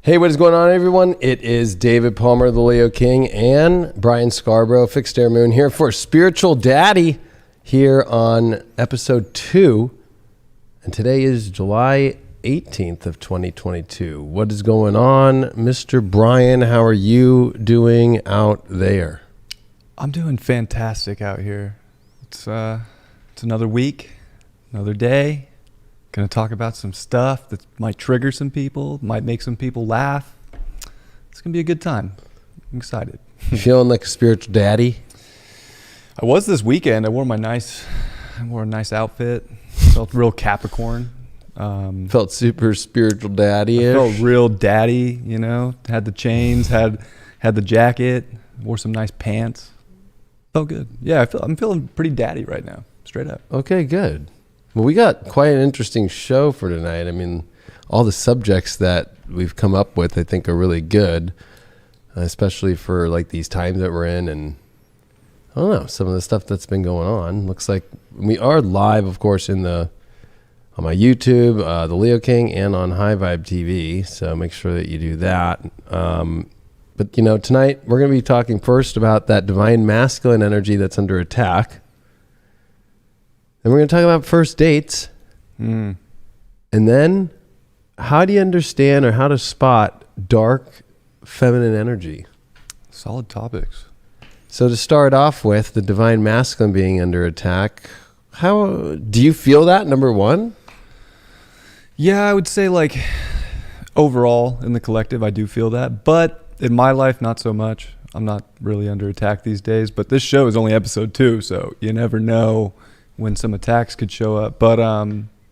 Hey, what is going on, everyone? It is David Palmer, the Leo King, and Brian Scarborough, Fixed Air Moon, here for Spiritual Daddy here on episode 2. And today is July 18th of 2022. What is going on, Mr. Brian? How are you doing out there? I'm doing fantastic out here. It's another week, another day. Going to talk about some stuff that might trigger some people, might make some people laugh. It's going to be a good time. I'm excited. You feeling like a spiritual daddy? I was this weekend. I wore a nice outfit. Felt real Capricorn. Felt super spiritual daddy-ish? I felt real daddy, you know. Had the chains, had the jacket, wore some nice pants. Felt good. Yeah, I'm feeling pretty daddy right now, straight up. Okay, good. Well, we got quite an interesting show for tonight. I mean, all the subjects that we've come up with, I think, are really good, especially for like these times that we're in. And I don't know, some of the stuff that's been going on. Looks like we are live, of course, on my YouTube, the Leo King, and on High Vibe TV. So make sure that you do that. But you know, tonight we're going to be talking first about that divine masculine energy that's under attack. And we're going to talk about first dates. And then how do you understand or how to spot dark feminine energy? Solid topics. So to start off with, the divine masculine being under attack, how do you feel that, number one? Yeah, I would say like overall in the collective, I do feel that. But in my life, not so much. I'm not really under attack these days. But this show is only episode 2, so you never know when some attacks could show up. But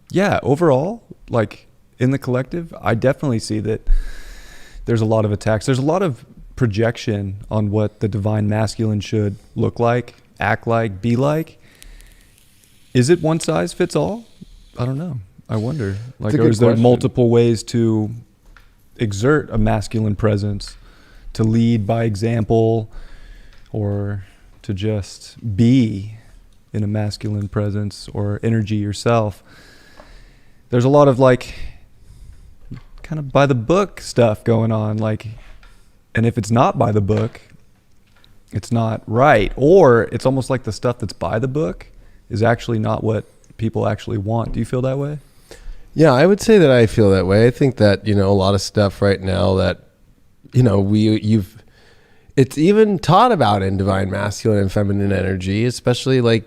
yeah, overall, like in the collective, I definitely see that there's a lot of attacks. There's a lot of projection on what the divine masculine should look like, act like, be like. Is it one size fits all? I don't know. I wonder. Like, or is there multiple ways to exert a masculine presence, to lead by example, or to just be in a masculine presence or energy yourself? There's a lot of like kind of by the book stuff going on, like, and if it's not by the book, it's not right, or it's almost like the stuff that's by the book is actually not what people actually want. Do you feel that way? Yeah, I would say that I feel that way. I think that, you know, a lot of stuff right now that, you know, it's even taught about in divine masculine and feminine energy, especially like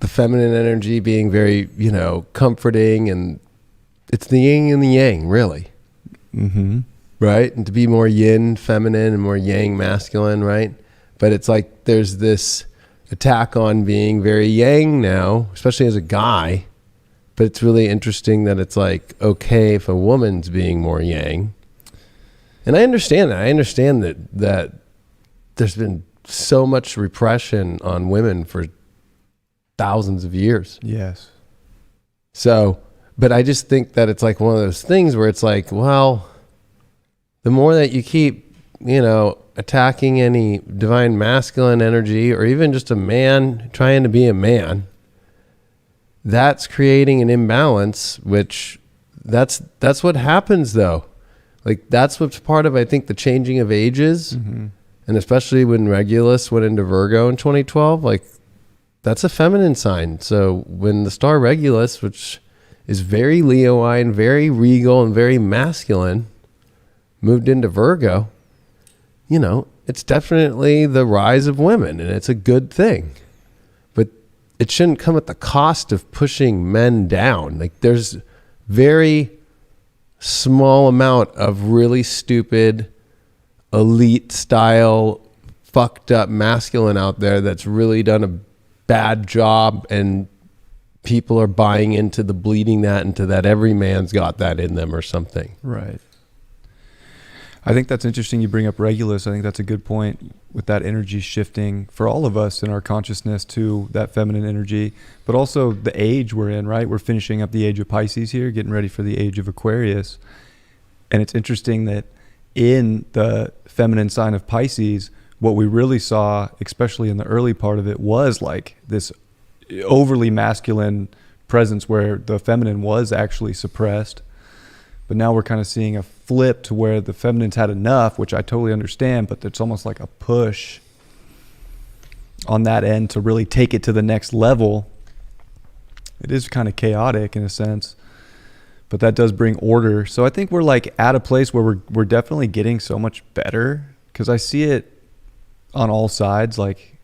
the feminine energy being very, you know, comforting, and it's the yin and the yang, really. Mm-hmm. Right? And to be more yin feminine and more yang masculine, right? But it's like there's this attack on being very yang now, especially as a guy. But it's really interesting that it's like, okay, if a woman's being more yang. And I understand that. I understand that there's been so much repression on women for thousands of years. Yes. So, but I just think that it's like one of those things where it's like, well, the more that you keep, you know, attacking any divine masculine energy, or even just a man trying to be a man, that's creating an imbalance, which that's what happens though. Like that's what's part of, I think, the changing of ages. Mm-hmm. And especially when Regulus went into Virgo in 2012, like that's a feminine sign. So when the star Regulus, which is very Leoine, very regal and very masculine, moved into Virgo, you know, it's definitely the rise of women, and it's a good thing. But it shouldn't come at the cost of pushing men down. Like there's very small amount of really stupid, elite style, fucked up masculine out there that's really done a bad job, and people are buying into the bleeding that into that every man's got that in them or something. Right. I think that's interesting you bring up Regulus. I think that's a good point with that energy shifting for all of us in our consciousness to that feminine energy, but also the age we're in, right? We're finishing up the age of Pisces here, getting ready for the age of Aquarius. And it's interesting that in the feminine sign of Pisces, what we really saw, especially in the early part of it, was like this overly masculine presence where the feminine was actually suppressed. But now we're kind of seeing a flipped to where the feminine's had enough, which I totally understand, but it's almost like a push on that end to really take it to the next level. It is kind of chaotic in a sense, but that does bring order. So I think we're like at a place where we're definitely getting so much better, because I see it on all sides. Like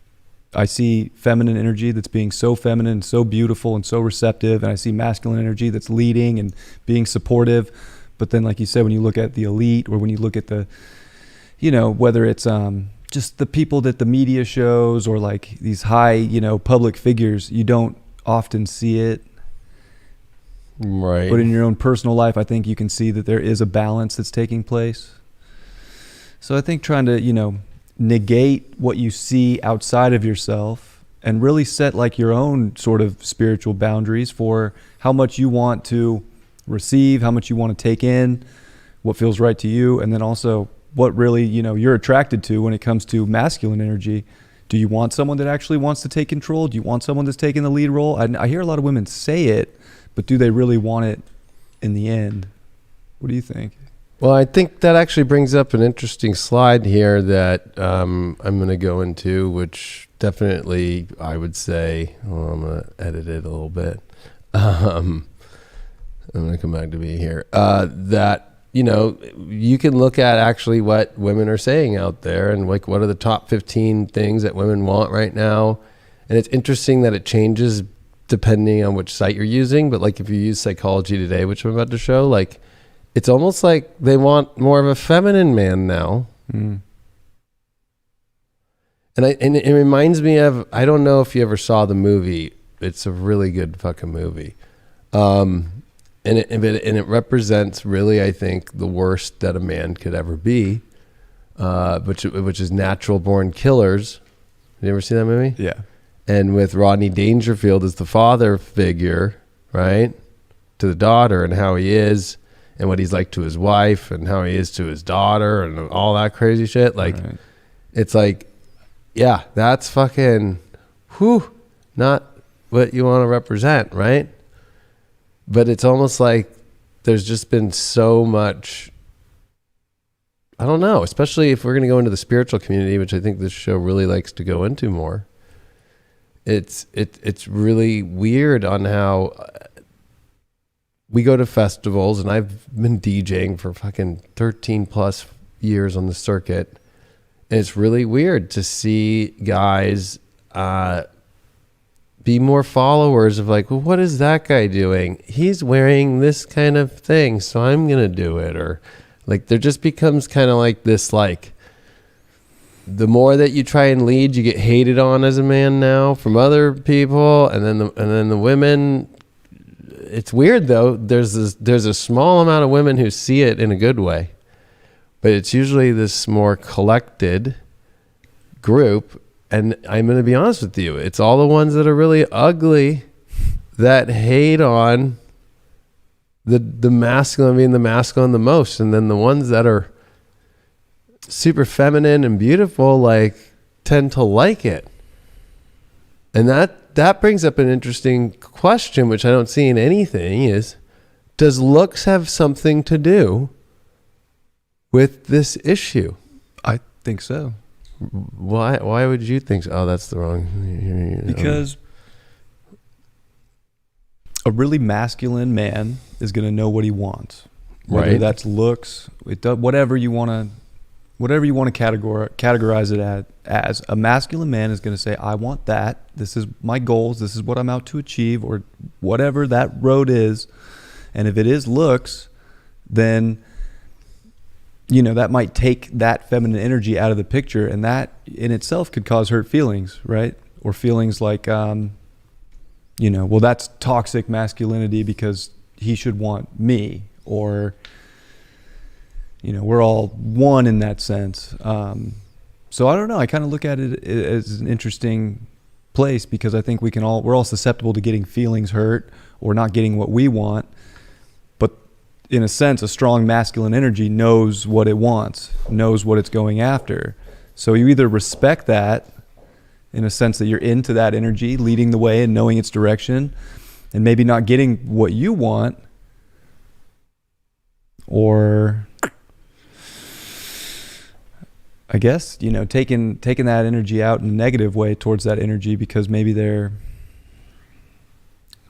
I see feminine energy that's being so feminine, so beautiful and so receptive, and I see masculine energy that's leading and being supportive. But then, like you said, when you look at the elite, or when you look at the, you know, whether it's just the people that the media shows, or like these high, you know, public figures, you don't often see it. Right. But in your own personal life, I think you can see that there is a balance that's taking place. So I think trying to, you know, negate what you see outside of yourself and really set like your own sort of spiritual boundaries for how much you want to receive, how much you want to take in, what feels right to you, and then also what really, you know, you're attracted to when it comes to masculine energy. Do you want someone that actually wants to take control? Do you want someone that's taking the lead role? I hear a lot of women say it, but do they really want it in the end? What do you think? Well, I think that actually brings up an interesting slide here that I'm going to go into, which definitely I would say, well, I'm going to edit it a little bit. I'm going to come back to me here. That, you know, you can look at actually what women are saying out there, and like what are the top 15 things that women want right now. And it's interesting that it changes depending on which site you're using. But like if you use Psychology Today, which I'm about to show, like it's almost like they want more of a feminine man now. And it reminds me of, I don't know if you ever saw the movie. It's a really good fucking movie. And it represents really, I think, the worst that a man could ever be, which is Natural Born Killers. Have you ever seen that movie? Yeah. And with Rodney Dangerfield as the father figure, right, to the daughter, and how he is, and what he's like to his wife, and how he is to his daughter, and all that crazy shit. Like, right. It's like, yeah, that's fucking, not what you want to represent, right? But it's almost like there's just been so much, I don't know, especially if we're going to go into the spiritual community, which I think this show really likes to go into more. It's really weird on how we go to festivals, and I've been DJing for fucking 13 plus years on the circuit. And it's really weird to see guys, be more followers of like, well, what is that guy doing? He's wearing this kind of thing, so I'm going to do it. Or like, there just becomes kind of like this, like, the more that you try and lead, you get hated on as a man now from other people. And then the women, it's weird though. There's a small amount of women who see it in a good way, but it's usually this more collected group. And I'm going to be honest with you, it's all the ones that are really ugly that hate on the masculine being the masculine the most. And then the ones that are super feminine and beautiful, like, tend to like it. And that brings up an interesting question, which I don't see in anything, is, does looks have something to do with this issue? I think so. Why would you think so? Oh, that's the wrong. Because a really masculine man is going to know what he wants. Whether that's looks, whatever you want to categorize it as. A masculine man is going to say, I want that. This is my goals. This is what I'm out to achieve, or whatever that road is. And if it is looks, then, you know, that might take that feminine energy out of the picture, and that in itself could cause hurt feelings, right? Or feelings like, you know, well, that's toxic masculinity because he should want me, or, you know, we're all one in that sense. So I don't know. I kind of look at it as an interesting place, because I think we're all susceptible to getting feelings hurt or not getting what we want. In a sense, a strong masculine energy knows what it wants, knows what it's going after. So you either respect that in a sense that you're into that energy, leading the way and knowing its direction, and maybe not getting what you want, or I guess, taking that energy out in a negative way towards that energy because maybe they're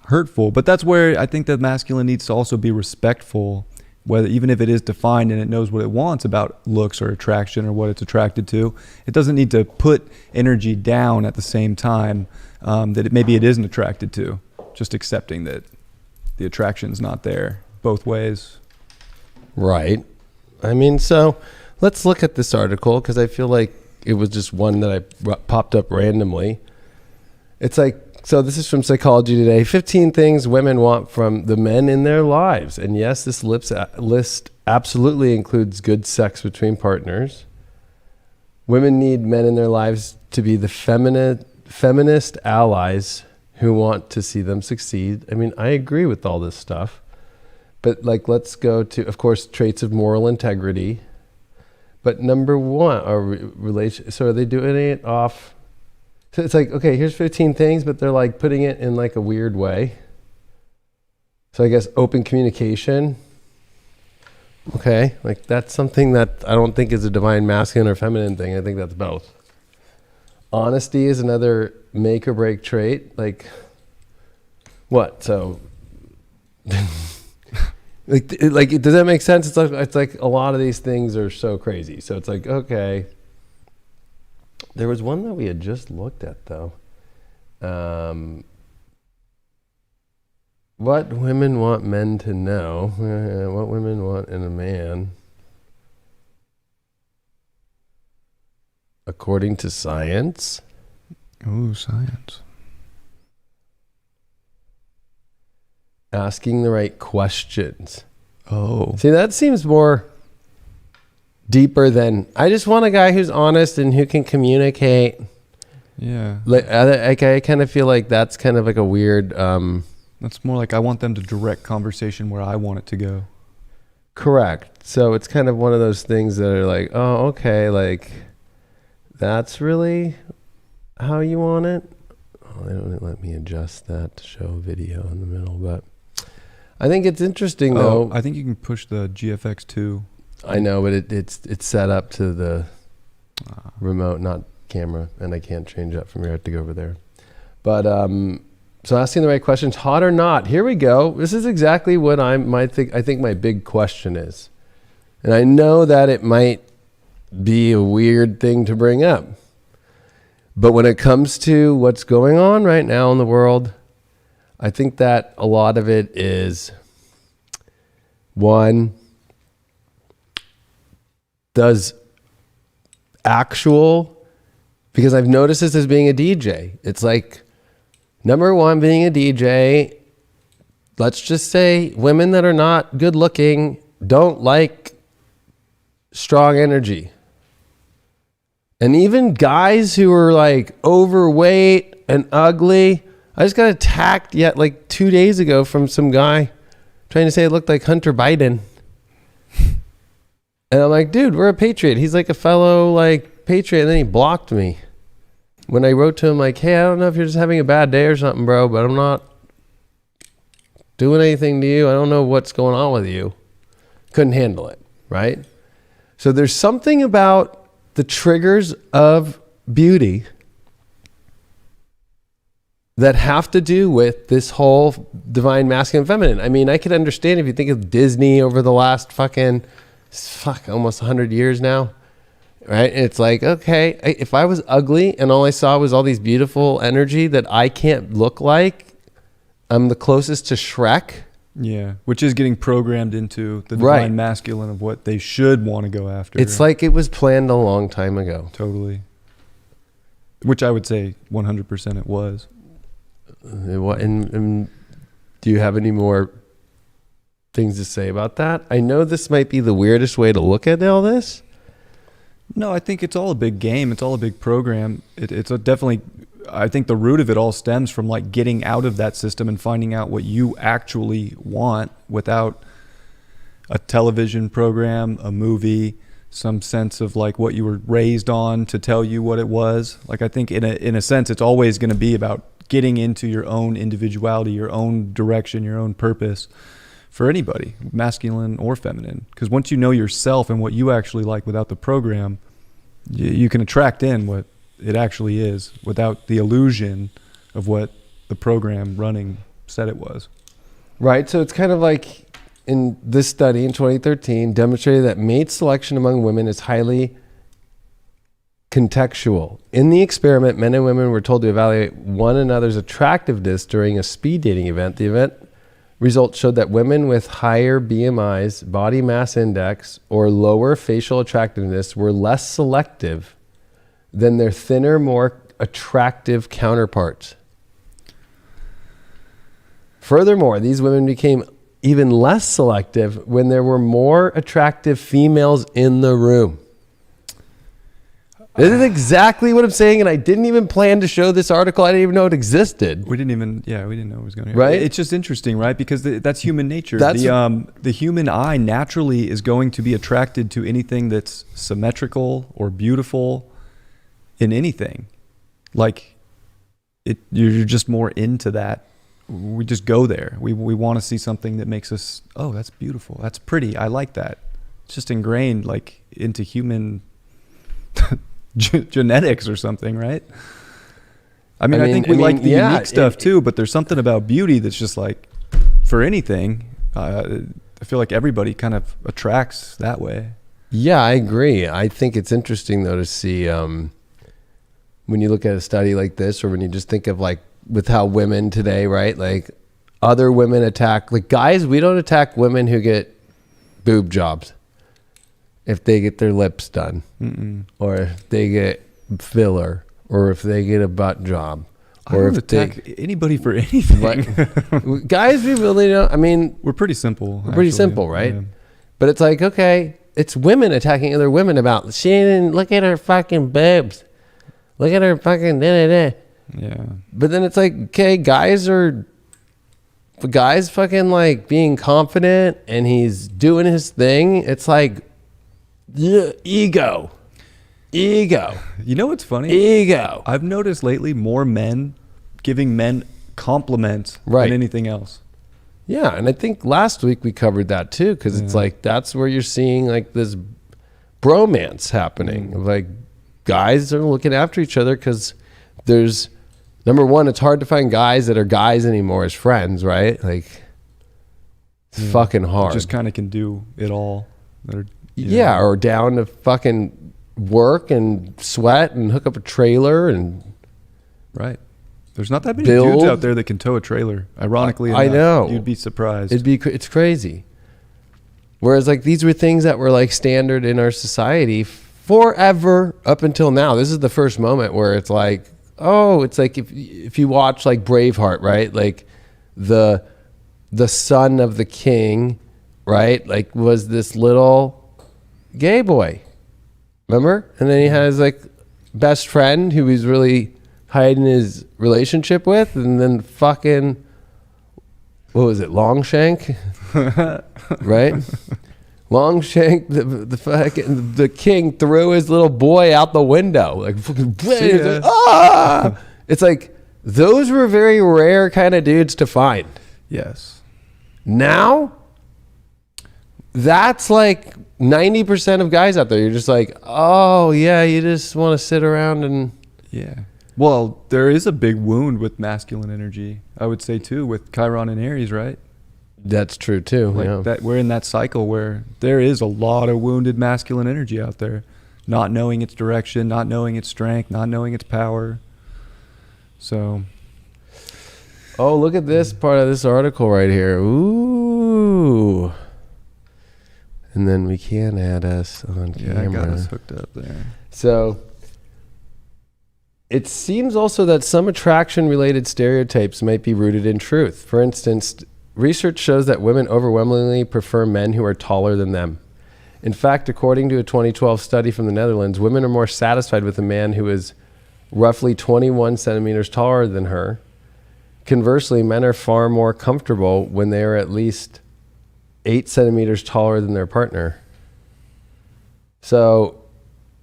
hurtful. But that's where I think the masculine needs to also be respectful, whether even if it is defined and it knows what it wants about looks or attraction or what it's attracted to. It doesn't need to put energy down at the same time that maybe it isn't attracted to. Just accepting that the attraction's not there both ways. Right. I mean, so let's look at this article because I feel like it was just one that I popped up randomly. It's like, so this is from Psychology Today. 15 things women want from the men in their lives. And yes, this list absolutely includes good sex between partners. Women need men in their lives to be the feminist allies who want to see them succeed. I mean, I agree with all this stuff. But like, let's go to, of course, traits of moral integrity. But number one, so are they doing it off? So it's like, okay, here's 15 things, but they're like putting it in like a weird way. So I guess open communication. Okay, like that's something that I don't think is a divine masculine or feminine thing. I think that's both. Honesty is another make or break trait. Like, what? So, like, does that make sense? It's like a lot of these things are so crazy. So it's like, okay. There was one that we had just looked at though. What women want men to know. What women want in a man. According to science. Ooh, science. Asking the right questions. Oh. See, that seems more deeper than, I just want a guy who's honest and who can communicate. Yeah. Like, I kind of feel like that's kind of like a weird... that's more like I want them to direct conversation where I want it to go. Correct. So it's kind of one of those things that are like, oh, okay, like, that's really how you want it? Oh, they don't let me adjust that to show video in the middle, but I think it's interesting, though. I think you can push the GFX 2. I know, but it's set up to the remote, not camera, and I can't change that from here. I have to go over there. But so asking the right questions, hot or not. Here we go. This is exactly what I think my big question is, and I know that it might be a weird thing to bring up, but when it comes to what's going on right now in the world, I think that a lot of it is one. Does actual, because I've noticed this as being a DJ. It's like, number one, being a DJ, let's just say women that are not good looking don't like strong energy. And even guys who are like overweight and ugly. I just got attacked like 2 days ago from some guy trying to say it looked like Hunter Biden. And I'm like, dude, we're a patriot. He's like a fellow like patriot. And then he blocked me. When I wrote to him like, hey, I don't know if you're just having a bad day or something, bro, but I'm not doing anything to you. I don't know what's going on with you. Couldn't handle it, right? So there's something about the triggers of beauty that have to do with this whole divine masculine feminine. I mean, I could understand if you think of Disney over the last almost 100 years now, right? It's like, okay, if I was ugly and all I saw was all these beautiful energy that I can't look like, I'm the closest to Shrek. Yeah, which is getting programmed into the divine masculine of what they should want to go after. It's like it was planned a long time ago. Totally. Which I would say 100% it was. And do you have any more things to say about that? I know this might be the weirdest way to look at all this. No, I think it's all a big game. It's all a big program. It's definitely, I think the root of it all stems from like getting out of that system and finding out what you actually want without a television program, a movie, some sense of like what you were raised on to tell you what it was. Like I think in a sense, it's always going to be about getting into your own individuality, your own direction, your own purpose for anybody, masculine or feminine. Because once you know yourself and what you actually like without the program, you can attract in what it actually is without the illusion of what the program running said it was. Right. So it's kind of like in this study in 2013 demonstrated that mate selection among women is highly contextual. In the experiment, men and women were told to evaluate one another's attractiveness during a speed dating event. The event results showed that women with higher BMIs, body mass index, or lower facial attractiveness were less selective than their thinner, more attractive counterparts. Furthermore, these women became even less selective when there were more attractive females in the room. This is exactly what I'm saying, and I didn't even plan to show this article. I didn't even know it existed. We didn't know it was going to. Right? It's just interesting, right? Because that's human nature. The human eye naturally is going to be attracted to anything that's symmetrical or beautiful in anything. Like, you're just more into that. We just go there. We want to see something that makes us, oh, that's beautiful. That's pretty. I like that. It's just ingrained like into human genetics or something, right? I think we like the unique stuff too, but there's something about beauty that's just like, for anything, I feel like everybody kind of attracts that way. Yeah, I agree. I think it's interesting though to see when you look at a study like this, or when you just think of like with how women today, right? Like other women attack, like guys, we don't attack women who get boob jobs. If they get their lips done, or if they get filler, or if they get a butt job, or if attack anybody for anything. Like, guys, we really don't. I mean, we're pretty simple. We're pretty simple, right? Yeah. But it's like, okay, it's women attacking other women about, she didn't look at her fucking boobs, look at her fucking da-da-da. Yeah. But then it's like, okay, guys fucking like being confident and he's doing his thing. It's like, yeah, ego. You know what's funny? Ego. I've noticed lately more men giving men compliments than anything else. Yeah, and I think last week we covered that too, because it's like that's where you're seeing like this bromance happening. Like guys are looking after each other because there's, number one, it's hard to find guys that are guys anymore as friends, right? Like it's fucking hard. They just kind of can do it all. Or down to fucking work and sweat and hook up a trailer and There's not that many dudes out there that can tow a trailer. Ironically enough, I know. You'd be surprised. It's crazy. Whereas like these were things that were like standard in our society forever up until now. This is the first moment where it's like, oh, it's like if you watch like Braveheart, right? Like the son of the king, right? Like was this little gay boy, remember? And then he has like best friend who he's really hiding his relationship with, and then fucking, what was it, Longshank? Right? Longshank, the king threw his little boy out the window, like fucking, like, ah! It's like those were very rare kind of dudes to find. Yes. Now that's like 90% of guys out there. You're just like, oh yeah, you just want to sit around and Well, there is a big wound with masculine energy, I would say too, with Chiron and Aries, right? That's true too. Like that, we're in that cycle where there is a lot of wounded masculine energy out there, not knowing its direction, not knowing its strength, not knowing its power. So, oh, look at this part of this article right here. Ooh. And then we can add us on camera. Yeah, I got us hooked up there. So it seems also that some attraction-related stereotypes might be rooted in truth. For instance, research shows that women overwhelmingly prefer men who are taller than them. In fact, according to a 2012 study from the Netherlands, women are more satisfied with a man who is roughly 21 centimeters taller than her. Conversely, men are far more comfortable when they are at least 8 centimeters taller than their partner. So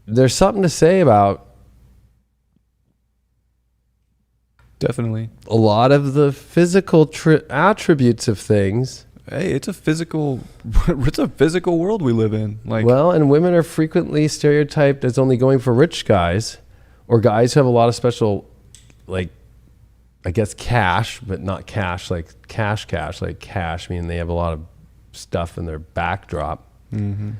there's something to say about definitely a lot of the physical attributes of things Hey, it's a physical world we live in. Like, well, and women are frequently stereotyped as only going for rich guys, or guys who have a lot of special, like, I guess cash, but not cash, like cash, like cash, meaning they have a lot of stuff in their backdrop. mm-hmm.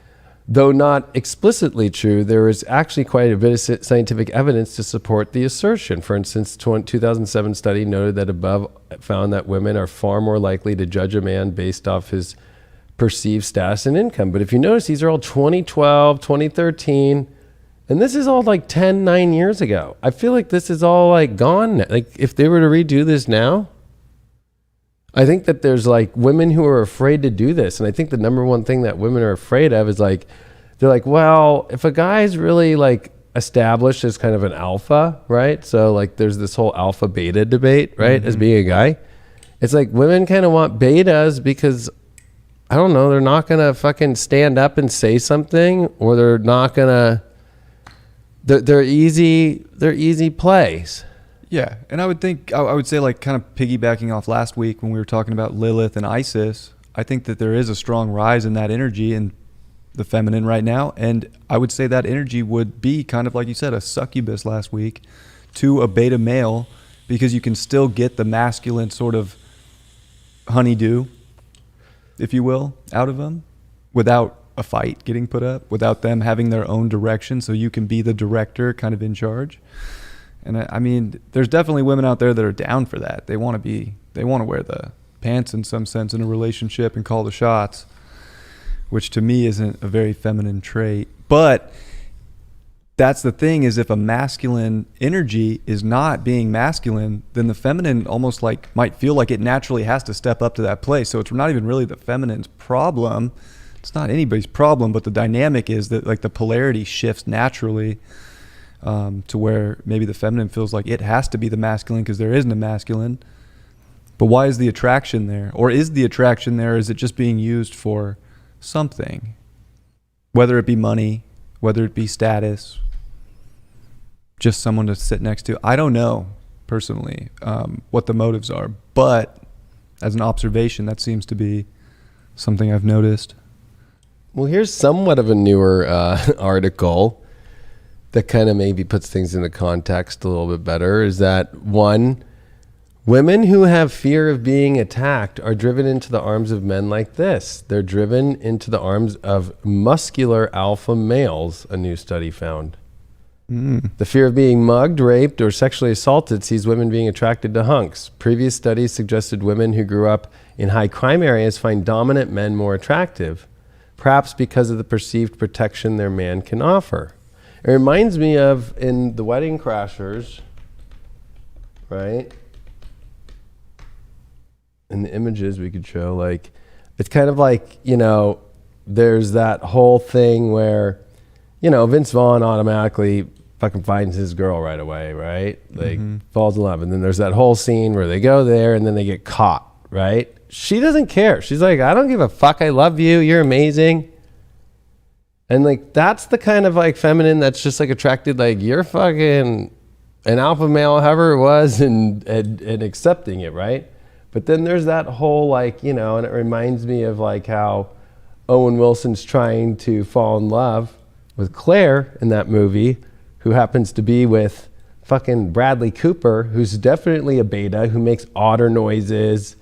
Though not explicitly true, there is actually quite a bit of scientific evidence to support the assertion. For instance, 2007 study noted that above found that women are far more likely to judge a man based off his perceived status and income. But if you notice, these are all 2012, 2013, and this is all like 9 years ago. I feel like this is all like gone. Like if they were to redo this now, I think that there's like women who are afraid to do this. And I think the number one thing that women are afraid of is like, they're like, well, if a guy's really like established as kind of an alpha, right? So like there's this whole alpha beta debate, right? Mm-hmm. As being a guy, it's like women kind of want betas because I don't know, they're not going to fucking stand up and say something, or they're not going to, they're easy plays. Yeah, and I would say, like, kind of piggybacking off last week when we were talking about Lilith and Isis, I think that there is a strong rise in that energy in the feminine right now, and I would say that energy would be kind of like you said, a succubus last week to a beta male, because you can still get the masculine sort of honeydew, if you will, out of them without a fight getting put up, without them having their own direction, so you can be the director kind of in charge. And I mean, there's definitely women out there that are down for that. They want to wear the pants in some sense in a relationship and call the shots, which to me isn't a very feminine trait. But that's the thing, is if a masculine energy is not being masculine, then the feminine almost like might feel like it naturally has to step up to that place. So it's not even really the feminine's problem. It's not anybody's problem, but the dynamic is that like the polarity shifts naturally. To where maybe the feminine feels like it has to be the masculine because there isn't a masculine. But why is the attraction there? Or is the attraction there? Or is it just being used for something? Whether it be money, whether it be status, just someone to sit next to. I don't know, personally, what the motives are. But as an observation, that seems to be something I've noticed. Well, here's somewhat of a newer article that kind of maybe puts things into context a little bit better, is that one, women who have fear of being attacked are driven into the arms of men like this. They're driven into the arms of muscular alpha males, a new study found. The fear of being mugged, raped, or sexually assaulted sees women being attracted to hunks. Previous studies suggested women who grew up in high crime areas find dominant men more attractive, perhaps because of the perceived protection their man can offer. It reminds me of in The Wedding Crashers, right? In the images we could show, like, it's kind of like, you know, there's that whole thing where, you know, Vince Vaughn automatically fucking finds his girl right away, right? Like, falls in love. And then there's that whole scene where they go there and then they get caught, right? She doesn't care. She's like, I don't give a fuck. I love you. You're amazing. And like, that's the kind of like feminine that's just like attracted, like, you're fucking an alpha male, however it was, and accepting it, right? But then there's that whole, like, you know, and it reminds me of like how Owen Wilson's trying to fall in love with Claire in that movie, who happens to be with fucking Bradley Cooper, who's definitely a beta, who makes otter noises,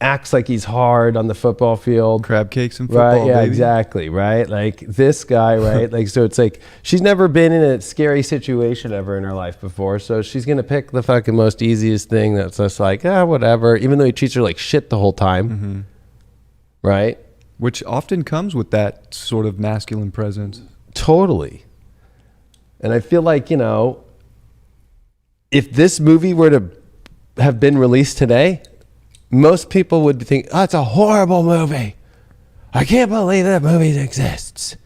acts like he's hard on the football field. Crab cakes and football, right? Yeah, baby. exactly, right? Like this guy, right? Like, so it's like she's never been in a scary situation ever in her life before, so she's gonna pick the fucking most easiest thing that's just like, whatever, even though he treats her like shit the whole time, right? Which often comes with that sort of masculine presence. Totally. And I feel like, you know, if this movie were to have been released today, most people would think, oh, it's a horrible movie. I can't believe that movie exists.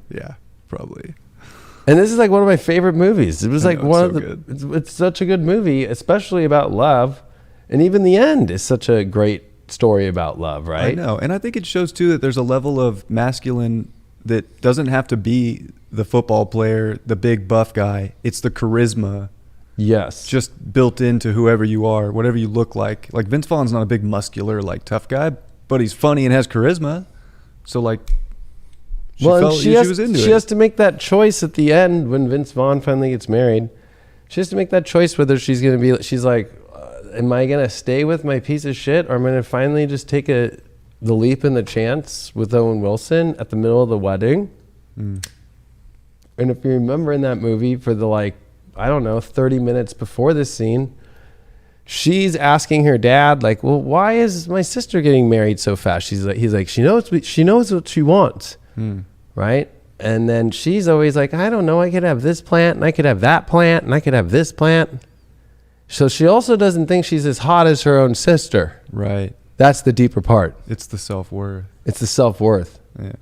Yeah, probably. And this is like one of my favorite movies. It was like one of the... it's such a good movie, especially about love. And even the end is such a great story about love, right? I know. And I think it shows, too, that there's a level of masculine that doesn't have to be the football player, the big buff guy. It's the charisma. Yes. Just built into whoever you are, whatever you look like. Like Vince Vaughn's not a big muscular, like tough guy, but he's funny and has charisma. So like, she was into it. She has to make that choice at the end when Vince Vaughn finally gets married. She has to make that choice whether she's going to be, she's like, am I going to stay with my piece of shit, or am I going to finally just take the leap and the chance with Owen Wilson at the middle of the wedding? And if you remember in that movie, for the 30 minutes before this scene, she's asking her dad, like, well, why is my sister getting married so fast? He's like, she knows what she wants, right? And then she's always like, I don't know, I could have this plant, and I could have that plant, and I could have this plant. So she also doesn't think she's as hot as her own sister. Right. That's the deeper part. It's the self-worth. It's the self-worth. Yeah.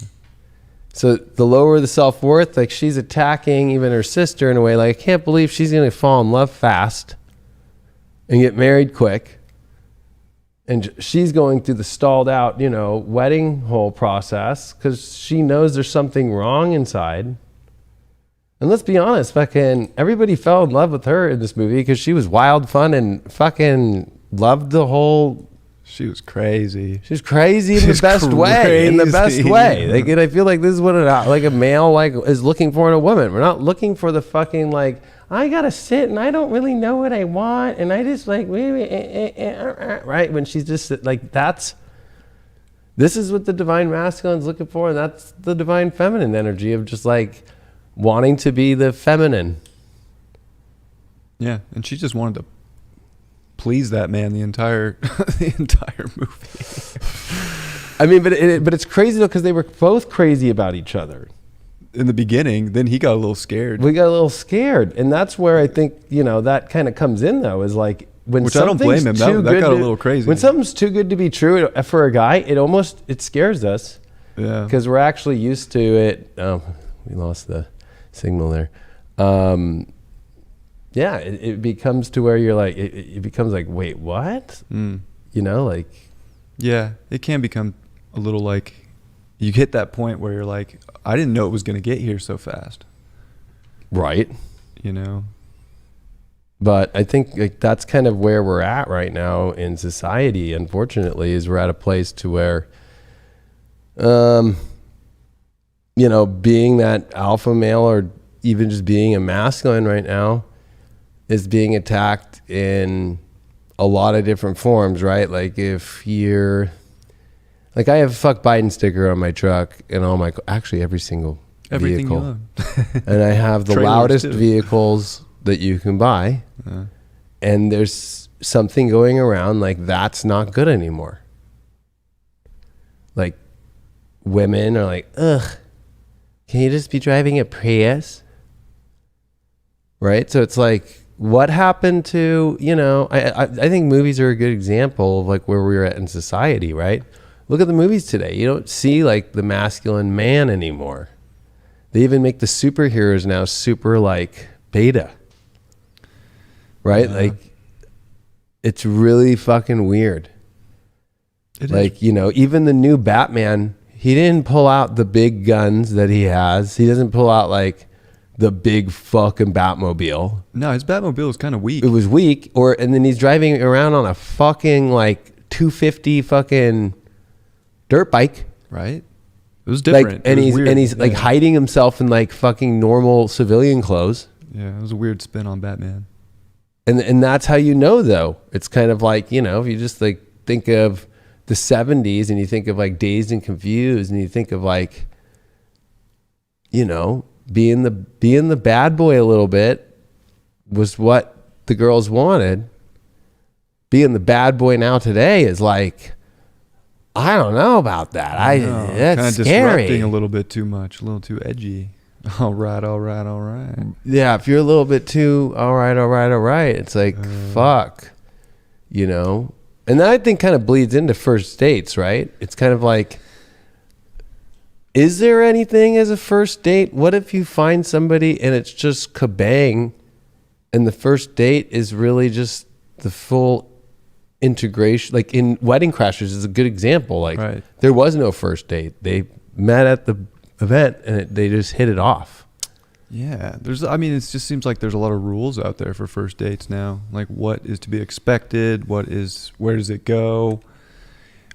So the lower the self-worth, like she's attacking even her sister in a way, like, I can't believe she's going to fall in love fast and get married quick. And she's going through the stalled out, wedding whole process because she knows there's something wrong inside. And let's be honest, fucking everybody fell in love with her in this movie because she was wild, fun, and fucking loved the whole. She was crazy. She's crazy in the best way. In the best way. Like, and I feel like this is what a male is looking for in a woman. We're not looking for the fucking I gotta sit and I don't really know what I want and I just right, when she's just this is what the divine masculine's looking for, and that's the divine feminine energy of just wanting to be the feminine. Yeah, and she just wanted to please that man the entire movie. I mean, but it's crazy though because they were both crazy about each other in the beginning. Then he got a little scared. We got a little scared, and that's where I think that kind of comes in though, is like when which I don't blame him. That got a little crazy. When something's too good to be true for a guy, it scares us. Yeah, because we're actually used to it. Oh, we lost the signal there. Yeah, it becomes to where you're like, it becomes like, wait, what? Yeah, it can become a little like, you hit that point where you're like, I didn't know it was going to get here so fast. Right. But I think that's kind of where we're at right now in society, unfortunately, is we're at a place to where, being that alpha male or even just being a masculine right now is being attacked in a lot of different forms, right? Like if you're like, I have a fuck Biden sticker on my truck and actually every single everything vehicle. You own. And I have the loudest vehicles that you can buy. And there's something going around like that's not good anymore. Like women are like, ugh, can you just be driving a Prius? Right? So it's like, what happened to, I think movies are a good example of like where we're at in society, right? Look at the movies today. You don't see like the masculine man anymore. They even make the superheroes now super like beta. Right? Yeah. Like it's really fucking weird. It like, is. Even the new Batman, he didn't pull out the big guns that he has. He doesn't pull out like the big fucking Batmobile. No, his Batmobile was kind of weak. It was weak, and then he's driving around on a fucking like 250 fucking dirt bike. Right. It was different. Like, he's like hiding himself in like fucking normal civilian clothes. Yeah, it was a weird spin on Batman. And that's how though. It's kind of like, if you just like think of the 70s and you think of like Dazed and Confused and you think of like, being the bad boy a little bit was what the girls wanted. Being the bad boy now today is like, I don't know about that. That's kind of scary. Disrupting a little bit too much, a little too edgy. All right. Yeah, if you're a little bit too all right, it's like fuck, And that I think kind of bleeds into first dates, right? It's kind of like, is there anything as a first date? What if you find somebody and it's just kabang and the first date is really just the full integration? Like in Wedding Crashers is a good example. Like right. There was no first date. They met at the event and they just hit it off. Yeah. It just seems like there's a lot of rules out there for first dates now. Like what is to be expected? Where does it go?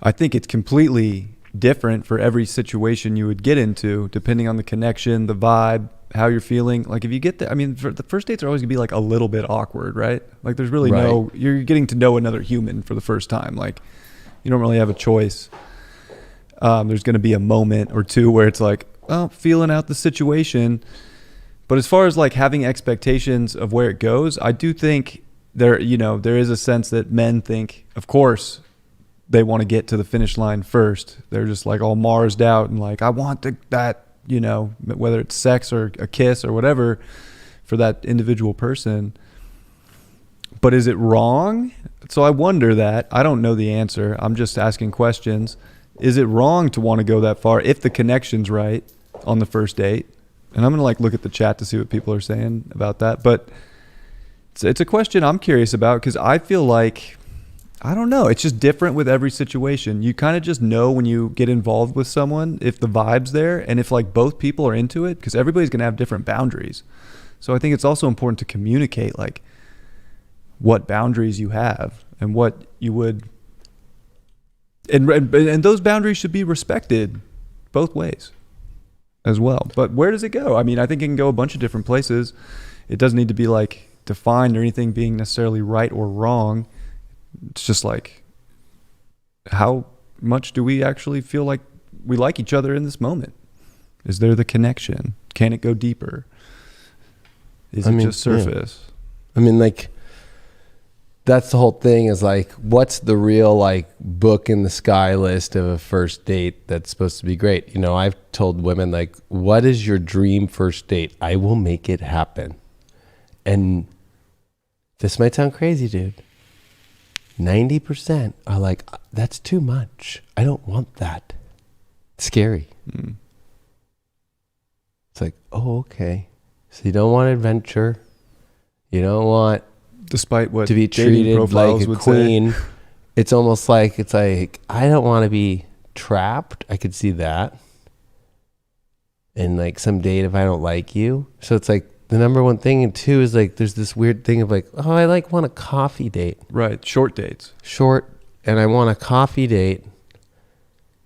I think it's completely different for every situation you would get into, depending on the connection, the vibe, how you're feeling. Like if you get there, I mean, for the first dates are always gonna be like a little bit awkward, right? Like there's really you're getting to know another human for the first time. Like you don't really have a choice. There's gonna be a moment or two where it's like, oh, feeling out the situation. But as far as like having expectations of where it goes, I do think there is a sense that men think, of course, they want to get to the finish line first. They're just like all marsed out and like, I want that, whether it's sex or a kiss or whatever for that individual person. But is it wrong? So I wonder that. I don't know the answer. I'm just asking questions. Is it wrong to want to go that far if the connection's right on the first date? And I'm going to like look at the chat to see what people are saying about that. But it's a question I'm curious about because I feel like, I don't know. It's just different with every situation. You kind of just know when you get involved with someone if the vibe's there and if like both people are into it, because everybody's going to have different boundaries. So I think it's also important to communicate like what boundaries you have and what you would, and those boundaries should be respected both ways as well. But where does it go? I mean, I think it can go a bunch of different places. It doesn't need to be like defined or anything being necessarily right or wrong. It's just like, how much do we actually feel like we like each other in this moment? Is there the connection? Can it go deeper? Is it just surface? Yeah. I mean, like, that's the whole thing is like, what's the real like book in the sky list of a first date that's supposed to be great? I've told women like, what is your dream first date? I will make it happen. And this might sound crazy, dude. 90% are like, that's too much. I don't want that. It's scary. It's like, oh, okay. So you don't want adventure. You don't want, despite what to be treated like a queen. It's almost like, I don't want to be trapped. I could see that. And like some date if I don't like you. So it's like, the number one thing, and two is like, there's this weird thing of like, oh, I like want a coffee date. Right. Short dates. And I want a coffee date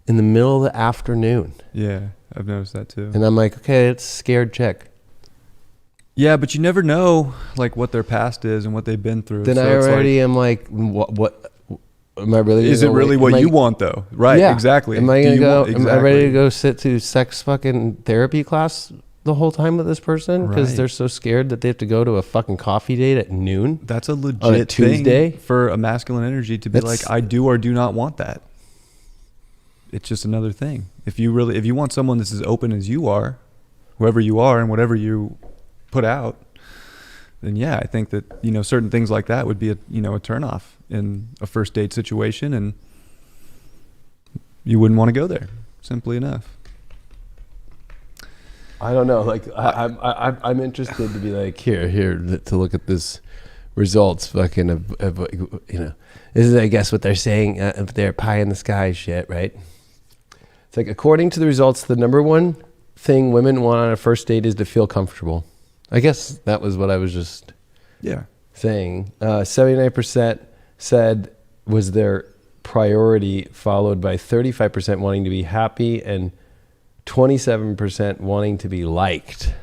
in the middle of the afternoon. Yeah. I've noticed that too. And I'm like, okay, it's a scared chick. Yeah. But you never know like what their past is and what they've been through. Then so I already am like, what am I really? Is it really what you want though? Right. Yeah. Exactly. Am I going to go, am I ready to go sit through sex fucking therapy class the whole time with this person because they're so scared that they have to go to a fucking coffee date at noon? That's a legit on a Tuesday thing for a masculine energy to be like, I do or do not want that. It's just another thing. If you want someone that's as open as you are, whoever you are and whatever you put out, then yeah, I think that, certain things like that would be a turnoff in a first date situation, and you wouldn't want to go there, simply enough. I don't know. Like I'm interested to be like here to look at this results fucking of this is I guess what they're saying if they're pie in the sky shit, right? It's like according to the results, the number one thing women want on a first date is to feel comfortable. I guess that was what I was just saying. 79% said was their priority, followed by 35% wanting to be happy and 27% wanting to be liked.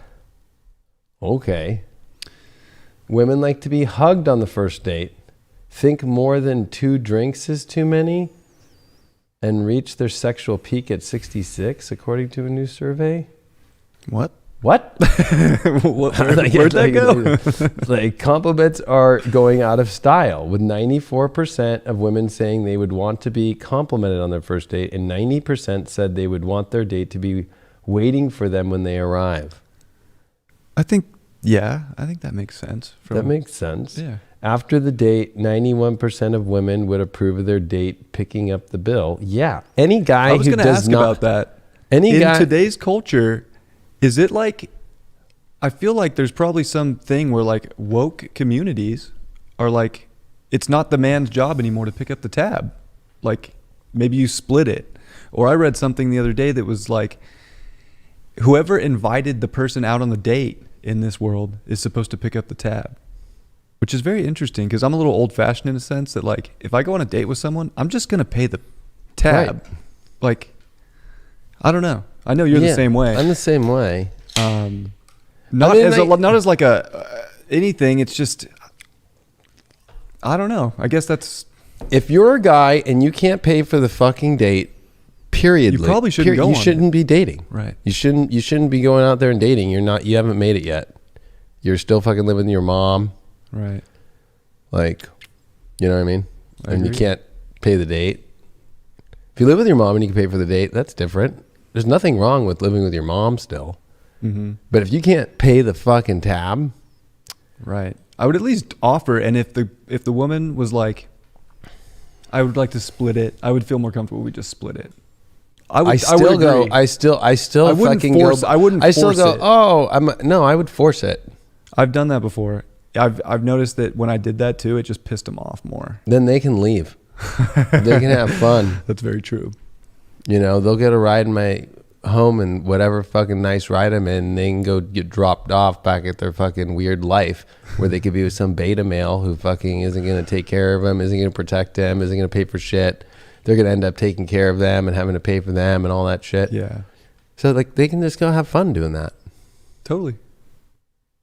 Okay. Women like to be hugged on the first date. Think more than 2 drinks is too many. And reach their sexual peak at 66, according to a new survey. What? Where'd that go? Like compliments are going out of style, with 94% of women saying they would want to be complimented on their first date, and 90% said they would want their date to be waiting for them when they arrive. I think that makes sense. That makes sense. Yeah. After the date, 91% of women would approve of their date picking up the bill. Yeah. Any guy who does not... I was going to ask about that. In today's culture... Is it like, I feel like there's probably some thing where like woke communities are like, it's not the man's job anymore to pick up the tab. Like maybe you split it. Or I read something the other day that was like, whoever invited the person out on the date in this world is supposed to pick up the tab. Which is very interesting because I'm a little old fashioned in a sense that like, if I go on a date with someone, I'm just going to pay the tab. Right. Like, I don't know. I know you're the same way. I'm the same way. Not as like a anything. It's just, I don't know. I guess that's. If you're a guy and you can't pay for the fucking date, period. You probably shouldn't go on You shouldn't be dating. Right. You shouldn't be going out there and dating. You haven't made it yet. You're still fucking living with your mom. Right. Like, you know what I mean? I and agree. you can't pay the date. If you live with your mom and you can pay for the date, that's different. There's nothing wrong with living with your mom still. Mm-hmm. But if you can't pay the fucking tab, right. I would at least offer, and if the woman was like, I would like to split it, I would feel more comfortable if we just split it. I would still agree. I still wouldn't fucking force, go. I wouldn't I still force go, it. I would force it. I've done that before. I've noticed that when I did that too, it just pissed them off more. Then they can leave. They can have fun. That's very true. You know, they'll get a ride in my home and whatever fucking nice ride I'm in, they can go get dropped off back at their fucking weird life where they could be with some beta male who fucking isn't going to take care of them, isn't going to protect them, isn't going to pay for shit. They're going to end up taking care of them and having to pay for them and all that shit. Yeah. So like they can just go have fun doing that. Totally.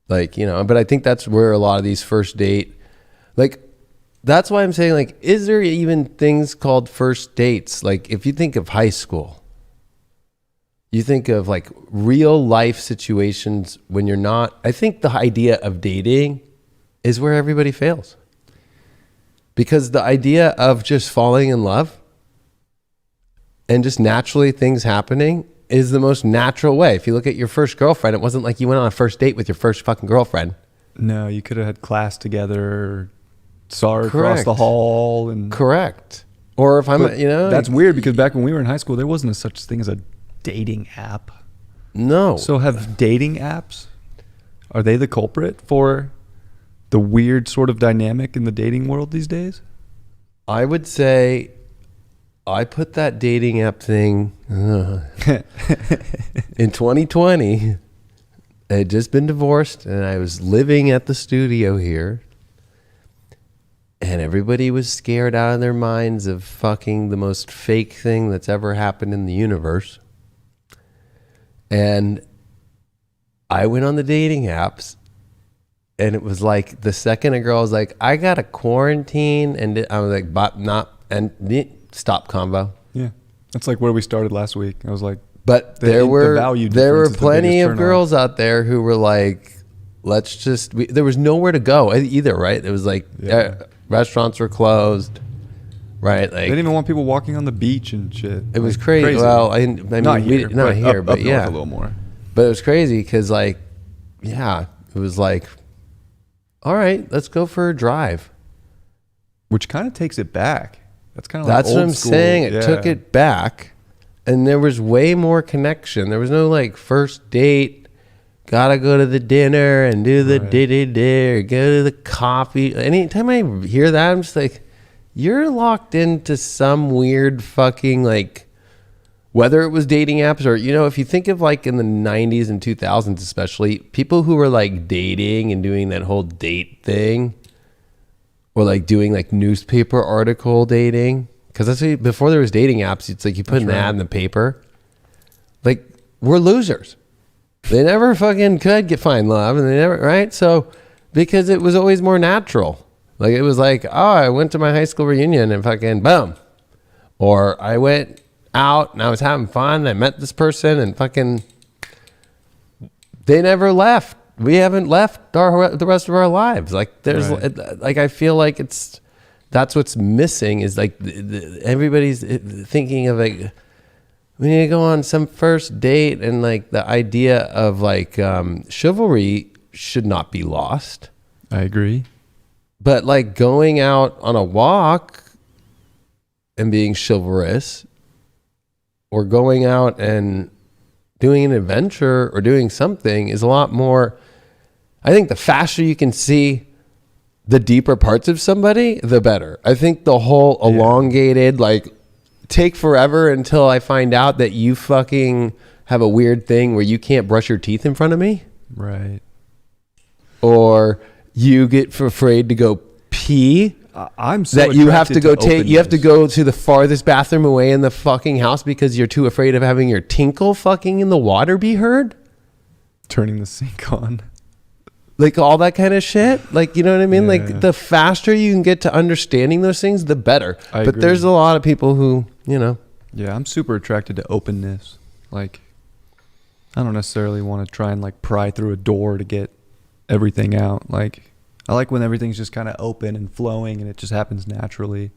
Like, you know, but I think that's where a lot of these first date, like, that's why I'm saying, like, is there even things called first dates? Like, if you think of high school, you think of like real life situations when you're not, I think the idea of dating is where everybody fails. Because the idea of just falling in love and just naturally things happening is the most natural way. If you look at your first girlfriend, it wasn't like you went on a first date with your first fucking girlfriend. No, you could have had class together, saw her across Correct. the hall. And Correct. Or if I'm, But you know. that's weird because back when we were in high school, there wasn't a such thing as a dating app. No. So have dating apps, are they the culprit for the weird sort of dynamic in the dating world these days? I would say I put that dating app thing in 2020. I had just been divorced and I was living at the studio here. And everybody was scared out of their minds of fucking the most fake thing that's ever happened in the universe. And I went on the dating apps and it was like the second a girl was like, I got a quarantine, and I was like, but not, and stop convo. Yeah. That's like where we started last week. I was like, But there were value there were difference is the plenty biggest of turn-off. girls out there who were like, let's just, there was nowhere to go either, right? It was like restaurants were closed, right? Like they didn't even want people walking on the beach and shit. it was crazy. Well, I mean, not here, not here, but up yeah, north a little more. but it was crazy because like, yeah, it was like, all right, let's go for a drive. Which kind of takes it back. That's kind of That's like what old I'm school. saying. It Yeah. took it back, and there was way more connection. There was no like first date. Gotta go to the dinner and do the Right. did or go to the coffee. Anytime I hear that, I'm just like, you're locked into some weird fucking like, whether it was dating apps or, you know, if you think of like in the 90s and 2000s, especially people who were like dating and doing that whole date thing, or like doing like newspaper article dating. Cause that's what before there was dating apps, it's like you put an ad in the paper. Like we're losers. They never fucking could find love, and they never, right? So because it was always more natural. Like it was like, oh, I went to my high school reunion and fucking boom. Or I went out and I was having fun. I met this person and fucking, they never left. We haven't left the rest of our lives. Like there's like, I feel like that's what's missing is like everybody's thinking of like, we need to go on some first date, and like the idea of like chivalry should not be lost. I agree. But like going out on a walk and being chivalrous, or going out and doing an adventure or doing something is a lot more. I think the faster you can see the deeper parts of somebody, the better. I think the whole elongated, like, take forever until I find out that you fucking have a weird thing where you can't brush your teeth in front of me. Right. Or you get afraid to go pee I'm so that you have to attracted go you have to openness. go to the farthest bathroom away in the fucking house because you're too afraid of having your tinkle fucking in the water be heard? Turning the sink on. Like all that kind of shit. Like, you know what I mean? Yeah. Like the faster you can get to understanding those things, the better. I But agree. there's a lot of people who, you know. Yeah, I'm super attracted to openness. Like, I don't necessarily want to try and like pry through a door to get everything out. Like, I like when everything's just kind of open and flowing and it just happens naturally.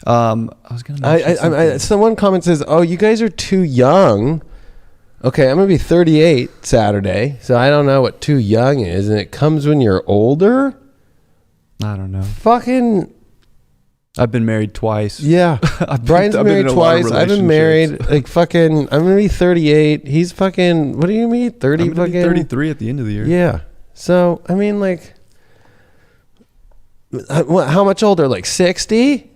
I was gonna mention something. Someone comment says, "Oh, you guys are too young." Okay, I'm gonna be 38 Saturday, so I don't know what too young is, and it comes when you're older. I don't know. Fucking I've been married twice. yeah. Brian's I've been married in a lot of twice. I've been married relationships. like fucking. I'm gonna be 38. He's fucking. What do you mean 30? I'm gonna Fucking be 33 at the end of the year. Yeah. So I mean, like, how much older? Like 60?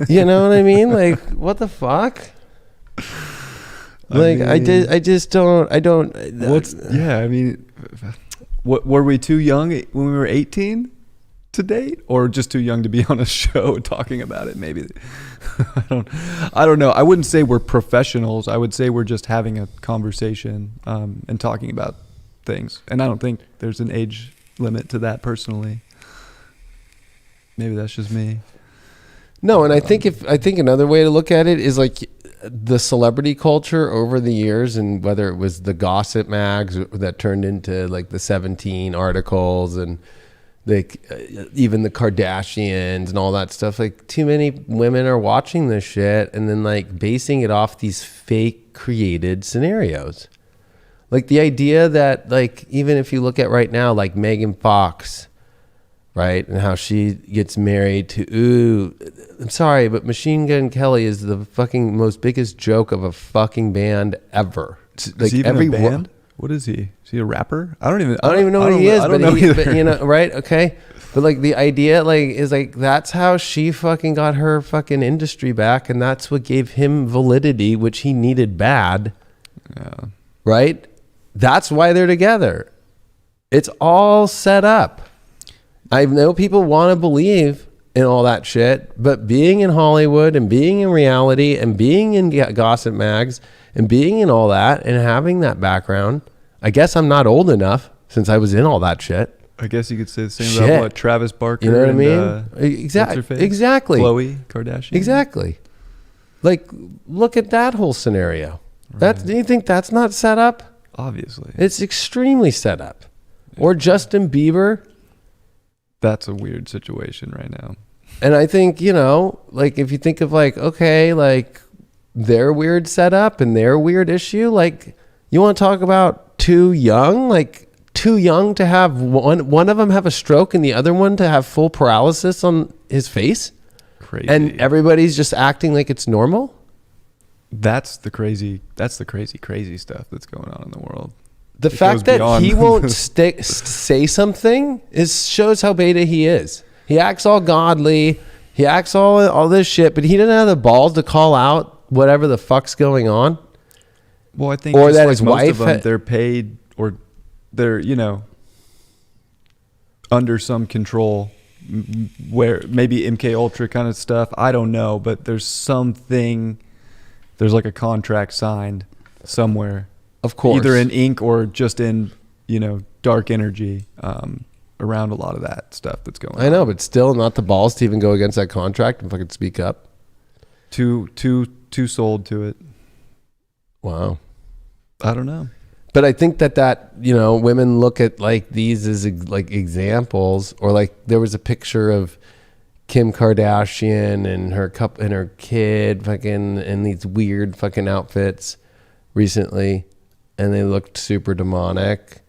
You know what I mean? Like, what the fuck? Like, I don't. I mean, what were we too young when we were 18 to date, or just too young to be on a show talking about it? Maybe. I don't know. I wouldn't say we're professionals. I would say we're just having a conversation and talking about things. And I don't think there's an age limit to that personally. Maybe that's just me. No, and I think another way to look at it is like the celebrity culture over the years, and whether it was the gossip mags that turned into like the 17 articles, and like even the Kardashians and all that stuff. Like, too many women are watching this shit and then like basing it off these fake created scenarios. Like the idea that, like, even if you look at right now, like Megan Fox, right, and how she gets married to, I'm sorry, but Machine Gun Kelly is the fucking most biggest joke of a fucking band ever. Is he even a band? What is he? Is he a rapper? I don't even know what he is, I don't but, know either. but you know, right? Okay. But like the idea like is like that's how she fucking got her fucking industry back, and that's what gave him validity, which he needed bad. Yeah. Right? That's why they're together. It's all set up. I know people want to believe in all that shit, but being in Hollywood and being in reality and being in gossip mags and being in all that and having that background, I guess I'm not old enough since I was in all that shit. I guess you could say the same Shit. about what Travis Barker. You know what I and, mean? Exactly. Khloe Kardashian. Exactly. Like, look at that whole scenario. Right. Do you think that's not set up? Obviously. It's extremely set up. Or Justin Bieber. That's a weird situation right now. And I think, you know, like if you think of like, okay, like their weird setup and their weird issue, like you want to talk about too young, like too young to have one of them have a stroke and the other one to have full paralysis on his face. Crazy. And everybody's just acting like it's normal. That's the crazy stuff that's going on in the world. The fact that he won't say something shows how beta he is. He acts all godly. He acts all this shit, but he doesn't have the balls to call out whatever the fuck's going on. Well, I think or just that like his most wife of them, they're paid or they're, you know, under some control where maybe MK Ultra kind of stuff. I don't know, but there's like a contract signed somewhere. Of course. Either in ink or just in, you know, dark energy around a lot of that stuff that's going on. I know, but still not the balls to even go against that contract and fucking speak up. Too sold to it. Wow. I don't know. But I think that, you know, women look at like these as like examples, or like there was a picture of Kim Kardashian and her kid fucking in these weird fucking outfits recently, and they looked super demonic.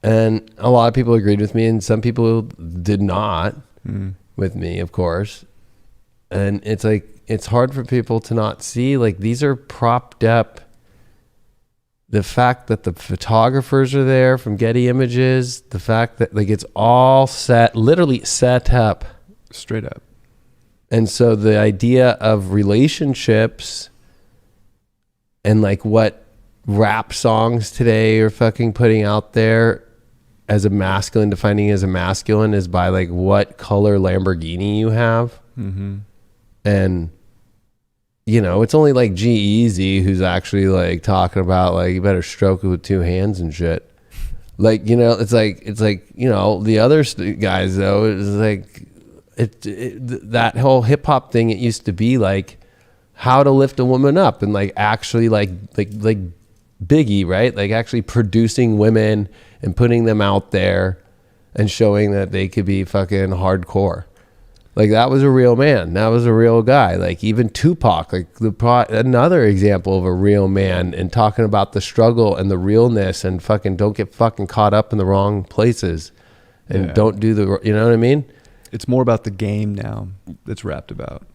And a lot of people agreed with me, and some people did not with me, of course. And it's like, it's hard for people to not see, like, these are propped up. The fact that the photographers are there from Getty Images, the fact that like it's all set, literally set up. Straight up. And so the idea of relationships and like what rap songs today are fucking putting out there as a masculine, defining as a masculine is by like what color Lamborghini you have. Mm-hmm. And, you know, it's only like G-Eazy who's actually like talking about like, you better stroke it with two hands and shit. Like, you know, it's like, you know, the other guys though, is like, that whole hip hop thing, it used to be like how to lift a woman up and like actually like Biggie, right? Like actually producing women and putting them out there and showing that they could be fucking hardcore. Like that was a real man. That was a real guy. Like even Tupac, like another example of a real man, and talking about the struggle and the realness and fucking don't get fucking caught up in the wrong places and don't do the, you know what I mean? It's more about the game now that's rapped about.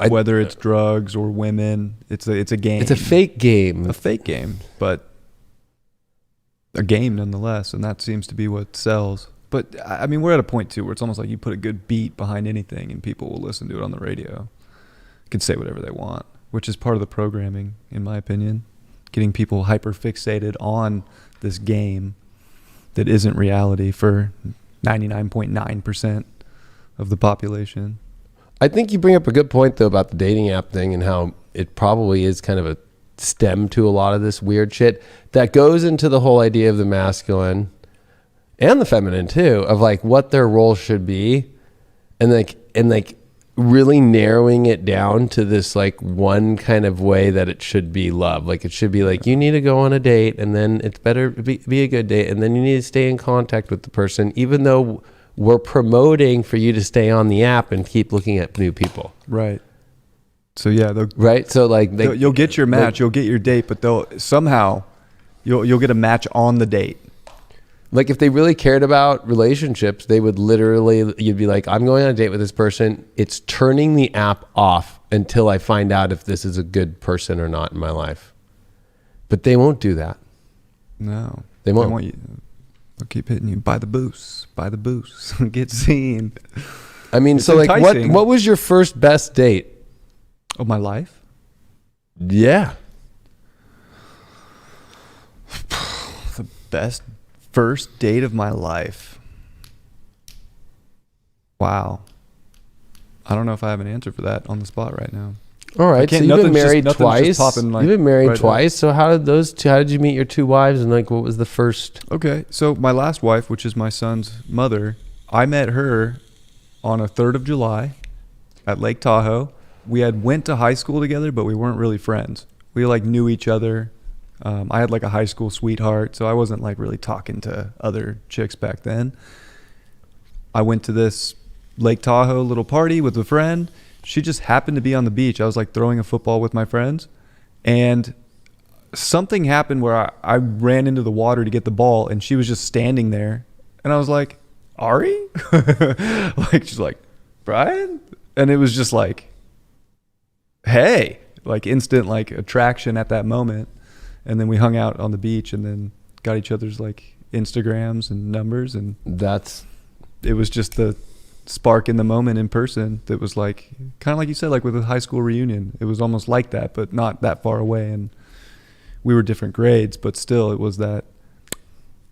Whether it's drugs or women, it's a game. It's a fake game. A fake game, but a game nonetheless, and that seems to be what sells. But I mean, we're at a point too where it's almost like you put a good beat behind anything and people will listen to it on the radio. You can say whatever they want, which is part of the programming, in my opinion. Getting people hyper fixated on this game that isn't reality for 99.9% of the population. I think you bring up a good point though about the dating app thing and how it probably is kind of a stem to a lot of this weird shit that goes into the whole idea of the masculine and the feminine too, of like what their role should be, and like really narrowing it down to this like one kind of way that it should be love. Like it should be like, you need to go on a date and then it's better be a good date, and then you need to stay in contact with the person, even though we're promoting for you to stay on the app and keep looking at new people. Right. So yeah, right. So like you'll get your match, you'll get your date, but they'll somehow you'll get a match on the date. Like if they really cared about relationships, they would literally, you'd be like, I'm going on a date with this person. It's turning the app off until I find out if this is a good person or not in my life. But they won't do that. No, they won't. They want you. They'll keep hitting you. Buy the boost. Get seen. I mean, it's so enticing. Like what was your first best date of my life? Yeah. The best first date of my life. Wow. I don't know if I have an answer for that on the spot right now. All right, so you've been married twice. You've been married twice. So how did you meet your two wives, and like what was the first? Okay, so my last wife, which is my son's mother, I met her on a 3rd of July at Lake Tahoe. We had went to high school together, but we weren't really friends. We like knew each other. I had like a high school sweetheart, so I wasn't like really talking to other chicks back then. I went to this Lake Tahoe little party with a friend. She just happened to be on the beach. I was like throwing a football with my friends, and something happened where I ran into the water to get the ball, and she was just standing there, and I was like, Ari? Like, she's like, Brian? And it was just like, hey, like instant like attraction at that moment. And then we hung out on the beach and then got each other's like Instagrams and numbers, and it was just the spark in the moment in person that was like kind of like you said, like with a high school reunion. It was almost like that, but not that far away, and we were different grades, but still it was that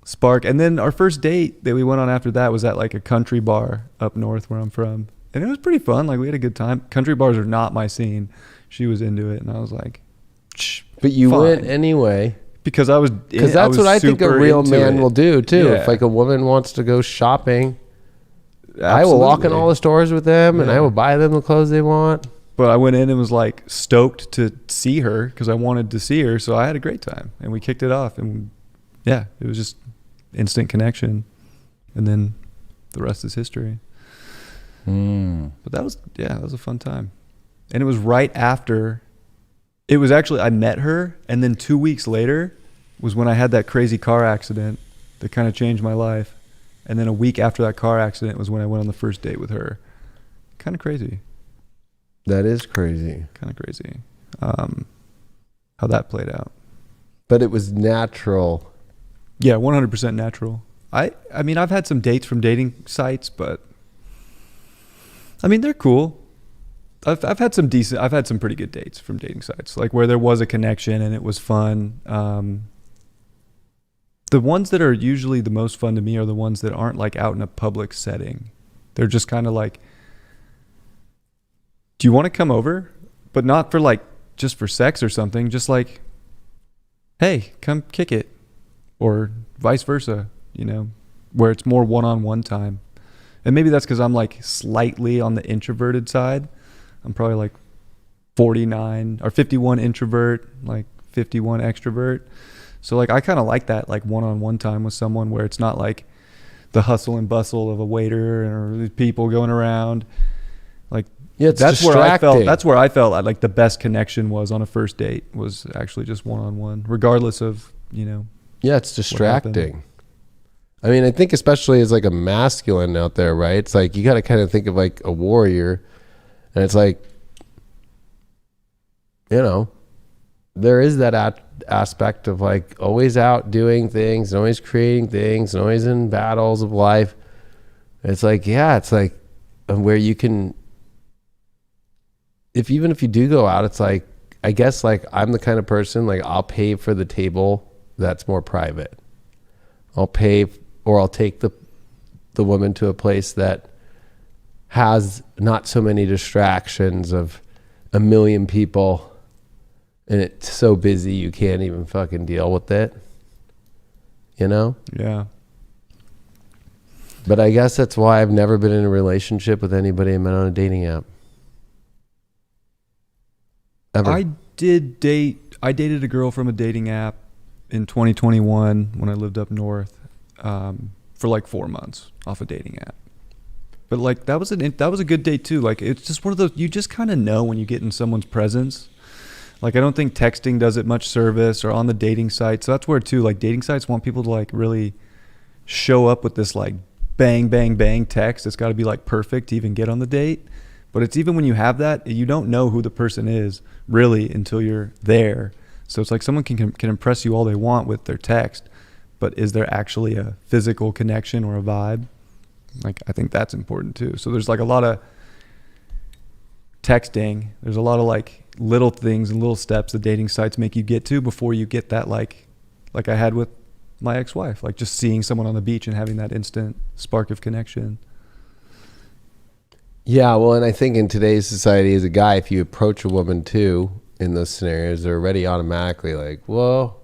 spark. And then our first date that we went on after that was at like a country bar up north where I'm from, and it was pretty fun. Like we had a good time. Country bars are not my scene. She was into it, and I was like, but you went anyway because that's what I think a real man will do too. Yeah. If like a woman wants to go shopping, absolutely. I will walk in all the stores with them, and I will buy them the clothes they want. But I went in and was like stoked to see her because I wanted to see her. So I had a great time, and we kicked it off, and yeah, it was just instant connection, and then the rest is history. But that was a fun time. And it was right after, it was actually, I met her, and then 2 weeks later was when I had that crazy car accident that kind of changed my life. And then a week after that car accident was when I went on the first date with her. Kind of crazy. That is crazy. Kind of crazy. How that played out. But it was natural. Yeah, 100% natural. I mean, I've had some dates from dating sites, but I mean, they're cool. I've had some pretty good dates from dating sites, like where there was a connection and it was fun. The ones that are usually the most fun to me are the ones that aren't like out in a public setting. They're just kind of like, do you want to come over? But not for like, just for sex or something. Just like, hey, come kick it. Or vice versa, you know, where it's more one-on-one time. And maybe that's because I'm like slightly on the introverted side. I'm probably like 49 or 51 introvert, like 51 extrovert. So like I kind of like that, like one-on-one time with someone where it's not like the hustle and bustle of a waiter or people going around. Like, yeah, it's that's distracting. where I felt like the best connection was on a first date was actually just one-on-one, regardless of, you know. Yeah, it's distracting. I mean, I think especially as like a masculine out there, right? It's like you got to kind of think of like a warrior, and it's like, you know, there is that aspect of like always out doing things, and always creating things, and always in battles of life. It's like, yeah, it's like where you can, even if you do go out, it's like, I guess like I'm the kind of person, like I'll pay for the table that's more private. I'll pay, or I'll take the woman to a place that has not so many distractions of a million people, and it's so busy you can't even fucking deal with it, you know? Yeah. But I guess that's why I've never been in a relationship with anybody I met on a dating app. Ever. I dated a girl from a dating app in 2021 when I lived up north, for like 4 months off a dating app. But like that was a good date too. Like it's just one of those, you just kind of know when you get in someone's presence. Like I don't think texting does it much service, or on the dating site. So that's where too, like dating sites want people to like really show up with this like bang, bang, bang text. It's got to be like perfect to even get on the date. But it's even when you have that, you don't know who the person is really until you're there. So it's like someone can impress you all they want with their text, but is there actually a physical connection or a vibe? Like, I think that's important too. So there's like a lot of texting. There's a lot of like little things and little steps the dating sites make you get to before you get that like I had with my ex-wife, like just seeing someone on the beach and having that instant spark of connection. Yeah, well, and I think in today's society as a guy, if you approach a woman too, in those scenarios, they're already automatically like, whoa.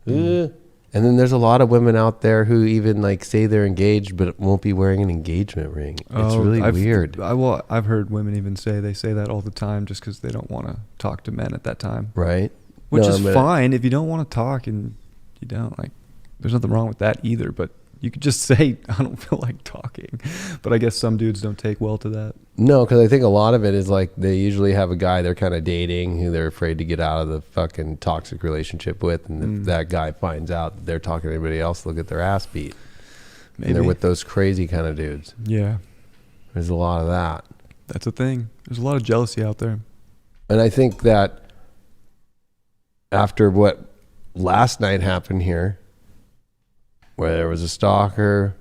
And then there's a lot of women out there who even like say they're engaged but won't be wearing an engagement ring. It's really weird. I've heard women even say that all the time just because they don't want to talk to men at that time. Right. Which is fine if you don't want to talk, and you don't, like, there's nothing wrong with that either, but you could just say, I don't feel like talking. But I guess some dudes don't take well to that. No, because I think a lot of it is like they usually have a guy they're kind of dating who they're afraid to get out of the fucking toxic relationship with. And if that guy finds out that they're talking to anybody else, they'll get their ass beat. Maybe. And they're with those crazy kind of dudes. Yeah. There's a lot of that. That's a thing. There's a lot of jealousy out there. And I think that after what last night happened here, where there was a stalker.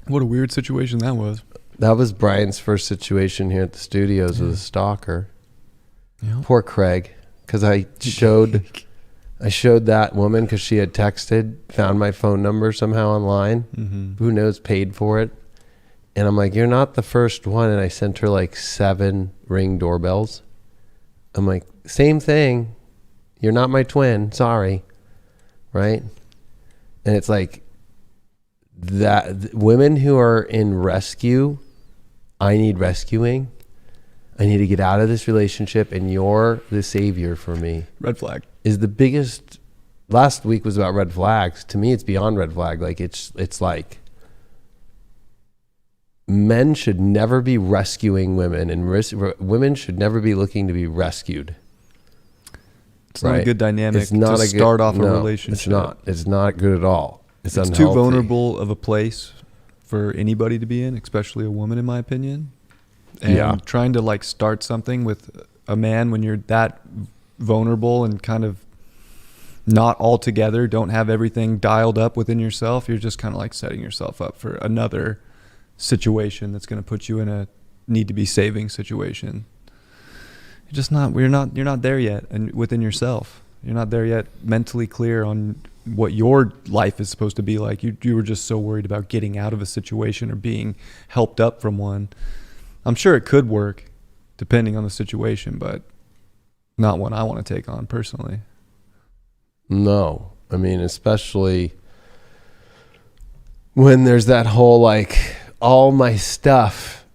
What a weird situation that was. That was Brian's first situation here at the studios with a stalker. Yeah. Poor Craig, because I showed that woman because she had texted, found my phone number somehow online. Mm-hmm. Who knows, paid for it. And I'm like, you're not the first one. And I sent her like 7 Ring doorbells. I'm like, same thing. You're not my twin. Sorry. Right? And it's like that women who are in rescue, I need rescuing. I need to get out of this relationship, and you're the savior for me. Red flag is the biggest. Last week was about red flags. To me, it's beyond red flag. Like it's like men should never be rescuing women, and women should never be looking to be rescued. It's not a good dynamic to start off a relationship. It's not good at all. It's unhealthy. Too vulnerable of a place for anybody to be in, especially a woman, in my opinion. And trying to like start something with a man when you're that vulnerable and kind of not all together, don't have everything dialed up within yourself, you're just kind of like setting yourself up for another situation that's going to put you in a need to be saving situation. You're not there yet, and within yourself, you're not there yet mentally clear on what your life is supposed to be like. You were just so worried about getting out of a situation or being helped up from one. I'm sure it could work depending on the situation, but not one I want to take on personally. No. I mean, especially when there's that whole, like, all my stuff,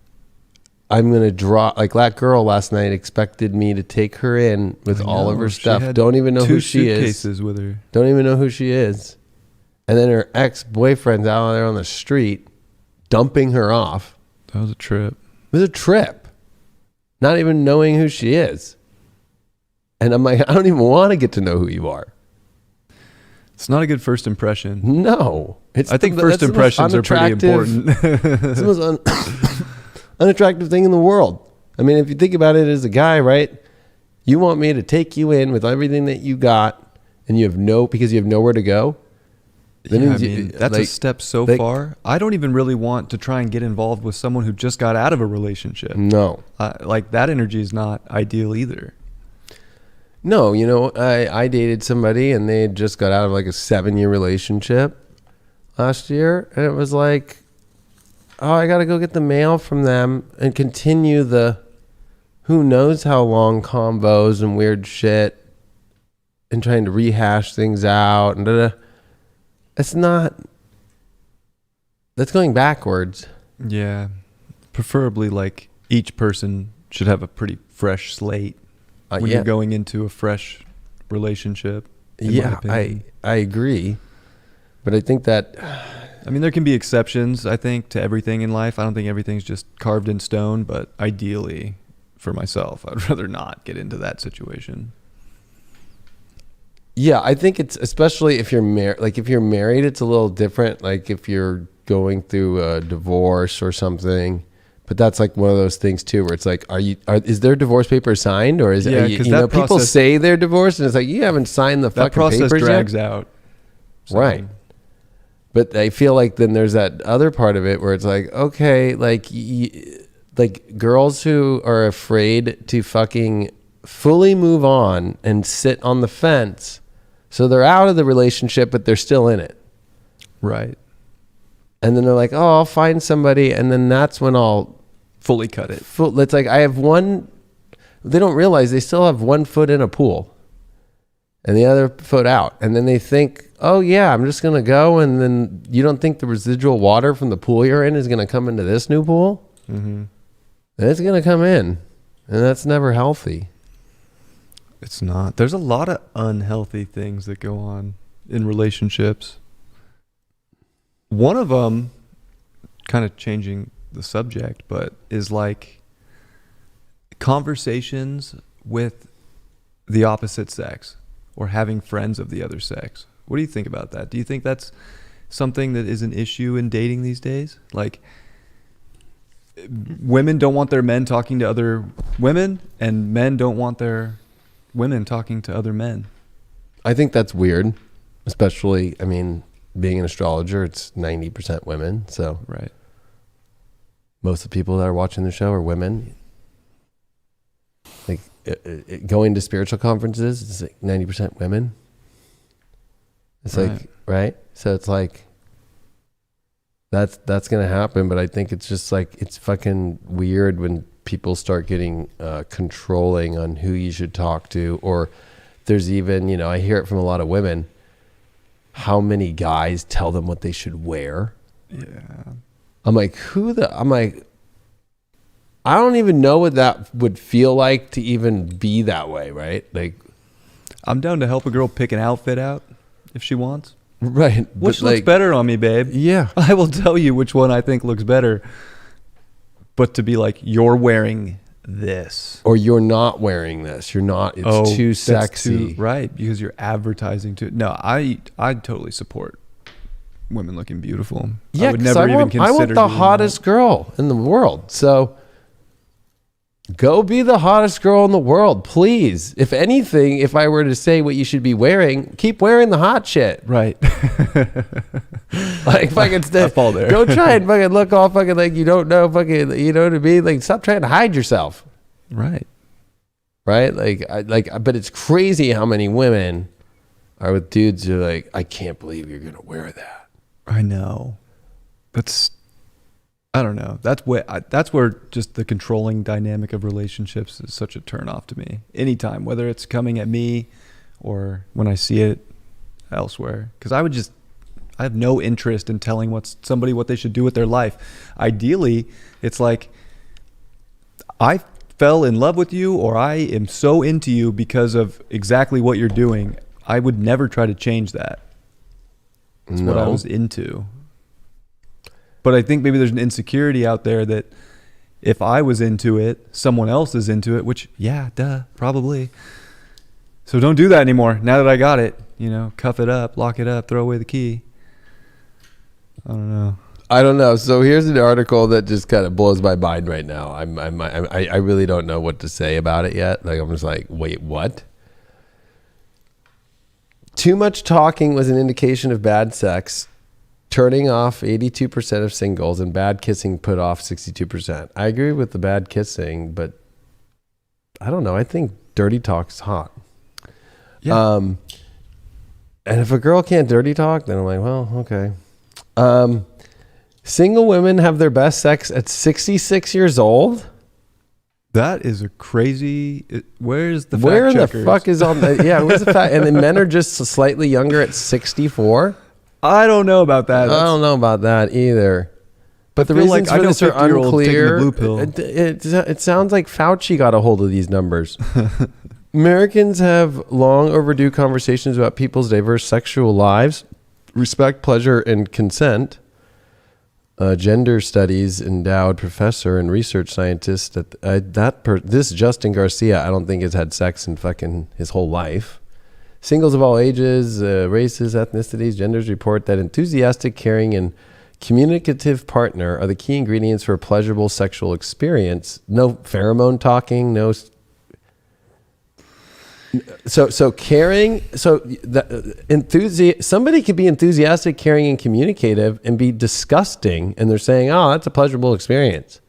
I'm going to draw. Like, that girl last night expected me to take her in with all of her stuff. Don't even know who she is. 2 suitcases with her. Don't even know who she is. And then her ex-boyfriend's out there on the street dumping her off. That was a trip. It was a trip. Not even knowing who she is. And I'm like, I don't even want to get to know who you are. It's not a good first impression. No. I think first impressions are pretty important. It's the most unattractive thing in the world. I mean, if you think about it as a guy, right? You want me to take you in with everything that you got, and because you have nowhere to go. Yeah, I mean, that's a step so far. I don't even really want to try and get involved with someone who just got out of a relationship. No. Like, that energy is not ideal either. No, I dated somebody and they had just got out of like a 7-year relationship last year. And it was like, oh, I got to go get the mail from them and continue the who knows how long combos and weird shit and trying to rehash things out. And that's going backwards. Yeah. Preferably, like, each person should have a pretty fresh slate. When you're going into a fresh relationship. Yeah, I agree. But I think that... I mean, there can be exceptions, I think, to everything in life. I don't think everything's just carved in stone, but ideally, for myself, I'd rather not get into that situation. Yeah, I think it's, especially if you're married, like if you're married, it's a little different. Like if you're going through a divorce or something. But that's like one of those things too, where it's like, is their divorce paper signed, or is it? People say they're divorced, and it's like you haven't signed the fucking papers yet. That process drags out, right? But I feel like then there's that other part of it where it's like, okay, like girls who are afraid to fucking fully move on and sit on the fence, so they're out of the relationship, but they're still in it, right? And then they're like, oh, I'll find somebody, and then that's when I'll fully cut it. It's like I have one. They don't realize they still have one foot in a pool and the other foot out. And then they think, oh, yeah, I'm just going to go. And then you don't think the residual water from the pool you're in is going to come into this new pool? Mm-hmm. And it's going to come in. And that's never healthy. It's not. There's a lot of unhealthy things that go on in relationships. One of them, kind of changing the subject, but is like conversations with the opposite sex or having friends of the other sex. What do you think about that? Do you think that's something that is an issue in dating these days? Like, women don't want their men talking to other women, and men don't want their women talking to other men. I think that's weird, especially, I mean, being an astrologer, it's 90% women. So right. Most of the people that are watching the show are women. Like going to spiritual conferences, it's like 90% women. It's right. Like, right? So it's like, that's going to happen. But I think it's just like, it's fucking weird when people start getting controlling on who you should talk to. Or there's even, I hear it from a lot of women, how many guys tell them what they should wear. Yeah. I'm like, I don't even know what that would feel like to even be that way, right? Like, I'm down to help a girl pick an outfit out if she wants. Right. Which looks better on me, babe? Yeah. I will tell you which one I think looks better. But to be like, you're wearing this. Or you're not wearing this. You're not. It's too sexy. Right. Because you're advertising to. No, I totally support women looking beautiful. Yeah, I would never even consider. I want the hottest girl in the world. So go be the hottest girl in the world, please. If anything, if I were to say what you should be wearing, keep wearing the hot shit. Right. Like fucking I fall there. Go try and fucking look all fucking like you don't know fucking, you know what I mean? Like stop trying to hide yourself. Right. Right? But it's crazy how many women are with dudes who are like, I can't believe you're gonna wear that. I know. I don't know. That's where just the controlling dynamic of relationships is such a turnoff to me. Anytime, whether it's coming at me or when I see it elsewhere, because I have no interest in telling somebody what they should do with their life. Ideally, it's like I fell in love with you, or I am so into you because of exactly what you're doing. I would never try to change that. That's what I was into. But I think maybe there's an insecurity out there that if I was into it, someone else is into it, which, yeah, duh, probably. So don't do that anymore. Now that I got it, cuff it up, lock it up, throw away the key. I don't know. So here's an article that just kind of blows my mind right now. I really don't know what to say about it yet. Like, I'm just like, wait, what? Too much talking was an indication of bad sex, turning off 82% of singles, and bad kissing put off 62%. I agree with the bad kissing, but I don't know. I think dirty talk's hot. Yeah. And if a girl can't dirty talk, then I'm like, well, okay. Single women have their best sex at 66 years old. That is a crazy. Where's the Where fact the checkers? fuck is on the? Yeah, where's the fact? And then men are just slightly younger at 64. I don't know about that. I don't know about that either. But the feel reasons like for this are 50-year-olds taking the unclear. blue pill. It sounds like Fauci got a hold of these numbers. Americans have long overdue conversations about people's diverse sexual lives, respect, pleasure, and consent. Gender studies endowed professor and research scientist this Justin Garcia, I don't think has had sex in fucking his whole life. Singles of all ages, races, ethnicities, genders report that enthusiastic, caring, and communicative partner are the key ingredients for a pleasurable sexual experience. No pheromone talking, no. So caring, somebody could be enthusiastic, caring, and communicative and be disgusting, and they're saying, oh, that's a pleasurable experience.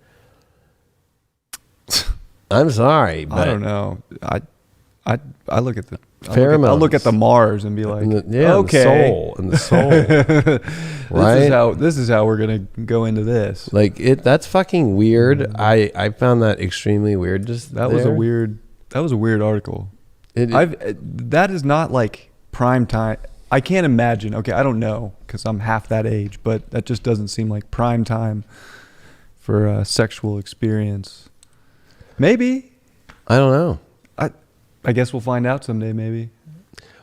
I'm sorry, but I don't know. I look at the pheromones. I'll look at the Mars and be like, okay, in the soul, right? This is how we're gonna go into this. Like that's fucking weird. I found that extremely weird. That was a weird article. That is not like prime time. I can't imagine. Okay, I don't know because I'm half that age, but that just doesn't seem like prime time for a sexual experience. Maybe. I don't know. I guess we'll find out someday, maybe.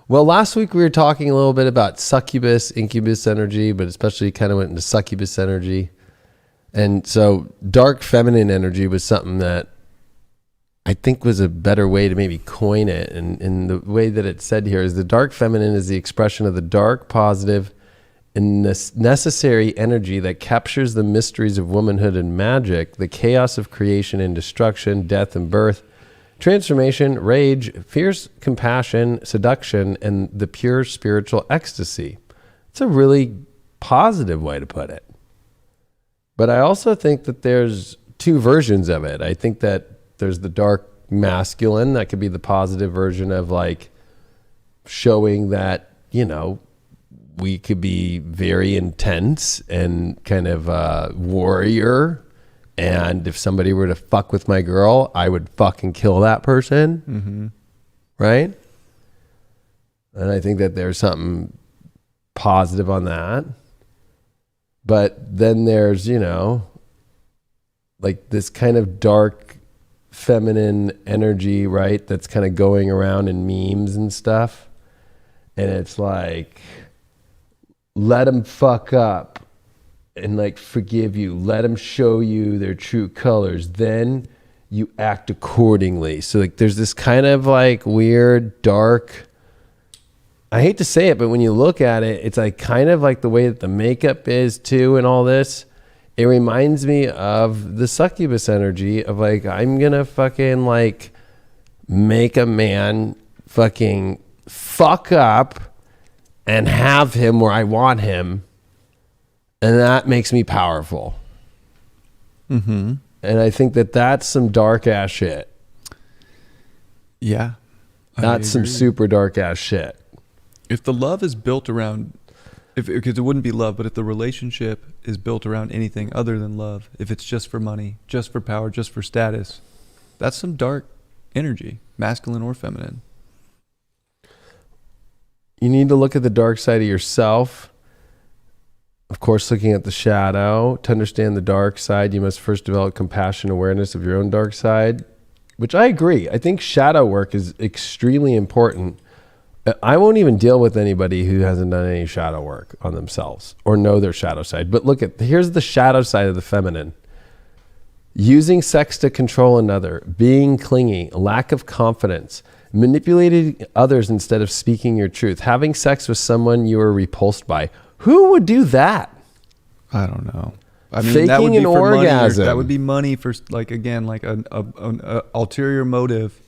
Well, last week we were talking a little bit about succubus, incubus energy, but especially kind of went into succubus energy. And so dark feminine energy was something that I think was a better way to maybe coin it. And the way that it's said here is the dark feminine is the expression of the dark, positive, and necessary energy that captures the mysteries of womanhood and magic, the chaos of creation and destruction, death and birth, transformation, rage, fierce compassion, seduction, and the pure spiritual ecstasy. It's a really positive way to put it. But I also think that there's two versions of it. I think that there's the dark masculine that could be the positive version of like showing that, we could be very intense and kind of warrior. And if somebody were to fuck with my girl, I would fucking kill that person. Mm-hmm. Right? And I think that there's something positive on that. But then there's, like this kind of dark feminine energy, right? That's kind of going around in memes and stuff. And it's like, let them fuck up. And like forgive you, let them show you their true colors, then you act accordingly. So like there's this kind of like weird dark, I hate to say it, but when you look at it, it's like kind of like the way that the makeup is too and all this. It reminds me of the succubus energy of like, I'm gonna fucking like make a man fucking fuck up and have him where I want him. And that makes me powerful. Mm-hmm. And I think that that's some dark ass shit. Yeah. That's some super dark ass shit. If the love is built around, because it wouldn't be love, but if the relationship is built around anything other than love, if it's just for money, just for power, just for status, that's some dark energy, masculine or feminine. You need to look at the dark side of yourself. Of course, looking at the shadow. To understand the dark side, you must first develop compassion, awareness of your own dark side, which I agree. I think shadow work is extremely important. I won't even deal with anybody who hasn't done any shadow work on themselves or know their shadow side. But here's the shadow side of the feminine. Using sex to control another, being clingy, lack of confidence, manipulating others instead of speaking your truth, having sex with someone you are repulsed by. Who would do that? I don't know. I mean, faking that would be an for orgasm. Money, that would be money for, like, again, like an ulterior motive.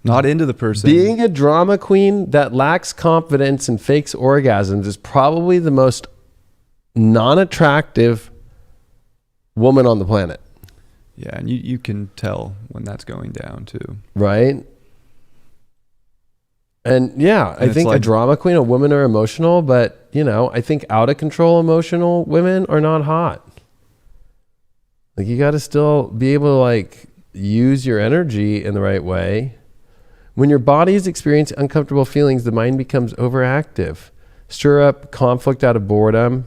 Not into the person. Being a drama queen that lacks confidence and fakes orgasms is probably the most non-attractive woman on the planet. Yeah, and you can tell when that's going down too. Right? And yeah, I think a drama queen, a women are emotional, but I think out of control emotional women are not hot. Like, you got to still be able to like use your energy in the right way. When your body is experiencing uncomfortable feelings, the mind becomes overactive. Stir up conflict out of boredom,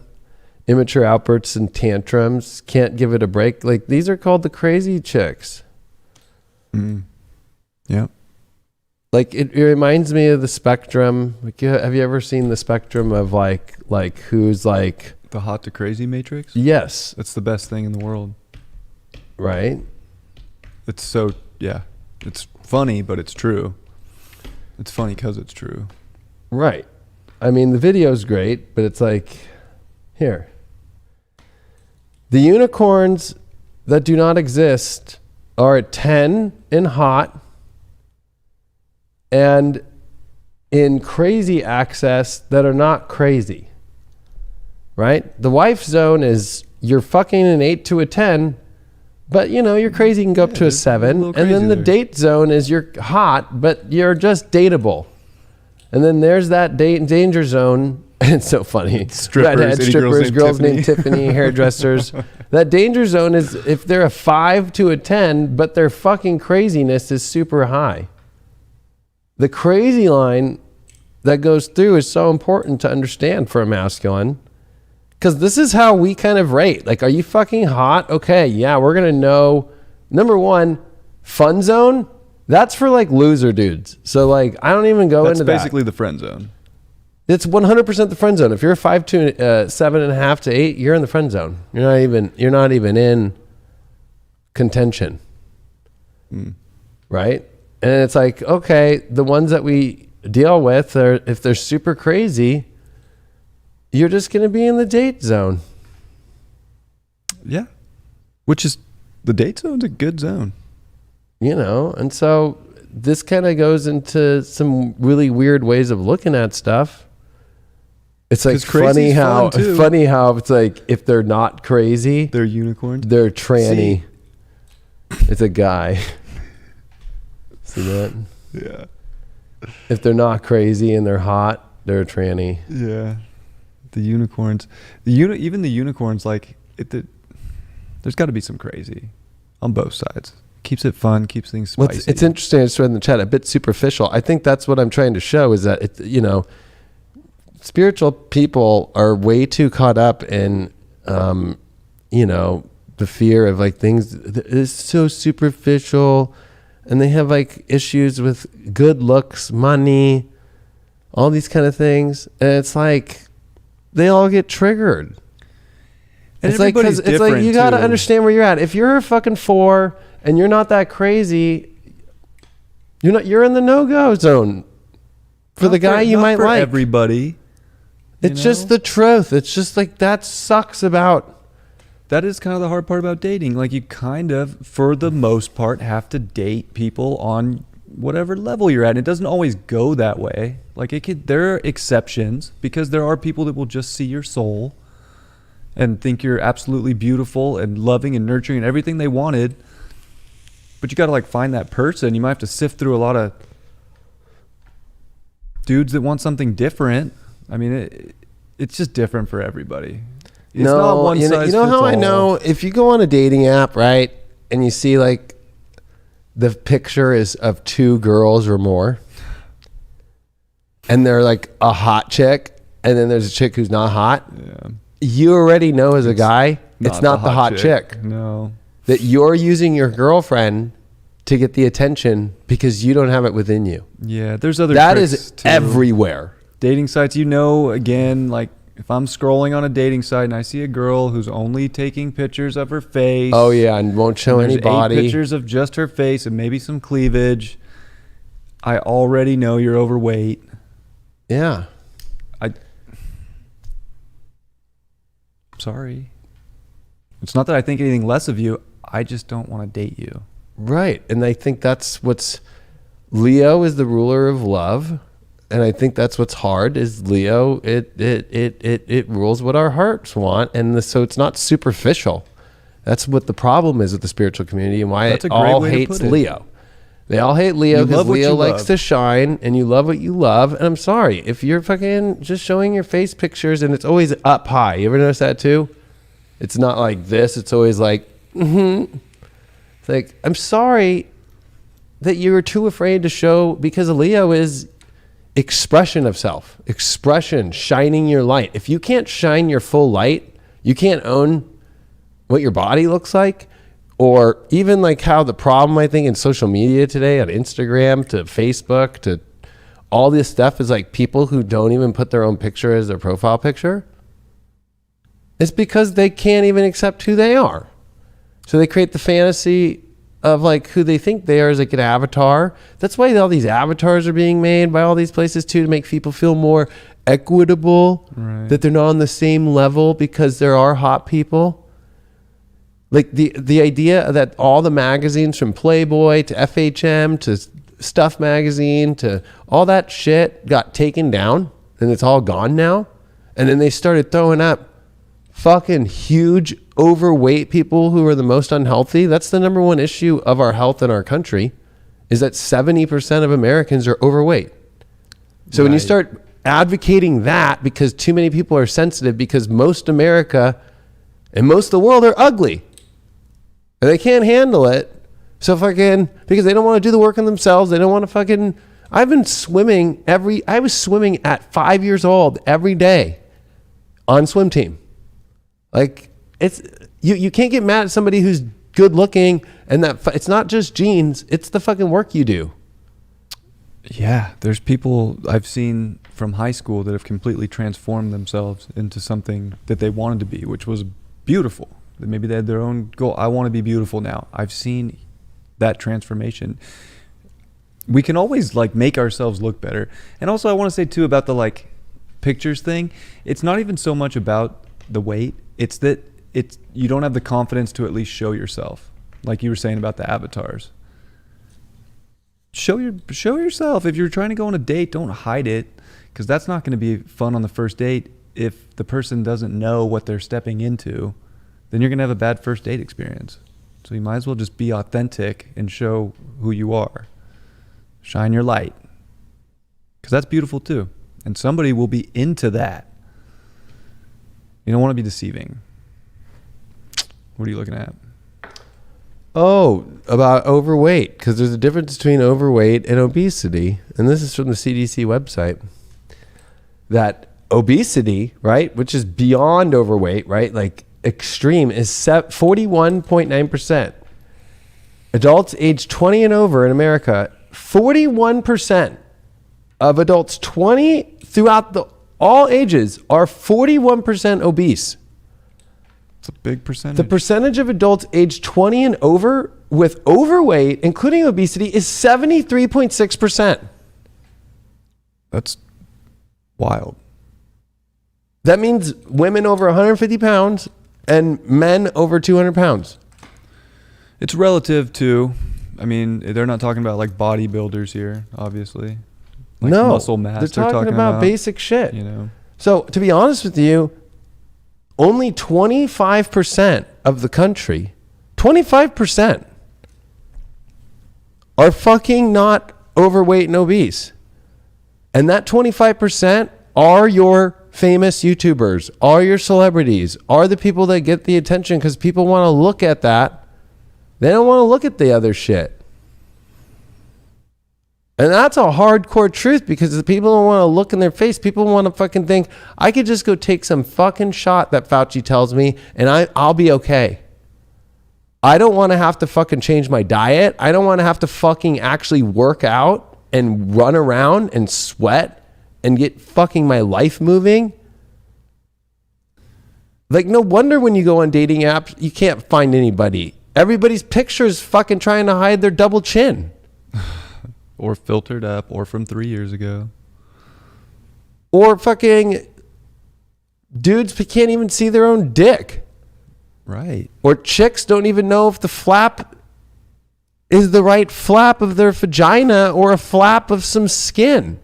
immature outbursts and tantrums, can't give it a break. Like, these are called the crazy chicks. Yeah. Like, it reminds me of the spectrum. Like, have you ever seen the spectrum of like who's like the hot to crazy matrix? Yes. That's the best thing in the world. Right? It's so, yeah. It's funny, but it's true. It's funny because it's true. Right. I mean, the video's great, but it's like, here. The unicorns that do not exist are at 10 in hot and in crazy access that are not crazy. Right? The wife zone is you're fucking an 8 to a 10, but you're crazy, can go up to a 7. And then the date zone is you're hot, but you're just dateable. And then there's that danger zone. It's so funny. Strippers, girls named Tiffany, hairdressers. That danger zone is if they're a 5 to a 10, but their fucking craziness is super high. The crazy line that goes through is so important to understand for a masculine. Because this is how we kind of rate. Like, are you fucking hot? Okay, yeah, we're going to know. Number one, fun zone. That's for like loser dudes. So like, I don't even go into that. That's basically the friend zone. It's 100% the friend zone. If you're a 5 to 7.5 to 8, you're in the friend zone. You're not even in contention. Right? And it's like, okay, the ones that we deal with are, if they're super crazy, you're just going to be in the date zone. Yeah. Which is, the date zone's a good zone. And so this kind of goes into some really weird ways of looking at stuff. It's like funny how it's like, if they're not crazy, they're unicorns. They're tranny. It's a guy. See that? Yeah. If they're not crazy and they're hot, they're a tranny. Yeah. The unicorns, even the unicorns, like there's got to be some crazy on both sides. Keeps it fun, keeps things spicy. Well, it's interesting. I just read in the chat, a bit superficial. I think that's what I'm trying to show is that spiritual people are way too caught up in, the fear of like things. It's so superficial, and they have like issues with good looks, money, all these kind of things, and it's like, they all get triggered. And it's like, cause it's like, you got to understand where you're at. If you're a fucking 4 and you're not that crazy, you're in the no-go zone for the guy you might like. Everybody. It's just the truth. It's just like, that sucks about. That is kind of the hard part about dating. Like, you kind of, for the most part, have to date people on whatever level you're at. It doesn't always go that way. Like, there are exceptions, because there are people that will just see your soul and think you're absolutely beautiful and loving and nurturing and everything they wanted. But you got to like find that person. You might have to sift through a lot of dudes that want something different. I mean, it's just different for everybody. It's no, not one you know, size you know fits how I all. know if you go on a dating app, right, and you see like the picture is of 2 girls or more, and they're like a hot chick, and then there's a chick who's not hot. Yeah. You already know as a guy, it's not the hot chick. No. That you're using your girlfriend to get the attention because you don't have it within you. Yeah, there's other That tricks is too. everywhere. Dating sites, again, like if I'm scrolling on a dating site and I see a girl who's only taking pictures of her face. Oh yeah, and won't show any body. 8 pictures of just her face and maybe some cleavage. I already know you're overweight. Yeah. Sorry. It's not that I think anything less of you. I just don't want to date you. Right. And I think that's what's Leo is the ruler of love. And I think that's what's hard is Leo, it rules what our hearts want. And so it's not superficial. That's what the problem is with the spiritual community and why That's it a great all way to hates put it. Leo. They all hate Leo You because love what Leo you likes love. to shine and you love what you love. And I'm sorry, if you're fucking just showing your face pictures and it's always up high. You ever notice that too? It's not like this. It's always like, It's like, I'm sorry that you were too afraid to show, because Leo is expression of self, expression, shining your light. If you can't shine your full light, you can't own what your body looks like. Or even like how the problem, I think, in social media today, on Instagram to Facebook to all this stuff is like people who don't even put their own picture as their profile picture. It's because they can't even accept who they are. So they create the fantasy of like who they think they are as like an avatar. That's why all these avatars are being made by all these places too, to make people feel more equitable, Right. that they're not on the same level because there are hot people. Like the idea that all the magazines from Playboy to FHM to Stuff Magazine to all that shit got taken down and it's all gone now. And then they started throwing up fucking huge overweight people who are the most unhealthy. That's the number one issue of our health in our country, is that 70% of Americans are overweight. So when you Right. start advocating that because too many people are sensitive, because most America and most of the world are ugly and they can't handle it. So fucking, because they don't want to do the work on themselves. They don't want to fucking, I was swimming at 5 years old every day on swim team. Like it's, you can't get mad at somebody who's good looking, and that it's not just genes, it's the fucking work you do. Yeah, there's people I've seen from high school that have completely transformed themselves into something that they wanted to be, which was beautiful. That maybe they had their own goal. I want to be beautiful now. I've seen that transformation. We can always like make ourselves look better. And also I want to say too about the like pictures thing. It's not even so much about the weight. It's that you don't have the confidence to at least show yourself. Like you were saying about the avatars. Show yourself. If you're trying to go on a date, don't hide it, because that's not going to be fun on the first date. If the person doesn't know what they're stepping into, then you're going to have a bad first date experience. So you might as well just be authentic and show who you are. Shine your light, because that's beautiful too. And somebody will be into that. You don't want to be deceiving. What are you looking at? Oh, about overweight, because there's a difference between overweight and obesity. And this is from the CDC website. That obesity, right, which is beyond overweight, right, like extreme, is 41.9%. Adults age 20 and over in America, 41% of adults 20 throughout all ages are 41% obese. It's a big percentage. The percentage of adults aged 20 and over with overweight, including obesity, is 73.6%. That's wild. That means women over 150 pounds and men over 200 pounds. It's relative to, I mean, they're not talking about like bodybuilders here, obviously. Like no, muscle mass. they're talking about basic shit. You know. So to be honest with you, only 25% of the country, 25%, are fucking not overweight and obese. And that 25% are your famous YouTubers, are your celebrities, are the people that get the attention because people want to look at that. They don't want to look at the other shit. And that's a hardcore truth because the people don't want to look in their face. People want to fucking think, I could just go take some fucking shot that Fauci tells me and I'll be okay. I don't want to have to fucking change my diet. I don't want to have to fucking actually work out and run around and sweat and get fucking my life moving. Like, no wonder when you go on dating apps, you can't find anybody. Everybody's picture is fucking trying to hide their double chin. Or filtered up, or from 3 years ago. Or fucking dudes can't even see their own dick. Right. Or chicks don't even know if the flap is the right flap of their vagina or a flap of some skin.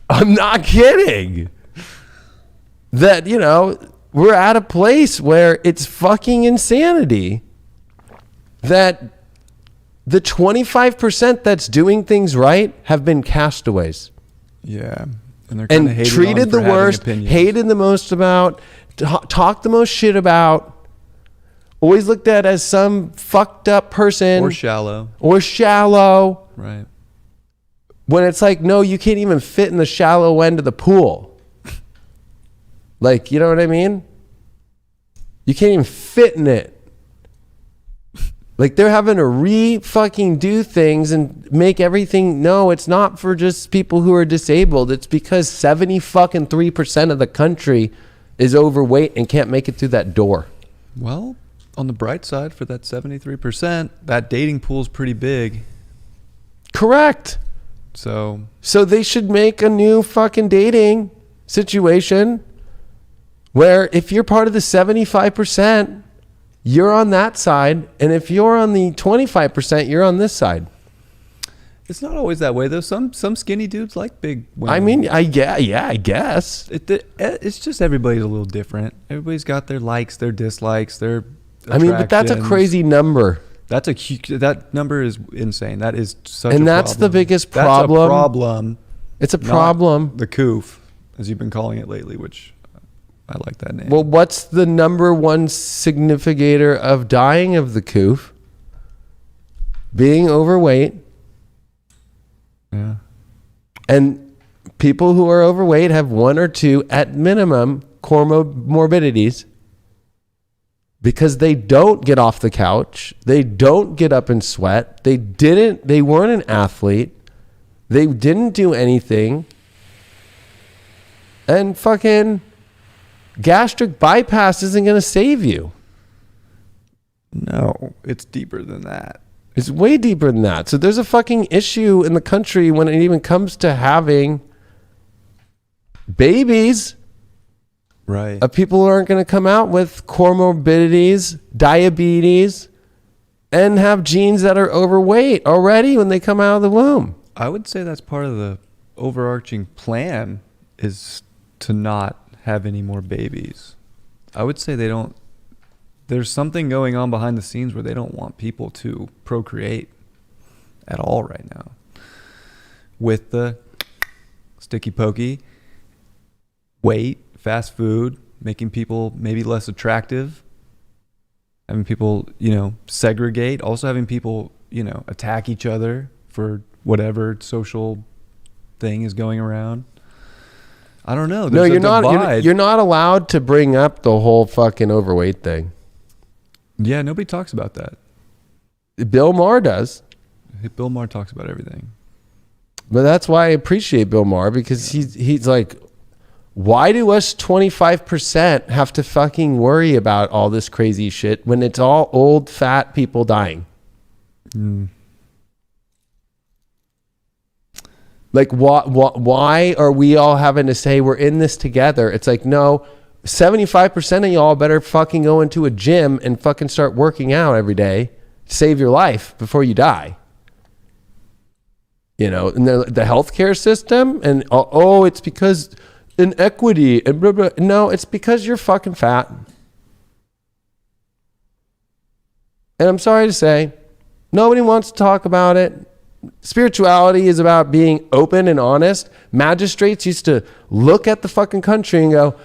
I'm not kidding. That, you know, we're at a place where it's fucking insanity that the 25% that's doing things right have been castaways. Yeah. And they're kind of treated the worst, hated the most about, talked the most shit about, always looked at as some fucked up person. Or shallow. Right. When it's like, no, you can't even fit in the shallow end of the pool. Like, you know what I mean? You can't even fit in it. Like, they're having to fucking do things and make everything. No, it's not for just people who are disabled. It's because 73% of the country is overweight and can't make it through that door. Well, on the bright side, for that 73%, that dating pool's pretty big. Correct. So they should make a new fucking dating situation where if you're part of the 75%, you're on that side, and if you're on the 25%, you're on this side. It's not always that way, though. Some skinny dudes like big women. I mean, I guess. It's just everybody's a little different. Everybody's got their likes, their dislikes, their attractions. I mean, but that's a crazy number. That number is insane. That is such a problem. And that's the biggest problem. That's a problem. It's a problem. The coof, as you've been calling it lately, which I like that name. Well, what's the number one significator of dying of the coof? Being overweight. Yeah. And people who are overweight have one or two, at minimum, comorbidities because they don't get off the couch. They don't get up and sweat. They weren't an athlete. They didn't do anything. And fucking gastric bypass isn't going to save you. No, it's deeper than that. It's way deeper than that. So there's a fucking issue in the country when it even comes to having babies. Right. Of people who aren't going to come out with comorbidities, diabetes, and have genes that are overweight already when they come out of the womb. I would say that's part of the overarching plan is to not have any more babies. I would say there's something going on behind the scenes where they don't want people to procreate at all right now. With the sticky pokey, weight, fast food, making people maybe less attractive, having people, segregate, also having people, attack each other for whatever social thing is going around. I don't know. No, you're not. You're not allowed to bring up the whole fucking overweight thing. Yeah, nobody talks about that. Bill Maher does. Bill Maher talks about everything. But that's why I appreciate Bill Maher because he's like, why do us 25% have to fucking worry about all this crazy shit when it's all old fat people dying? Mm. Like, why are we all having to say we're in this together? It's like, no, 75% of y'all better fucking go into a gym and fucking start working out every day. Save your life before you die. And the healthcare system, and it's because inequity and blah, blah. No, it's because you're fucking fat. And I'm sorry to say, Nobody wants to talk about it. Spirituality is about being open and honest. Magistrates used to look at the fucking country and go,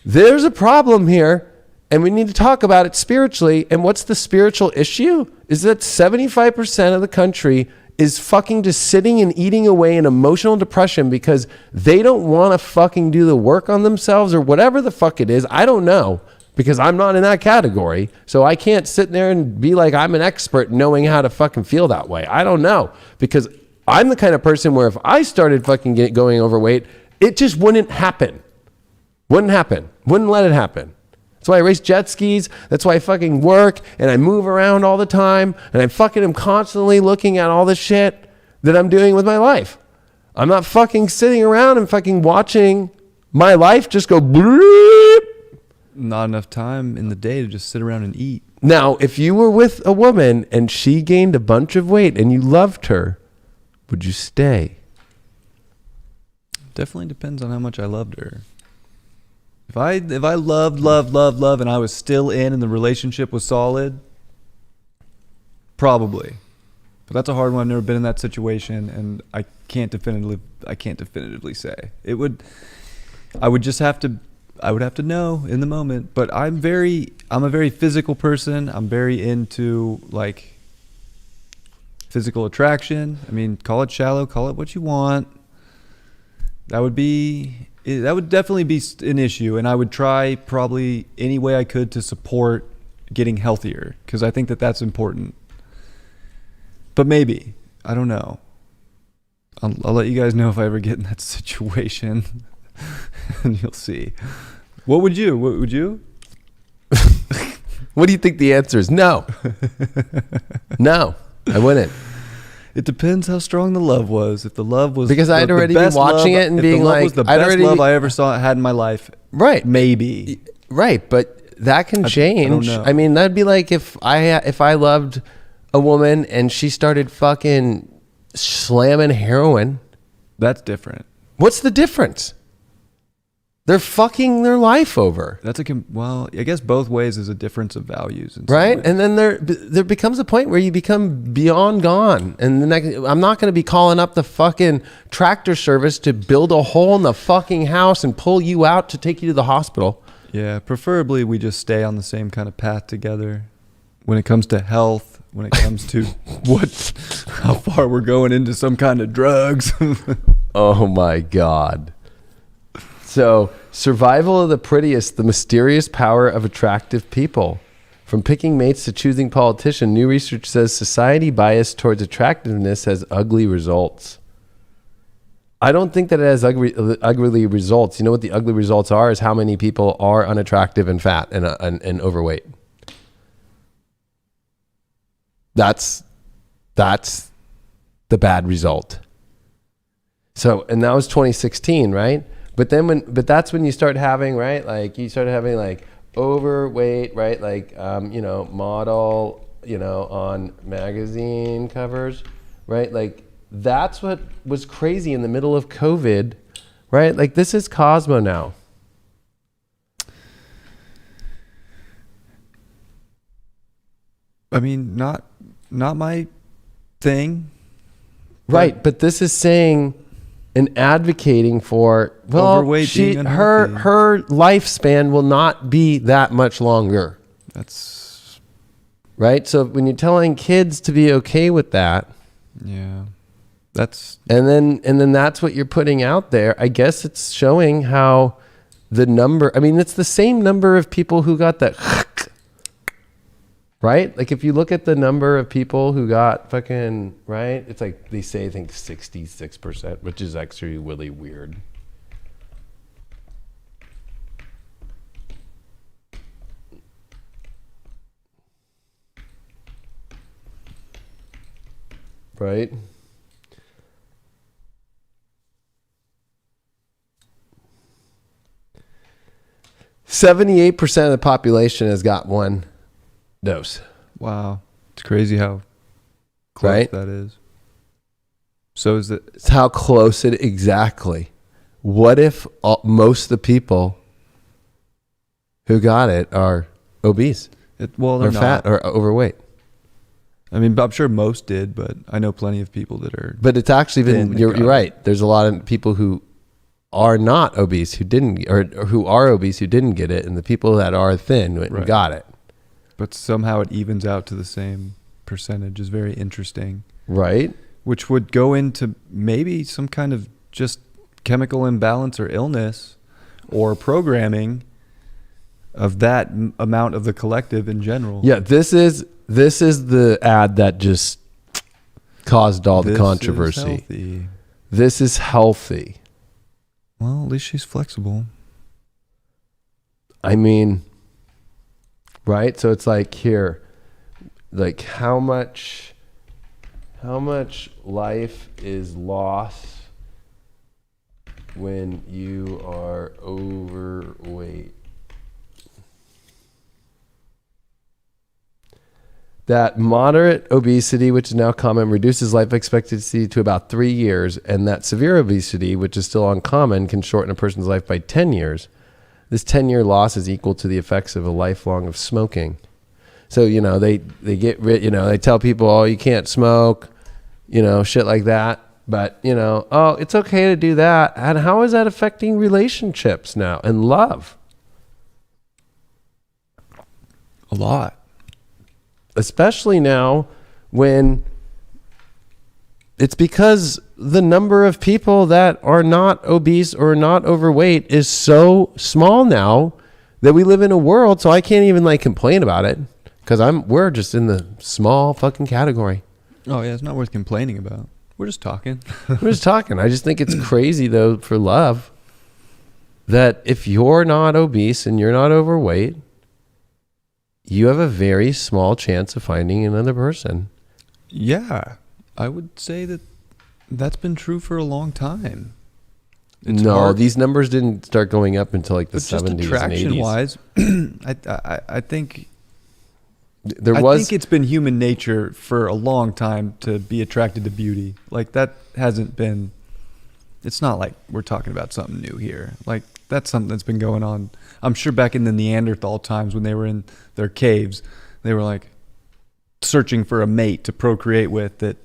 there's a problem here and we need to talk about it spiritually. And what's the spiritual issue? Is that 75% of the country is fucking just sitting and eating away in emotional depression because they don't want to fucking do the work on themselves or whatever the fuck it is. I don't know, because I'm not in that category. So I can't sit there and be like I'm an expert knowing how to fucking feel that way. I don't know, because I'm the kind of person where if I started fucking going overweight, it just wouldn't happen. Wouldn't let it happen. That's why I race jet skis. That's why I fucking work and I move around all the time and I fucking am constantly looking at all the shit that I'm doing with my life. I'm not fucking sitting around and fucking watching my life just go bloop. Not enough time in the day to just sit around and eat. Now, if you were with a woman and she gained a bunch of weight and you loved her, would you stay? Definitely depends on how much I loved her. If I loved, and I was still in and the relationship was solid, probably. But that's a hard one. I've never been in that situation, and I can't definitively say. I would have to know in the moment. But I'm a very physical person. I'm very into like physical attraction. I mean, call it shallow, call it what you want. That would definitely be an issue, and I would try probably any way I could to support getting healthier, because I think that that's important. But maybe, I don't know. I'll let you guys know if I ever get in that situation, and you'll see. What would you? What do you think the answer is? No. No, I wouldn't. It depends how strong the love was. If the love was, because I'd already been watching it and being like, was the best love I ever had in my life. Right. Maybe. Right. But that can change. I don't know. I mean, that'd be like if I loved a woman and she started fucking slamming heroin. That's different. What's the difference? They're fucking their life over. Well, I guess both ways is a difference of values. Right? And then there becomes a point where you become beyond gone. And I'm not going to be calling up the fucking tractor service to build a hole in the fucking house and pull you out to take you to the hospital. Yeah, preferably we just stay on the same kind of path together when it comes to health, when it comes to how far we're going into some kind of drugs. Oh my God. So, survival of the prettiest, the mysterious power of attractive people. From picking mates to choosing politician, new research says society biased towards attractiveness has ugly results. I don't think that it has ugly results. You know what the ugly results are? Is how many people are unattractive and fat and overweight. That's the bad result. So, and that was 2016, right? But that's when you start having, right? Like you started having like overweight, right? Like, model, on magazine covers, right? Like that's what was crazy in the middle of COVID, right? Like this is Cosmo now. I mean, not my thing. Right. But this is saying and advocating for, well, overweight, her lifespan will not be that much longer. That's right. So when you're telling kids to be okay with that, yeah, and then that's what you're putting out there. I guess it's showing how the number. I mean, it's the same number of people who got that. Right? Like if you look at the number of people who got fucking, right? It's like they say, I think 66%, which is actually really weird. Right? %78% of the population has got one dose. Wow. It's crazy how close that is. So is it... It's how close it... Exactly. What if most of the people who got it are obese? They're fat or overweight? I mean, I'm sure most did, but I know plenty of people that are. But it's actually been, thin you're and got right. There's a lot of people who are not obese who didn't, or who are obese who didn't get it, and the people that are thin went and Right. got it. But somehow it evens out to the same percentage is very interesting. Right? Which would go into maybe some kind of just chemical imbalance or illness or programming of that amount of the collective in general. Yeah, this is the ad that just caused all the controversy. Is healthy. This is healthy. Well, at least she's flexible. I mean, right? So it's like here, like how much life is lost when you are overweight? That moderate obesity, which is now common, reduces life expectancy to about 3 years, and that severe obesity, which is still uncommon, can shorten a person's life by 10 years. This 10-year loss is equal to the effects of a lifelong of smoking. So, they get rid, they tell people, oh, you can't smoke, shit like that. But, oh, it's okay to do that. And how is that affecting relationships now and love? A lot. Especially now when it's because the number of people that are not obese or not overweight is so small now that we live in a world. So I can't even complain about it because we're just in the small fucking category. Oh yeah. It's not worth complaining about. We're just talking. We're just talking. I just think it's crazy though for love that if you're not obese and you're not overweight, you have a very small chance of finding another person. Yeah. I would say that's been true for a long time. It's no, hard. these numbers didn't start going up until the But 70s just and 80s. attraction-wise, I think I think it's been human nature for a long time to be attracted to beauty. That hasn't been. It's not like we're talking about something new here. That's something that's been going on. I'm sure back in the Neanderthal times when they were in their caves, they were searching for a mate to procreate with that,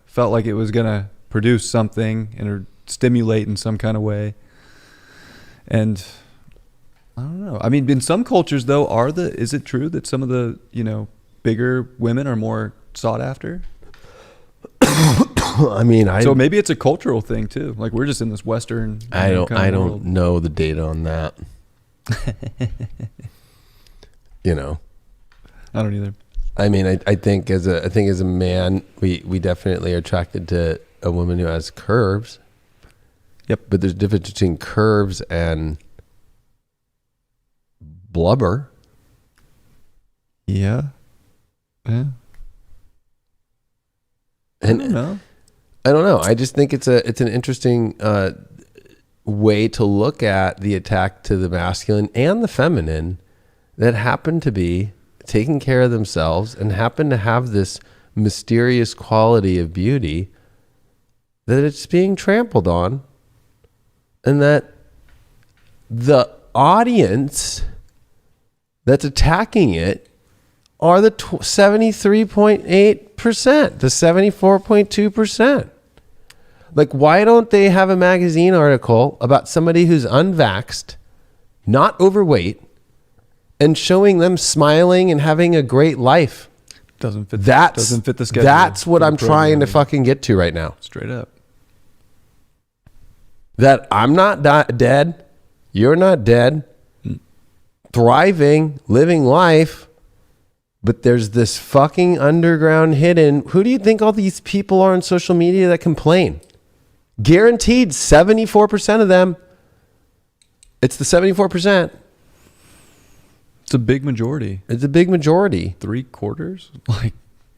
felt like it was going to produce something or stimulate in some kind of way. And I don't know. I mean, in some cultures though, is it true that some of the, bigger women are more sought after? I mean, so maybe it's a cultural thing too. We're just in this Western. I don't world. know the data on that. I don't either. I mean, I think as a man, we definitely are attracted to a woman who has curves. Yep. But there's a difference between curves and blubber. Yeah. Yeah. And I don't know. I just think it's an interesting way to look at the attack to the masculine and the feminine that happen to be taking care of themselves and happen to have this mysterious quality of beauty that it's being trampled on, and that the audience that's attacking it are the 73.8%, the 74.2%. Why don't they have a magazine article about somebody who's unvaxxed, not overweight, and showing them smiling and having a great life? Doesn't fit the schedule. That's what I'm trying to fucking get to right now. Straight up. That I'm not dead, you're not dead, thriving, living life. But there's this fucking underground hidden. Who do you think all these people are on social media that complain? Guaranteed 74% of them. It's the 74%. It's a big majority. It's a big majority. 3/4?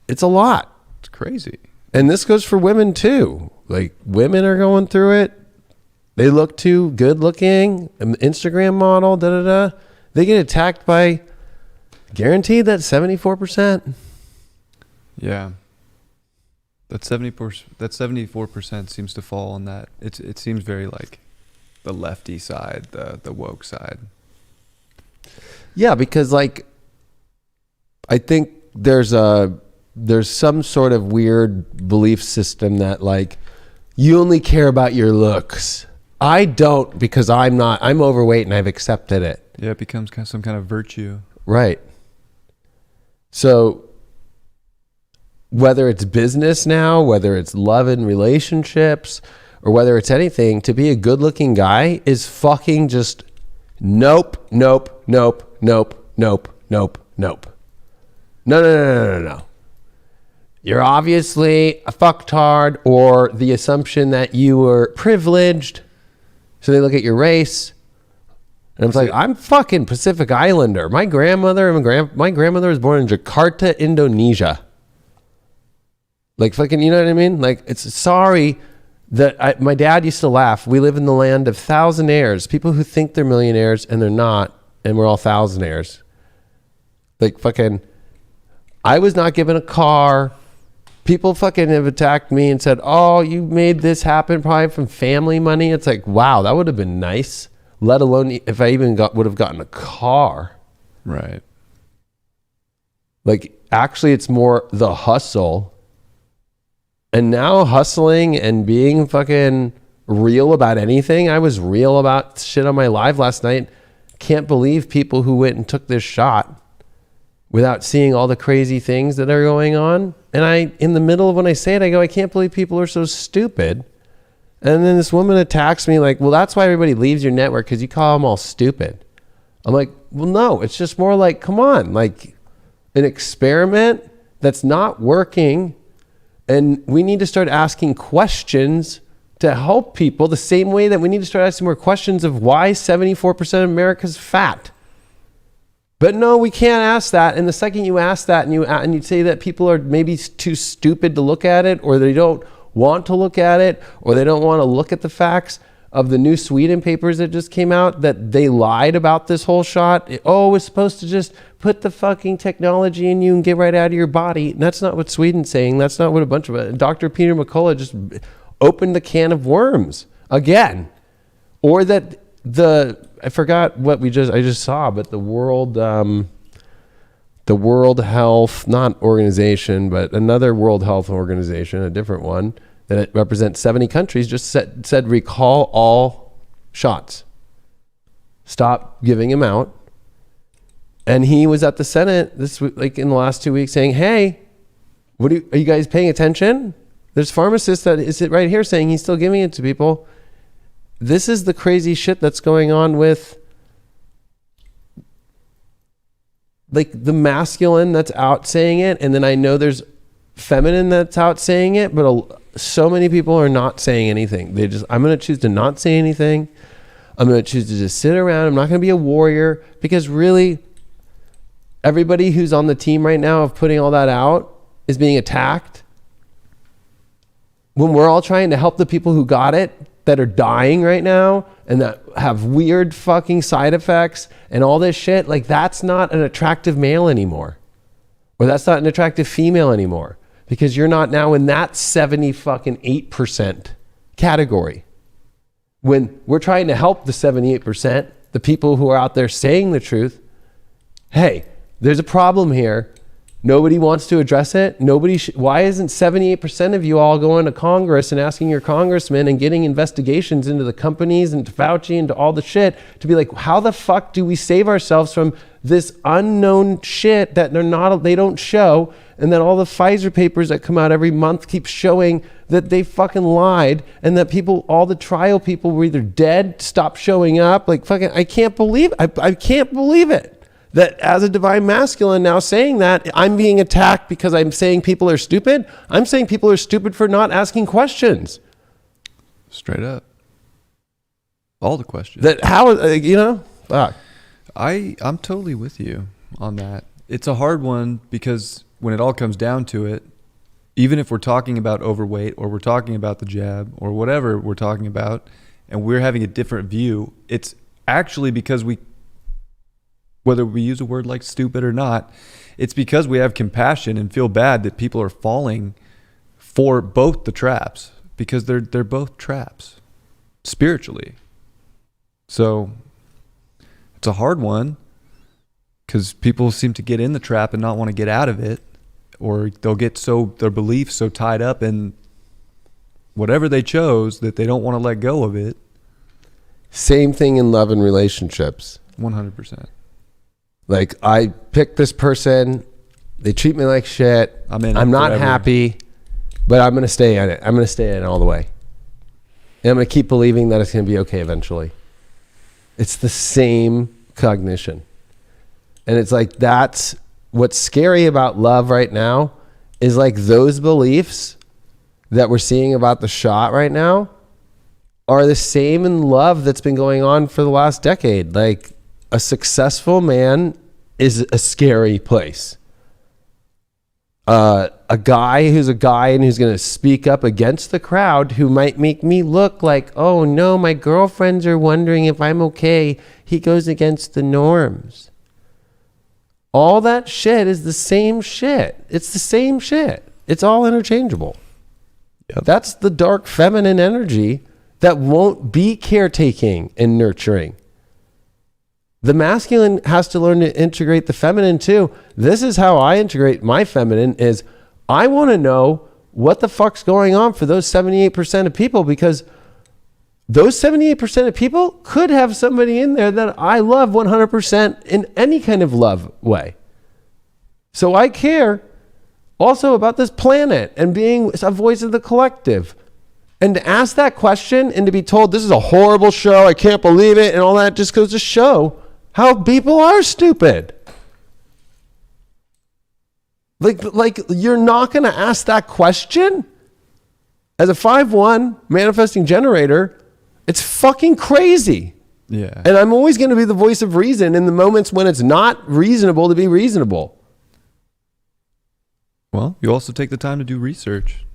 It's a lot. It's crazy. And this goes for women too. Women are going through it. They look too good looking. An Instagram model, They get attacked by guaranteed that 74%. Yeah. That 74% seems to fall on that. It seems very the lefty side, the woke side. Yeah, because I think there's some sort of weird belief system that like you only care about your looks. I don't, because I'm overweight and I've accepted it. Yeah, it becomes some kind of virtue. Right. So whether it's business now, whether it's love and relationships, or whether it's anything, to be a good looking guy is fucking just nope, nope, nope, nope, nope, nope, nope. No. You're obviously a fucktard, or the assumption that you were privileged. So they look at your race. And I'm like, I'm fucking Pacific Islander. My grandmother was born in Jakarta, Indonesia. Like fucking, you know what I mean? Like, it's sorry that my dad used to laugh. We live in the land of thousandaires. People who think they're millionaires and they're not. And we're all thousandaires. Like fucking, I was not given a car. People fucking have attacked me and said, oh, you made this happen probably from family money. It's like, wow, that would have been nice. Let alone if I even would have gotten a car. Right. Like, actually, it's more the hustle. And now hustling and being fucking real about anything. I was real about shit on my live last night. Can't believe people who went and took this shot without seeing all the crazy things that are going on. And in the middle of when I say it, I go, I can't believe people are so stupid. And then this woman attacks me like, well, that's why everybody leaves your network, because you call them all stupid. I'm like, well, no, it's just more like, come on, like an experiment that's not working. And we need to start asking questions to help people, the same way that we need to start asking more questions of why 74% of America is fat. But no, we can't ask that. And the second you ask that and you say that people are maybe too stupid to look at it, or they don't want to look at it, or they don't want to look at the facts of the new Sweden papers that just came out, that they lied about this whole shot. It was supposed to just put the fucking technology in you and get right out of your body. And that's not what Sweden's saying. That's not what a bunch of Dr. Peter McCullough just opened the can of worms again. Or that I forgot what I just saw, but the World Health, not organization, but another World Health Organization, a different one, that it represents 70 countries, just said recall all shots. Stop giving them out. And he was at the Senate like in the last 2 weeks saying, hey, are you guys paying attention? There's pharmacists that is right here saying he's still giving it to people. This is the crazy shit that's going on with like the masculine that's out saying it. And then I know there's feminine that's out saying it, but so many people are not saying anything. I'm going to choose to not say anything. I'm going to choose to just sit around. I'm not going to be a warrior, because really everybody who's on the team right now of putting all that out is being attacked. When we're all trying to help the people who got it, that are dying right now and that have weird fucking side effects and all this shit, like that's not an attractive male anymore. Or that's not an attractive female anymore, because you're not now in that 78% category. When we're trying to help the 78%, the people who are out there saying the truth, hey, there's a problem here. Nobody wants to address it. Why isn't 78% of you all going to Congress and asking your congressmen and getting investigations into the companies and to Fauci and to all the shit to be like, how the fuck do we save ourselves from this unknown shit that they don't show? And then all the Pfizer papers that come out every month keep showing that they fucking lied, and that all the trial people were either dead, stopped showing up. Like fucking, I can't believe it. That as a divine masculine now saying that, I'm being attacked because I'm saying people are stupid. I'm saying people are stupid for not asking questions. Straight up. All the questions. Fuck. I'm totally with you on that. It's a hard one, because when it all comes down to it, even if we're talking about overweight or we're talking about the jab or whatever we're talking about, and we're having a different view, it's actually because whether we use a word like stupid or not, it's because we have compassion and feel bad that people are falling for both the traps, because they're both traps spiritually. So it's a hard one, because people seem to get in the trap and not want to get out of it, or they'll get their beliefs so tied up in whatever they chose that they don't want to let go of it. Same thing in love and relationships. 100%. Like, I pick this person, they treat me like shit. I'm not forever. Happy, but I'm going to stay in it. I'm going to stay in it all the way. And I'm going to keep believing that it's going to be okay eventually. It's the same cognition. And it's like, that's what's scary about love right now, is like those beliefs that we're seeing about the shot right now are the same in love that's been going on for the last decade. Like, a successful man is a scary place. A guy who's a guy and who's going to speak up against the crowd, who might make me look like, oh no, my girlfriends are wondering if I'm okay. He goes against the norms. All that shit is the same shit. It's the same shit. It's all interchangeable. Yep. That's the dark feminine energy that won't be caretaking and nurturing. The masculine has to learn to integrate the feminine too. This is how I integrate my feminine, is I want to know what the fuck's going on for those 78% of people, because those 78% of people could have somebody in there that I love 100% in any kind of love way. So I care also about this planet and being a voice of the collective. And to ask that question and to be told this is a horrible show, I can't believe it, and all that, just goes to show how people are stupid. Like you're not going to ask that question? As a 5-1 manifesting generator, it's fucking crazy. Yeah. And I'm always going to be the voice of reason in the moments when it's not reasonable to be reasonable. Well, you also take the time to do research.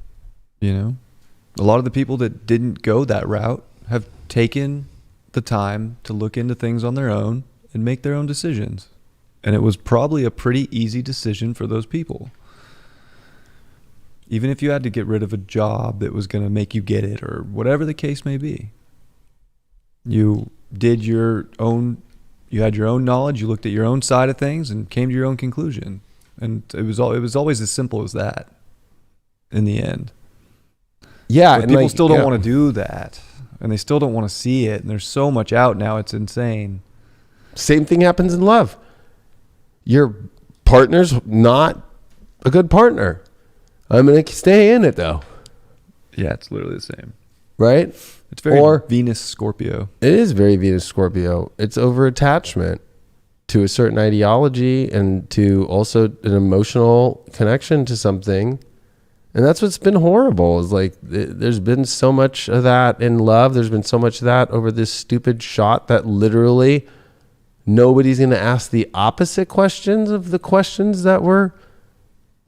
You know, a lot of the people that didn't go that route have taken the time to look into things on their own and make their own decisions. And it was probably a pretty easy decision for those people. Even if you had to get rid of a job that was going to make you get it, or whatever the case may be. You had your own knowledge, you looked at your own side of things and came to your own conclusion. And it was always as simple as that in the end. Yeah. But people still don't want to do that. And they still don't want to see it. And there's so much out now, it's insane. Same thing happens in love. Your partner's not a good partner. I'm going to stay in it though. Yeah, it's literally the same. Right? It's very Venus Scorpio. It is very Venus Scorpio. It's over attachment to a certain ideology and to also an emotional connection to something. And that's what's been horrible, is like there's been so much of that in love. There's been so much of that over this stupid shot that literally nobody's going to ask the opposite questions of the questions that were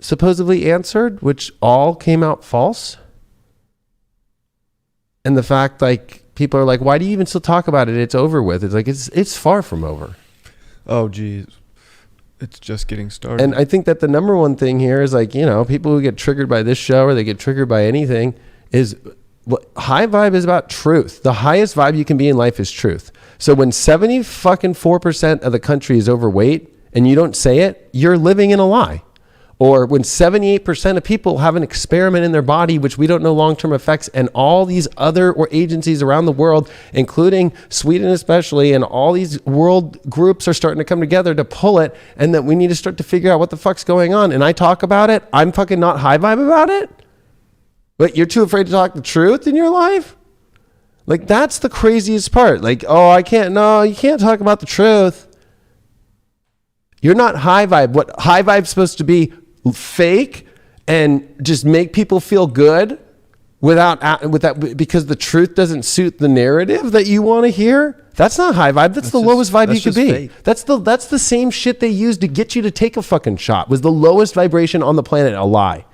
supposedly answered, which all came out false. And the fact, like, people are like, why do you even still talk about it? It's over with. It's like, it's far from over. Oh, geez. It's just getting started. And I think that the number one thing here is, like, you know, people who get triggered by this show or they get triggered by anything is, high vibe is about truth. The highest vibe you can be in life is truth. So when 74% of the country is overweight and you don't say it, you're living in a lie. Or when 78% of people have an experiment in their body, which we don't know long-term effects, and all these other agencies around the world, including Sweden especially, and all these world groups are starting to come together to pull it, and that we need to start to figure out what the fuck's going on. And I talk about it. I'm fucking not high vibe about it. But you're too afraid to talk the truth in your life? Like, that's the craziest part. Like, oh, you can't talk about the truth. You're not high vibe. What high vibe's supposed to be fake and just make people feel good with that, because the truth doesn't suit the narrative that you want to hear. That's not high vibe. That's the lowest vibe you could be. Fake. That's the same shit they used to get you to take a fucking shot. Was the lowest vibration on the planet a lie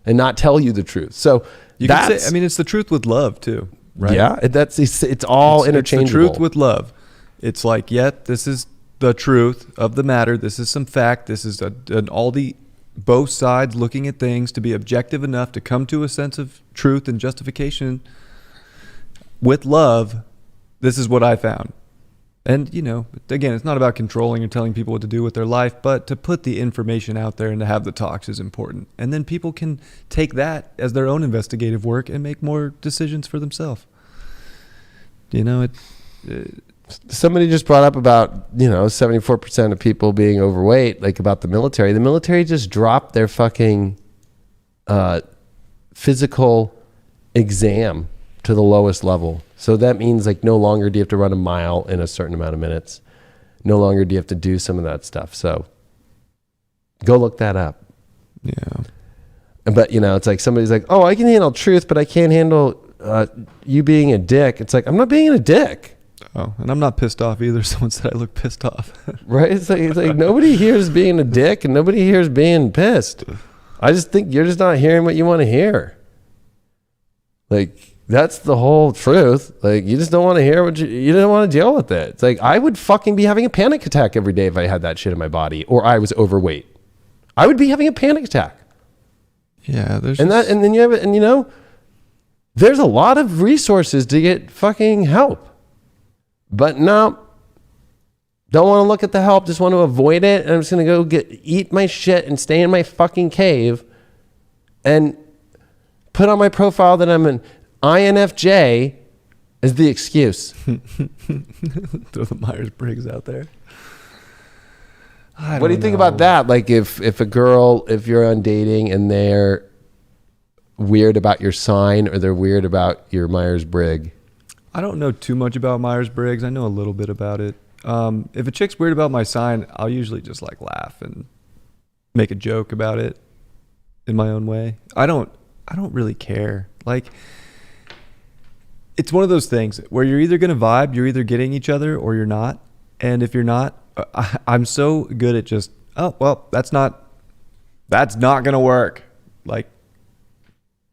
and not tell you the truth. So you can say, I mean, it's the truth with love too, right? Yeah, it's all interchangeable. It's the truth with love. It's like, this is the truth of the matter. This is some fact. This is both sides looking at things to be objective enough to come to a sense of truth and justification. With love, this is what I found. And, you know, again, it's not about controlling or telling people what to do with their life, but to put the information out there and to have the talks is important. And then people can take that as their own investigative work and make more decisions for themselves. You know, somebody just brought up about, 74% of people being overweight, like about the military. The military just dropped their fucking physical exam to the lowest level. So that means like no longer do you have to run a mile in a certain amount of minutes. No longer do you have to do some of that stuff. So go look that up. Yeah. But, it's like somebody's like, oh, I can handle truth, but I can't handle you being a dick. It's like, I'm not being a dick. Oh, and I'm not pissed off either. Someone said I look pissed off. Right? It's like nobody hears being a dick and nobody hears being pissed. I just think you're just not hearing what you want to hear. Like, that's the whole truth. Like, you just don't want to hear you don't want to deal with it. It's like, I would fucking be having a panic attack every day if I had that shit in my body or I was overweight. I would be having a panic attack. Yeah, there's there's a lot of resources to get fucking help. But no, don't want to look at the help, just want to avoid it, and I'm just going to go eat my shit and stay in my fucking cave and put on my profile that I'm an INFJ as the excuse. Throw the Myers-Briggs out there. What do you think about that? Like if you're on dating and they're weird about your sign or they're weird about your Myers-Briggs? I don't know too much about Myers-Briggs. I know a little bit about it. If a chick's weird about my sign, I'll usually just like laugh and make a joke about it in my own way. I don't really care. Like, it's one of those things where you're either going to vibe, you're either getting each other or you're not. And if you're not, I'm so good at just, oh, well, that's not going to work. Like,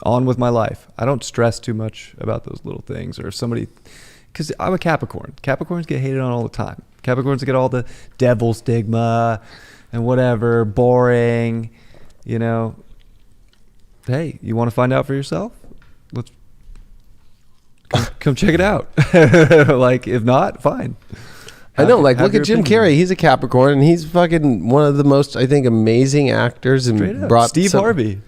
on with my life. I don't stress too much about those little things. Or if somebody, because I'm a Capricorn. Capricorns get hated on all the time. Capricorns get all the devil stigma and whatever, boring, Hey, you want to find out for yourself? Let's come check it out. Like, if not, fine. I know, like, look at Jim Carrey. He's a Capricorn, and he's fucking one of the most, I think, amazing actors. And brought Steve Harvey.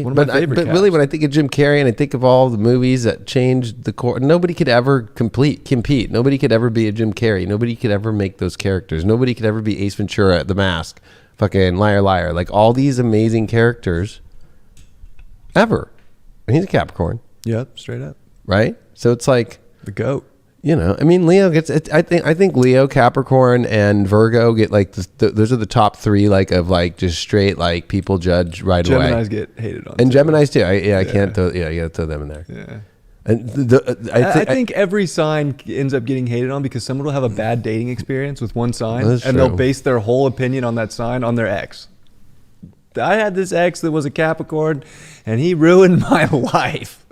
One of my favorite but really, when I think of Jim Carrey and I think of all the movies that changed the core, nobody could ever compete. Nobody could ever be a Jim Carrey. Nobody could ever make those characters. Nobody could ever be Ace Ventura, The Mask, fucking Liar Liar. Like, all these amazing characters ever. And he's a Capricorn. Yep, straight up. Right? So it's like the GOAT. Leo gets it. I think Leo, Capricorn, and Virgo get like those are the top three, like, of like just straight, like, people judge right away. Geminis get hated on, and too. Geminis too. I can't throw. Yeah, you got to throw them in there. Yeah. And I think every sign ends up getting hated on because someone will have a bad dating experience with one sign, and they'll base their whole opinion on that sign on their ex. I had this ex that was a Capricorn, and he ruined my life.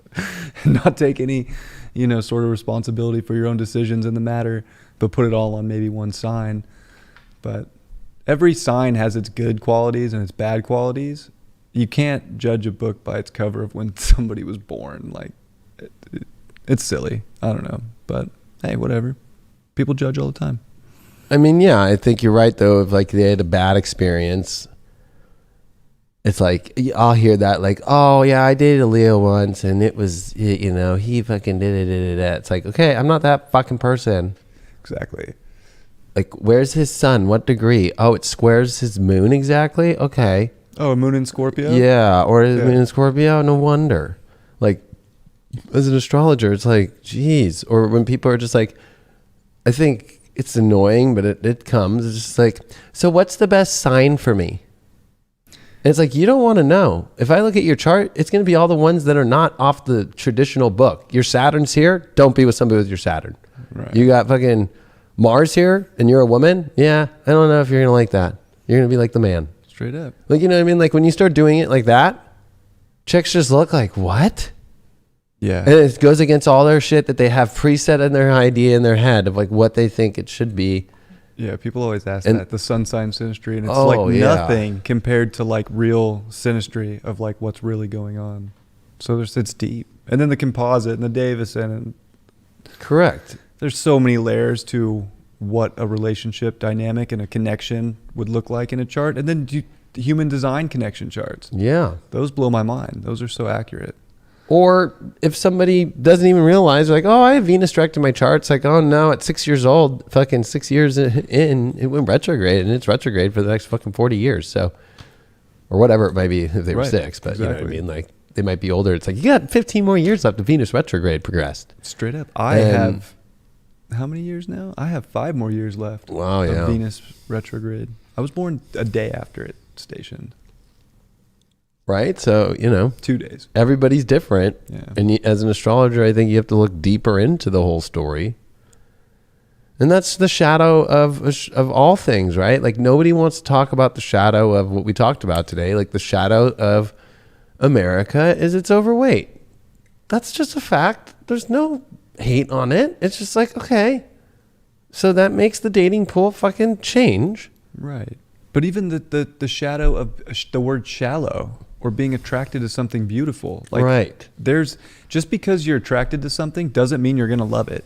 Not take any sort of responsibility for your own decisions in the matter, but put it all on maybe one sign. But every sign has its good qualities and its bad qualities. You can't judge a book by its cover of when somebody was born. Like, it's silly. I don't know. But hey, whatever. People judge all the time. I mean, yeah, I think you're right, though. If like they had a bad experience, it's like, I'll hear that, like, oh yeah, I dated a Leo once and it was, he fucking did it. It's like, okay, I'm not that fucking person. Exactly. Like, where's his sun? What degree? Oh, it squares his moon exactly? Okay. Oh, a moon in Scorpio? Yeah, or his moon in Scorpio? No wonder. Like, as an astrologer, it's like, geez. Or when people are just like, I think it's annoying, but it comes. It's just like, so what's the best sign for me? And it's like, you don't want to know. If I look at your chart, it's going to be all the ones that are not off the traditional book. Your Saturn's here. Don't be with somebody with your Saturn. Right. You got fucking Mars here and you're a woman. Yeah, I don't know if you're going to like that. You're going to be like the man. Straight up. Like, you know what I mean? Like, when you start doing it like that, chicks just look like, what? Yeah. And it goes against all their shit that they have preset in their idea in their head of like what they think it should be. Yeah, people always ask that, the sun sign synastry, and it's nothing compared to like real synastry of like what's really going on. So it's deep. And then the composite and the Davison. And correct. there's so many layers to what a relationship dynamic and a connection would look like in a chart. And then human design connection charts. Yeah. Those blow my mind. Those are so accurate. Or if somebody doesn't even realize, like, oh, I have Venus direct in my chart. It's like, oh, no, at 6 years old, fucking 6 years in, it went retrograde, and it's retrograde for the next fucking 40 years. So, or whatever it might be if they were 6. But you know what I mean? Like, they might be older. It's like, you got 15 more years left to Venus retrograde progressed. Straight up. I have, how many years now? I have 5 more years left. Wow, yeah. Of Venus retrograde. I was born a day after it stationed. Right? So, 2 days. Everybody's different. Yeah. And as an astrologer, I think you have to look deeper into the whole story. And that's the shadow of all things, right? Like, nobody wants to talk about the shadow of what we talked about today. Like, the shadow of America is it's overweight. That's just a fact. There's no hate on it. It's just like, okay. So that makes the dating pool fucking change. Right. But even the shadow of the word shallow, or being attracted to something beautiful. Like, right. There's, just because you're attracted to something doesn't mean you're going to love it.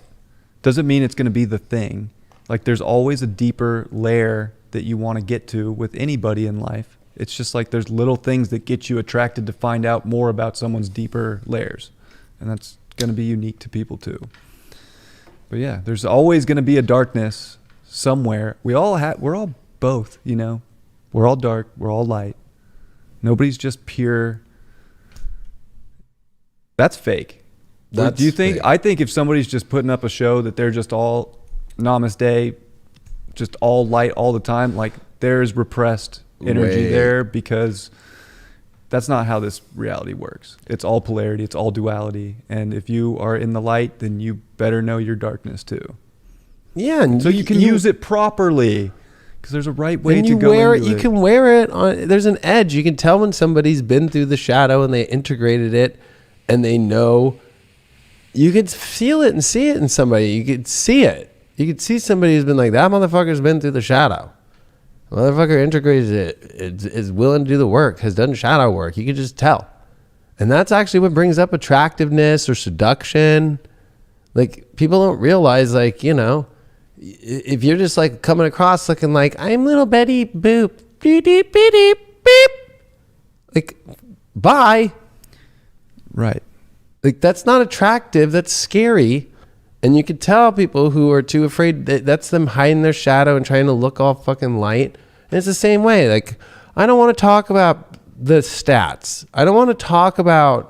Doesn't mean it's going to be the thing. Like, there's always a deeper layer that you want to get to with anybody in life. It's just like there's little things that get you attracted to find out more about someone's deeper layers. And that's going to be unique to people too. But yeah, there's always going to be a darkness somewhere. We're all both, We're all dark, we're all light. Nobody's just pure. That's fake. That's Do you think? fake. I think if somebody's just putting up a show that they're just all namaste, just all light all the time, like, there's repressed energy there, because that's not how this reality works. It's all polarity, it's all duality. And if you are in the light, then you better know your darkness too. Yeah. And so you can use it properly. Because there's a right way to go wear into it. You can wear it on. There's an edge. You can tell when somebody's been through the shadow and they integrated it, and they know. You could feel it and see it in somebody. You could see it. You could see somebody who's been like, that motherfucker's been through the shadow. The motherfucker integrated it. Is willing to do the work. Has done shadow work. You could just tell. And that's actually what brings up attractiveness or seduction. Like, people don't realize, like, if you're just like coming across looking like, I'm little Betty Boop, beep, beep, beep, beep, like, bye. Right. Like, that's not attractive. That's scary. And you could tell people who are too afraid that that's them hiding their shadow and trying to look all fucking light. And it's the same way. Like, I don't want to talk about the stats. I don't want to talk about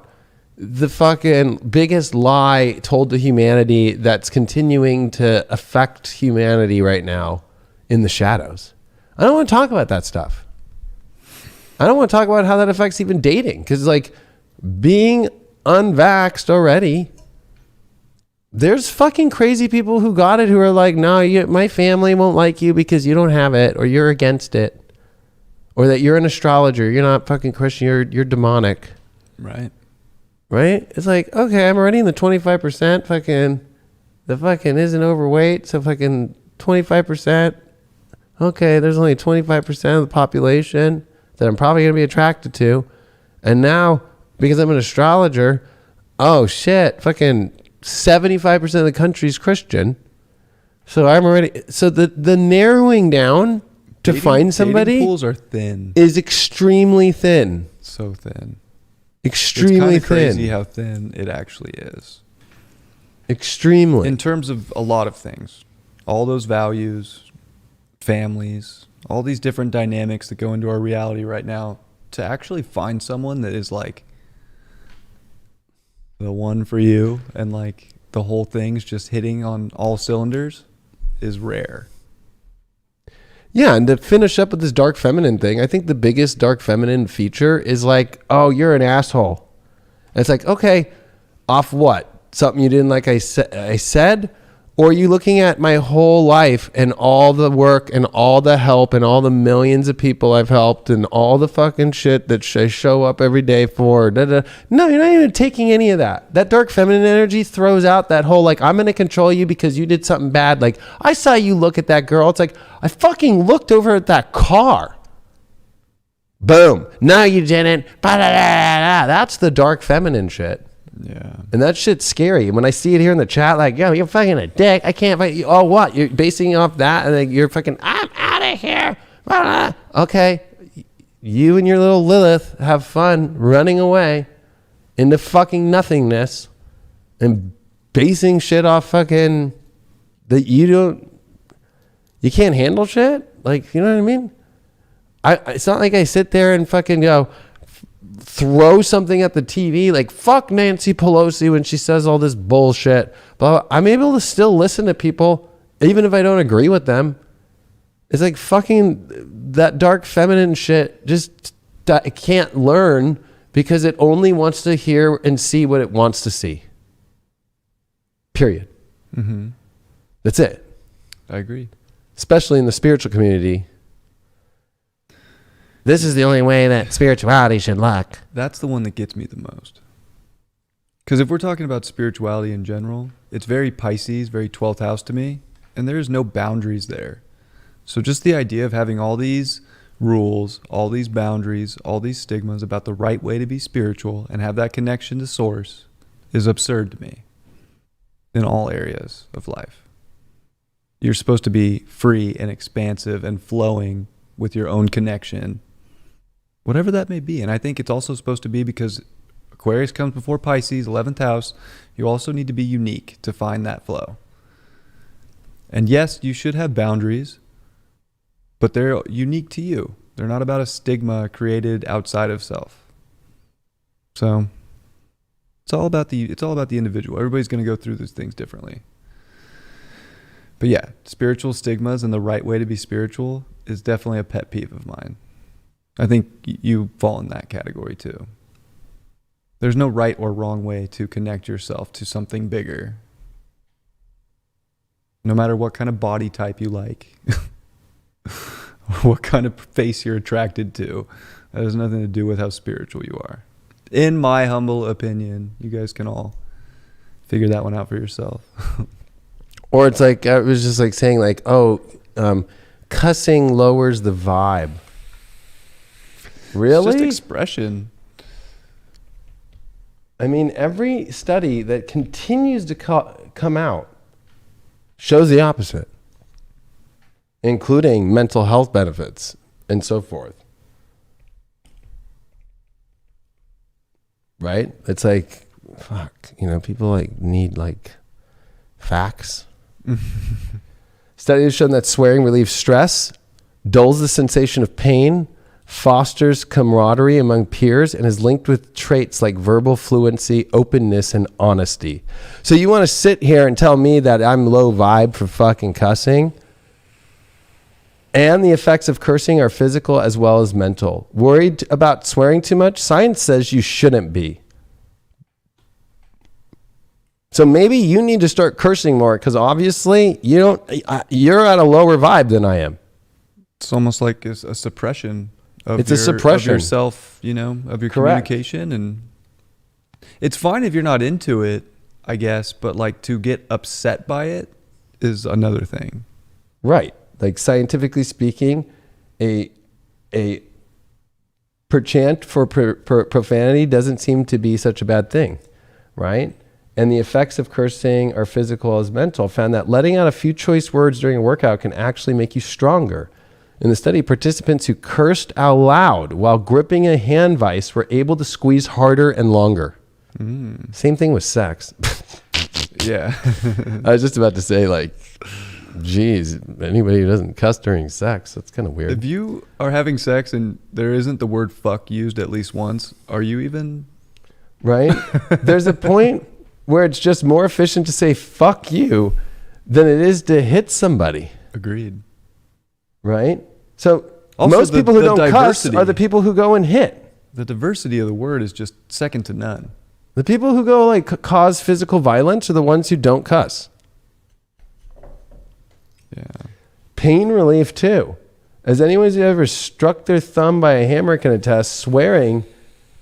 the fucking biggest lie told to humanity that's continuing to affect humanity right now in the shadows. I don't want to talk about that stuff. I don't want to talk about how that affects even dating. Because, like, being unvaxxed already, there's fucking crazy people who got it who are like, no, my family won't like you because you don't have it, or you're against it, or that you're an astrologer. You're not fucking Christian. You're demonic. Right. Right? It's like, okay, I'm already in the 25%. The fucking isn't overweight. So fucking 25%. Okay, there's only 25% of the population that I'm probably going to be attracted to. And now, because I'm an astrologer, oh shit, fucking 75% of the country's Christian. So I'm already, so the narrowing down to find somebody dating pools are thin. is extremely thin. So thin. Extremely it's kind of thin. crazy how thin it actually is. Extremely. In terms of a lot of things. All those values, families, all these different dynamics that go into our reality right now, to actually find someone that is like the one for you and like the whole thing's just hitting on all cylinders is rare. Yeah, and to finish up with this dark feminine thing, I think the biggest dark feminine feature is like, oh, you're an asshole. And it's like, okay, off what? Something you didn't like I said? Or are you looking at my whole life and all the work and all the help and all the millions of people I've helped and all the fucking shit that I show up every day for? No, you're not even taking any of that. That dark feminine energy throws out that whole, like, I'm going to control you because you did something bad. Like, I saw you look at that girl. It's like, I fucking looked over at that car. Boom. No, you didn't. That's the dark feminine shit. Yeah. And that shit's scary. When I see it here in the chat, like, yo, you're fucking a dick. I can't fight you. Oh, what? You're basing off that, and then you're fucking, I'm out of here. Okay. You and your little Lilith have fun running away into fucking nothingness and basing shit off fucking that you can't handle shit. Like, you know what I mean? It's not like I sit there and fucking throw something at the TV like fuck Nancy Pelosi when she says all this bullshit. But I'm able to still listen to people even if I don't agree with them. It's like fucking that dark feminine shit just can't learn because it only wants to hear and see what it wants to see. Period. Mm-hmm. That's it. I agree. Especially in the spiritual community. This is the only way that spirituality should look. That's the one that gets me the most. Because if we're talking about spirituality in general, it's very Pisces, very 12th house to me, and there's no boundaries there. So just the idea of having all these rules, all these boundaries, all these stigmas about the right way to be spiritual and have that connection to source is absurd to me in all areas of life. You're supposed to be free and expansive and flowing with your own connection, whatever that may be. And I think it's also supposed to be because Aquarius comes before Pisces, 11th house. You also need to be unique to find that flow. And yes, you should have boundaries, but they're unique to you. They're not about a stigma created outside of self. So it's all about the individual. Everybody's going to go through these things differently. But yeah, spiritual stigmas and the right way to be spiritual is definitely a pet peeve of mine. I think you fall in that category too. There's no right or wrong way to connect yourself to something bigger. No matter what kind of body type you like, what kind of face you're attracted to, that has nothing to do with how spiritual you are. In my humble opinion, you guys can all figure that one out for yourself. Or it's like, I was just like saying like, cussing lowers the vibe. Really? It's just expression. I mean, every study that continues to come out shows the opposite, including mental health benefits and so forth. Right? It's like, fuck, people like need like facts. Studies have shown that swearing relieves stress, dulls the sensation of pain, fosters camaraderie among peers, and is linked with traits like verbal fluency, openness, and honesty. So you want to sit here and tell me that I'm low vibe for fucking cussing? And the effects of cursing are physical as well as mental. Worried about swearing too much? Science says you shouldn't be. So maybe you need to start cursing more because obviously you're at a lower vibe than I am. It's almost like a suppression of a suppression of yourself, of your Correct. communication. And it's fine if you're not into it, I guess, but like to get upset by it is another thing. Right. Like scientifically speaking, a perchant for profanity doesn't seem to be such a bad thing, right? And the effects of cursing are physical as mental. Found that letting out a few choice words during a workout can actually make you stronger. In the study, participants who cursed out loud while gripping a hand vise were able to squeeze harder and longer. Same thing with sex. Yeah. I was just about to say, like, geez, anybody who doesn't cuss during sex, that's kind of weird. If you are having sex and there isn't the word fuck used at least once, are you even? Right? There's a point where it's just more efficient to say fuck you than it is to hit somebody. Agreed. Right? So Also, most people who don't cuss diversity. are the people who go and hit. The diversity of the word is just second to none. The people who go like cause physical violence are the ones who don't cuss. Yeah. Pain relief too. As anyone who's ever struck their thumb by a hammer can attest, swearing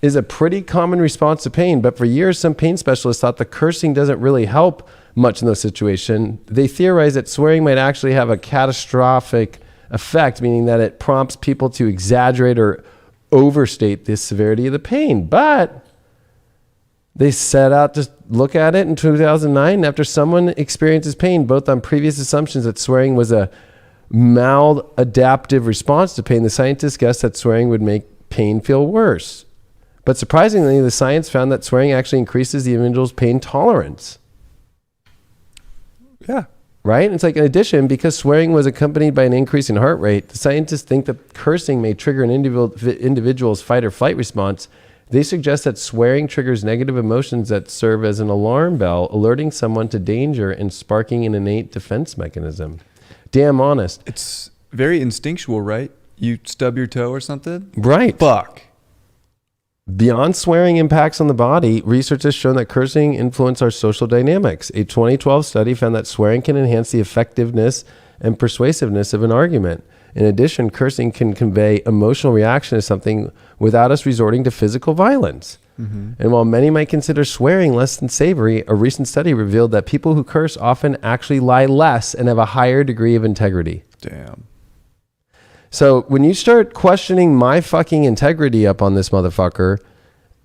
is a pretty common response to pain. But for years, some pain specialists thought the cursing doesn't really help much in those situations. They theorized that swearing might actually have a catastrophic effect, meaning that it prompts people to exaggerate or overstate the severity of the pain. But They set out to look at it in 2009 after someone experiences pain, both on previous assumptions that swearing was a maladaptive response to pain. The scientists guessed that swearing would make pain feel worse. But surprisingly, the science found that swearing actually increases the individual's pain tolerance. Yeah. Right? It's like, in addition, because swearing was accompanied by an increase in heart rate, the scientists think that cursing may trigger an individual's fight or flight response. They suggest that swearing triggers negative emotions that serve as an alarm bell, alerting someone to danger and sparking an innate defense mechanism. Damn honest. It's very instinctual, right? You stub your toe or something? Right. Fuck. Beyond swearing impacts on the body, research has shown that cursing influences our social dynamics. A 2012 study found that swearing can enhance the effectiveness and persuasiveness of an argument. In addition, cursing can convey emotional reaction to something without us resorting to physical violence. Mm-hmm. And while many might consider swearing less than savory, a recent study revealed that people who curse often actually lie less and have a higher degree of integrity. Damn. So when you start questioning my fucking integrity up on this motherfucker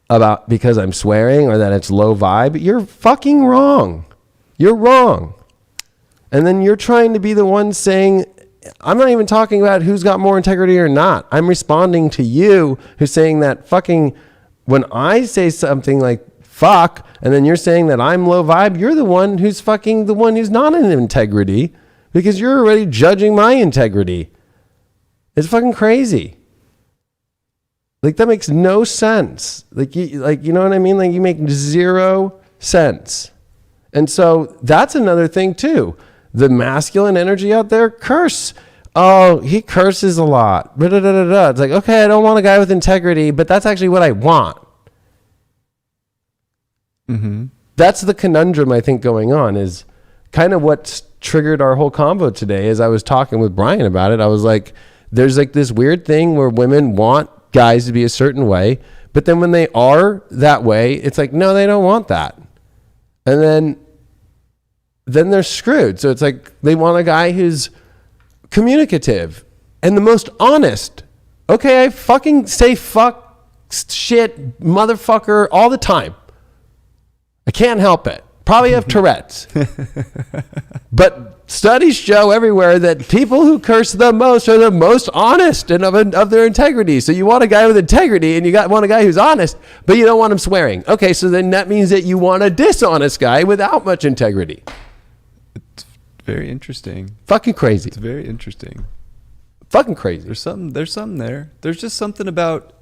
about because I'm swearing or that it's low vibe, you're fucking wrong. You're wrong. And then you're trying to be the one saying, I'm not even talking about who's got more integrity or not. I'm responding to you who's saying that fucking, when I say something like fuck, and then you're saying that I'm low vibe, you're the one who's fucking the one who's not in integrity because you're already judging my integrity. It's fucking crazy. Like, that makes no sense. Like, you know what I mean? Like, you make zero sense. And so that's another thing too. The masculine energy out there, curse. Oh, he curses a lot. It's like, okay, I don't want a guy with integrity, but that's actually what I want. Mm-hmm. That's the conundrum I think going on, is kind of what triggered our whole convo today. As I was talking with Brian about it, I was like, there's like this weird thing where women want guys to be a certain way, but then when they are that way, it's like, no, they don't want that. And then they're screwed. So it's like they want a guy who's communicative and the most honest. Okay, I fucking say fuck, shit, motherfucker all the time. I can't help it. Probably have Tourette's. But studies show everywhere that people who curse the most are the most honest and of their integrity. So you want a guy with integrity and want a guy who's honest, but you don't want him swearing. Okay, so then that means that you want a dishonest guy without much integrity. It's very interesting. Fucking crazy. It's very interesting. Fucking crazy. There's something there. There's just something about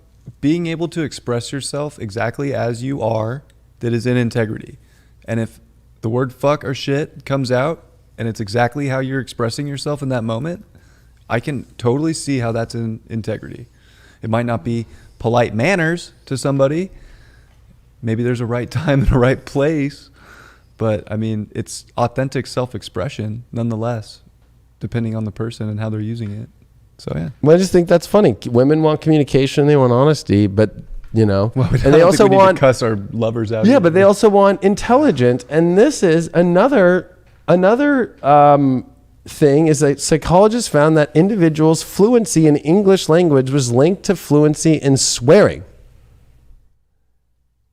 being able to express yourself exactly as you are that is in integrity. And if the word fuck or shit comes out and it's exactly how you're expressing yourself in that moment, I can totally see how that's in integrity. It might not be polite manners to somebody. Maybe there's a right time and a right place. But I mean, it's authentic self-expression nonetheless, depending on the person and how they're using it. So, yeah. Well, I just think that's funny. Women want communication. They want honesty, but you know, well, and they also want to cuss our lovers out. Yeah, but they also want intelligent. And this is another thing is that psychologists found that individuals' fluency in English language was linked to fluency in swearing,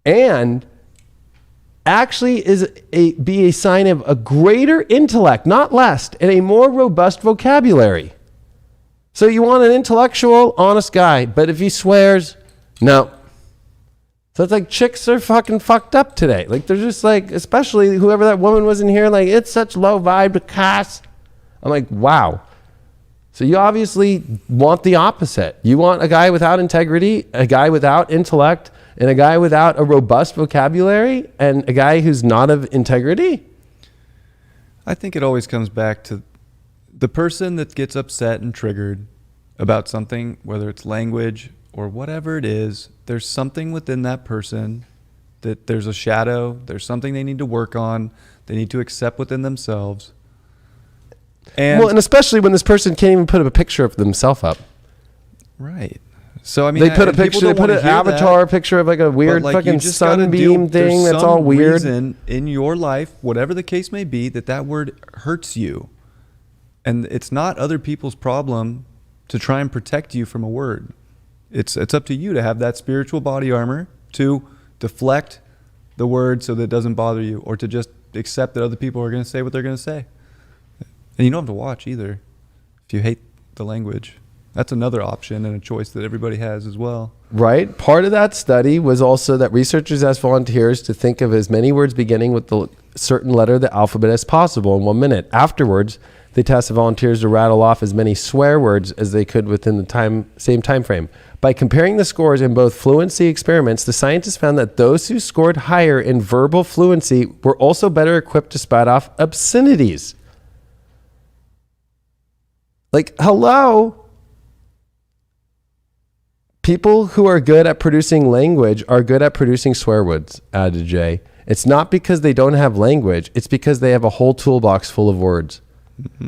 and actually be a sign of a greater intellect, not less, and a more robust vocabulary. So you want an intellectual, honest guy, but if he swears, no. So it's like chicks are fucking fucked up today. Like, they're just like, especially whoever that woman was in here, like, it's such low vibe to cuss. I'm like, wow. So you obviously want the opposite. You want a guy without integrity, a guy without intellect, and a guy without a robust vocabulary, and a guy who's not of integrity? I think it always comes back to the person that gets upset and triggered about something, whether it's language or whatever it is. There's something within that person that there's a shadow, there's something they need to work on, they need to accept within themselves. And especially when this person can't even put a picture of themselves up. Right. So I mean, they put a picture, they put an avatar picture of like a weird fucking sunbeam thing that's all weird. Reason in your life, whatever the case may be, that word hurts you. And it's not other people's problem to try and protect you from a word. It's up to you to have that spiritual body armor to deflect the word so that it doesn't bother you, or to just accept that other people are going to say what they're going to say. And you don't have to watch either if you hate the language. That's another option and a choice that everybody has as well. Right. Part of that study was also that researchers asked volunteers to think of as many words beginning with the certain letter of the alphabet as possible in 1 minute. Afterwards, they tasked the volunteers to rattle off as many swear words as they could within the same time frame. By comparing the scores in both fluency experiments, the scientists found that those who scored higher in verbal fluency were also better equipped to spout off obscenities. Like, hello? People who are good at producing language are good at producing swear words, added Jay. It's not because they don't have language. It's because they have a whole toolbox full of words.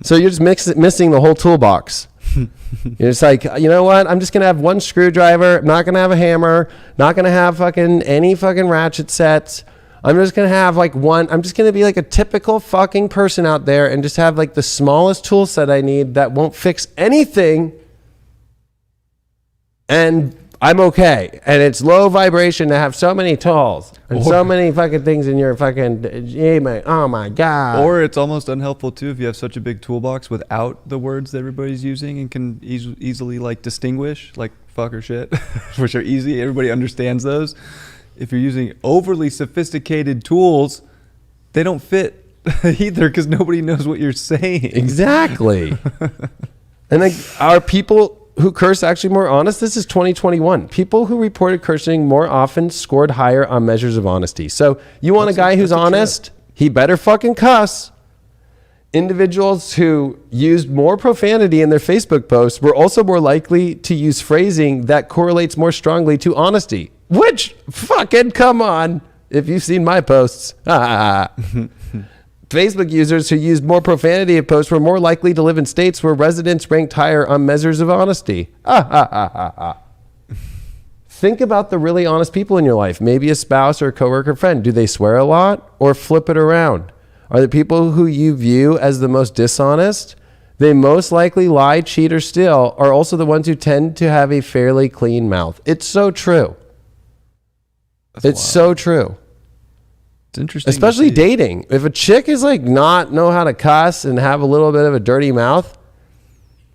So you're just missing the whole toolbox. You're just like, you know what? I'm just going to have one screwdriver. I'm not going to have a hammer. Not going to have any fucking ratchet sets. I'm just going to have like one. I'm just going to be like a typical fucking person out there and just have like the smallest tool set I need that won't fix anything. And I'm okay. And it's low vibration to have so many tools and so many fucking things in your fucking, oh my God. Or it's almost unhelpful too if you have such a big toolbox without the words that everybody's using and can easily like distinguish, like fuck or shit, which are easy. Everybody understands those. If you're using overly sophisticated tools, they don't fit either because nobody knows what you're saying. Exactly. And like, are people who curse actually more honest? This is 2021. People who reported cursing more often scored higher on measures of honesty. So you want a guy who's honest? He better fucking cuss. Individuals who used more profanity in their Facebook posts were also more likely to use phrasing that correlates more strongly to honesty. Which, fucking come on, if you've seen my posts. Facebook users who used more profanity in posts were more likely to live in states where residents ranked higher on measures of honesty. Think about the really honest people in your life. Maybe a spouse or a coworker friend. Do they swear a lot or flip it around? Are the people who you view as the most dishonest? They most likely lie, cheat, or steal are also the ones who tend to have a fairly clean mouth. It's so true. It's so true. It's interesting. Especially dating. If a chick is like not know how to cuss and have a little bit of a dirty mouth,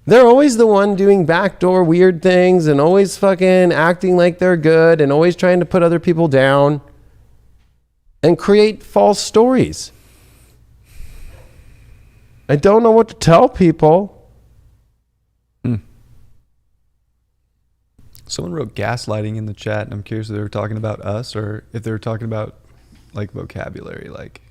they're always the one doing backdoor weird things and always fucking acting like they're good and always trying to put other people down and create false stories. I don't know what to tell people. Someone wrote gaslighting in the chat, and I'm curious if they were talking about us or if they were talking about like vocabulary. Like,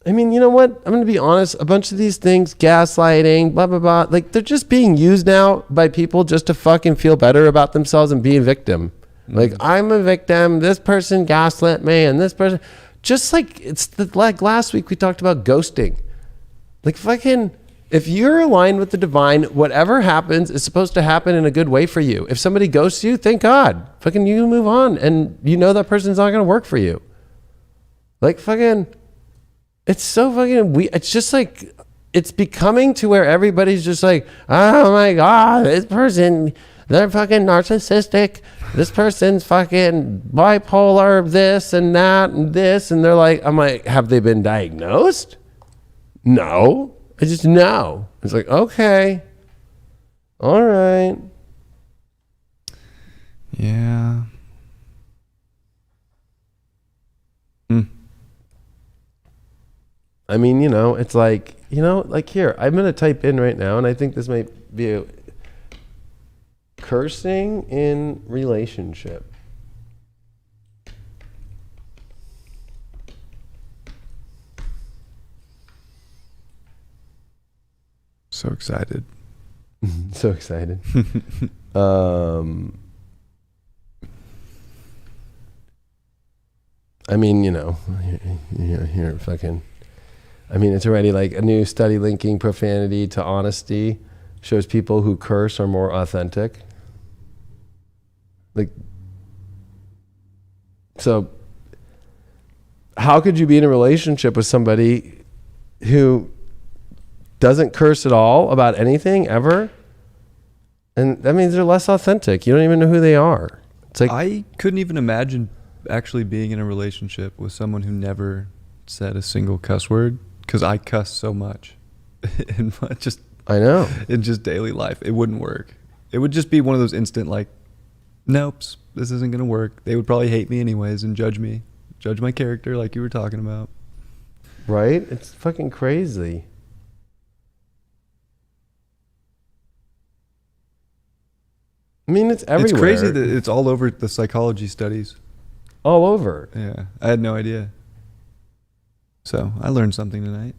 I mean, you know what? I'm going to be honest. A bunch of these things, gaslighting, blah, blah, blah, like they're just being used now by people just to fucking feel better about themselves and be a victim. Like, I'm a victim. This person gaslit me and this person. Just like like last week we talked about ghosting. Like fucking, if you're aligned with the divine, whatever happens is supposed to happen in a good way for you. If somebody ghosts you, thank God. Fucking you move on and you know that person's not going to work for you. Like fucking, it's so fucking weird. It's just like, it's becoming to where everybody's just like, oh my God, this person, they're fucking narcissistic. This person's fucking bipolar, this and that and this. And they're like, I'm like, have they been diagnosed? No. I just know. It's like, okay. All right. yeah. I mean, you know, it's like, you know, like here, I'm going to type in right now, and I think this might be a cursing in relationship. So excited. So excited. I mean, you know, here, fucking. I mean, it's already like a new study linking profanity to honesty shows people who curse are more authentic. Like, so how could you be in a relationship with somebody who doesn't curse at all about anything ever? And that means they're less authentic. You don't even know who they are. It's like, I couldn't even imagine actually being in a relationship with someone who never said a single cuss word, because I cuss so much in I know. in just daily life. It wouldn't work. It would just be one of those instant like, nope, this isn't going to work. They would probably hate me anyways and judge my character like you were talking about. Right? It's fucking crazy. I mean, it's everywhere. It's crazy that it's all over the psychology studies. All over. Yeah, I had no idea. So I learned something tonight.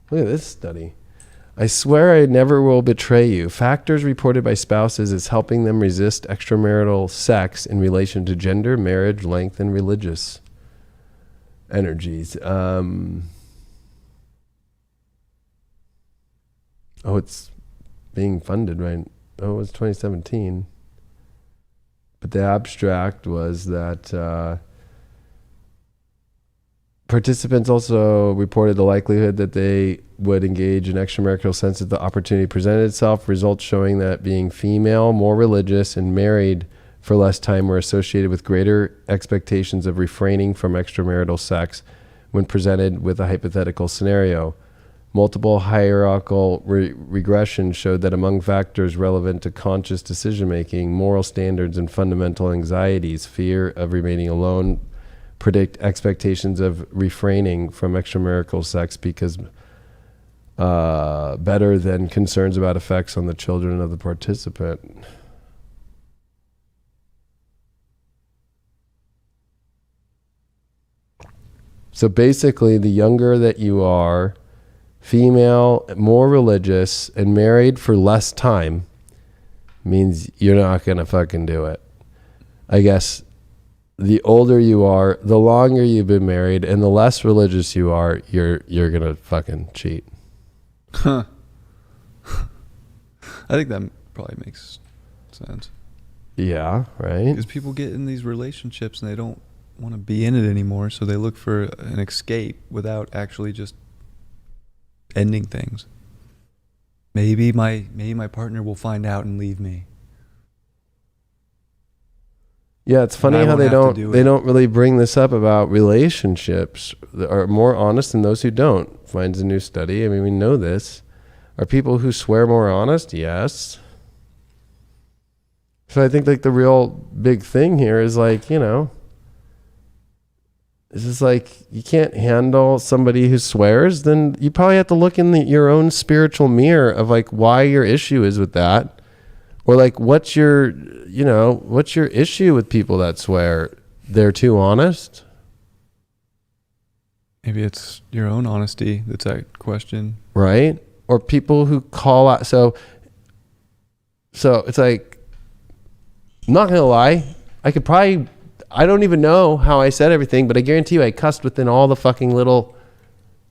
Look at this study. I swear I never will betray you. Factors reported by spouses as helping them resist extramarital sex in relation to gender, marriage, length, and religious energies. It's being funded, right? It was 2017. But the abstract was that participants also reported the likelihood that they would engage in extramarital sex if the opportunity presented itself, results showing that being female, more religious, and married for less time were associated with greater expectations of refraining from extramarital sex when presented with a hypothetical scenario. Multiple hierarchical regression showed that among factors relevant to conscious decision-making, moral standards, and fundamental anxieties, fear of remaining alone predict expectations of refraining from extramarital sex because better than concerns about effects on the children of the participant. So basically, the younger that you are, female, more religious, and married for less time means you're not going to fucking do it. I guess the older you are, the longer you've been married, and the less religious you are, you're going to fucking cheat. Huh. I think that probably makes sense. Yeah, right? Because people get in these relationships and they don't want to be in it anymore, so they look for an escape without actually just ending things. Maybe my partner will find out and leave me. Yeah, it's funny how they don't really bring this up about relationships that are more honest than those who don't. Finds a new study. I mean, we know this. Are people who swear more honest? Yes. So I think like the real big thing here is like, you know, this is like, you can't handle somebody who swears, then you probably have to look in your own spiritual mirror of like why your issue is with that. Or like, what's your issue with people that swear? They're too honest? Maybe it's your own honesty that's at question. Right? Or people who call out. So it's like, I'm not going to lie. I don't even know how I said everything, but I guarantee you I cussed within all the fucking little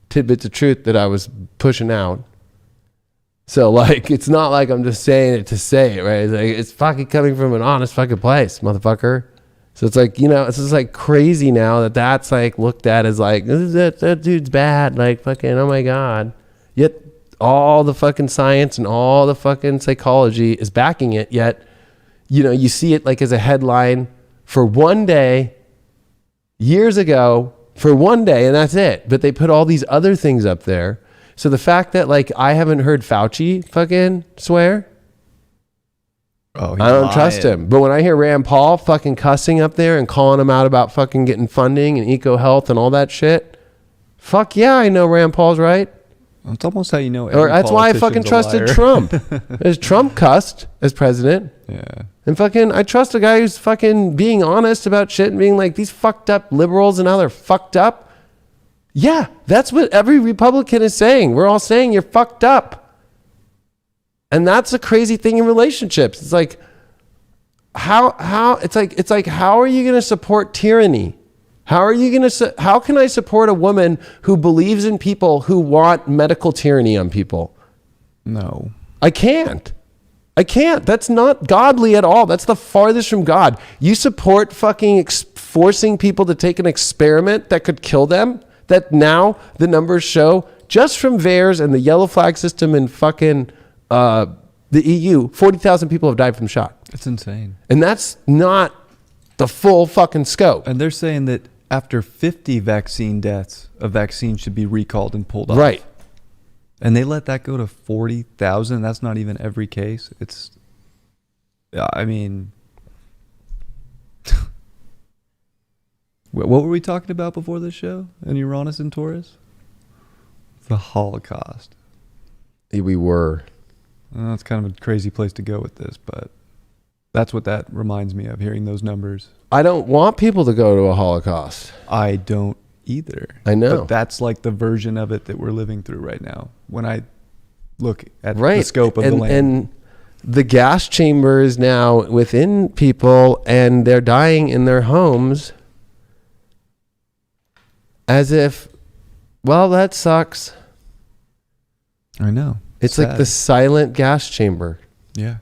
tidbits of truth that I was pushing out. So like, it's not like I'm just saying it to say it, right? It's like, it's fucking coming from an honest fucking place, motherfucker. So it's like, you know, it's just like crazy now that that's like looked at as like, that dude's bad. Like fucking, oh my God. Yet all the fucking science and all the fucking psychology is backing it. Yet, you know, you see it like as a headline for one day, years ago, for one day, and that's it. But they put all these other things up there. So the fact that like I haven't heard Fauci fucking swear, I don't trust him. But when I hear Rand Paul fucking cussing up there and calling him out about fucking getting funding and eco health and all that shit, fuck yeah, I know Rand Paul's right. It's almost how you know. Or that's why I fucking trusted Trump. As Trump cussed as president. Yeah. And fucking, I trust a guy who's fucking being honest about shit and being like, these fucked up liberals and how they're fucked up. Yeah, that's what every Republican is saying. We're all saying you're fucked up. And that's a crazy thing in relationships. It's like, how are you going to support tyranny? How can I support a woman who believes in people who want medical tyranny on people? No. I can't. That's not godly at all. That's the farthest from God. You support fucking forcing people to take an experiment that could kill them, that now the numbers show, just from VAERS and the yellow flag system in fucking the EU, 40,000 people have died from shock. It's insane. And that's not the full fucking scope. And they're saying that after 50 vaccine deaths, a vaccine should be recalled and pulled off. Right. And they let that go to 40,000. That's not even every case. It's, I mean, what were we talking about before this show? In Uranus and Taurus? The Holocaust. We were. Well, it's kind of a crazy place to go with this, but that's what that reminds me of, hearing those numbers. I don't want people to go to a Holocaust. I don't either. I know. But that's like the version of it that we're living through right now. When I look at the scope of the land. And the gas chamber is now within people, and they're dying in their homes as if, well, that sucks. I know. It's sad. like the silent gas chamber. Yeah.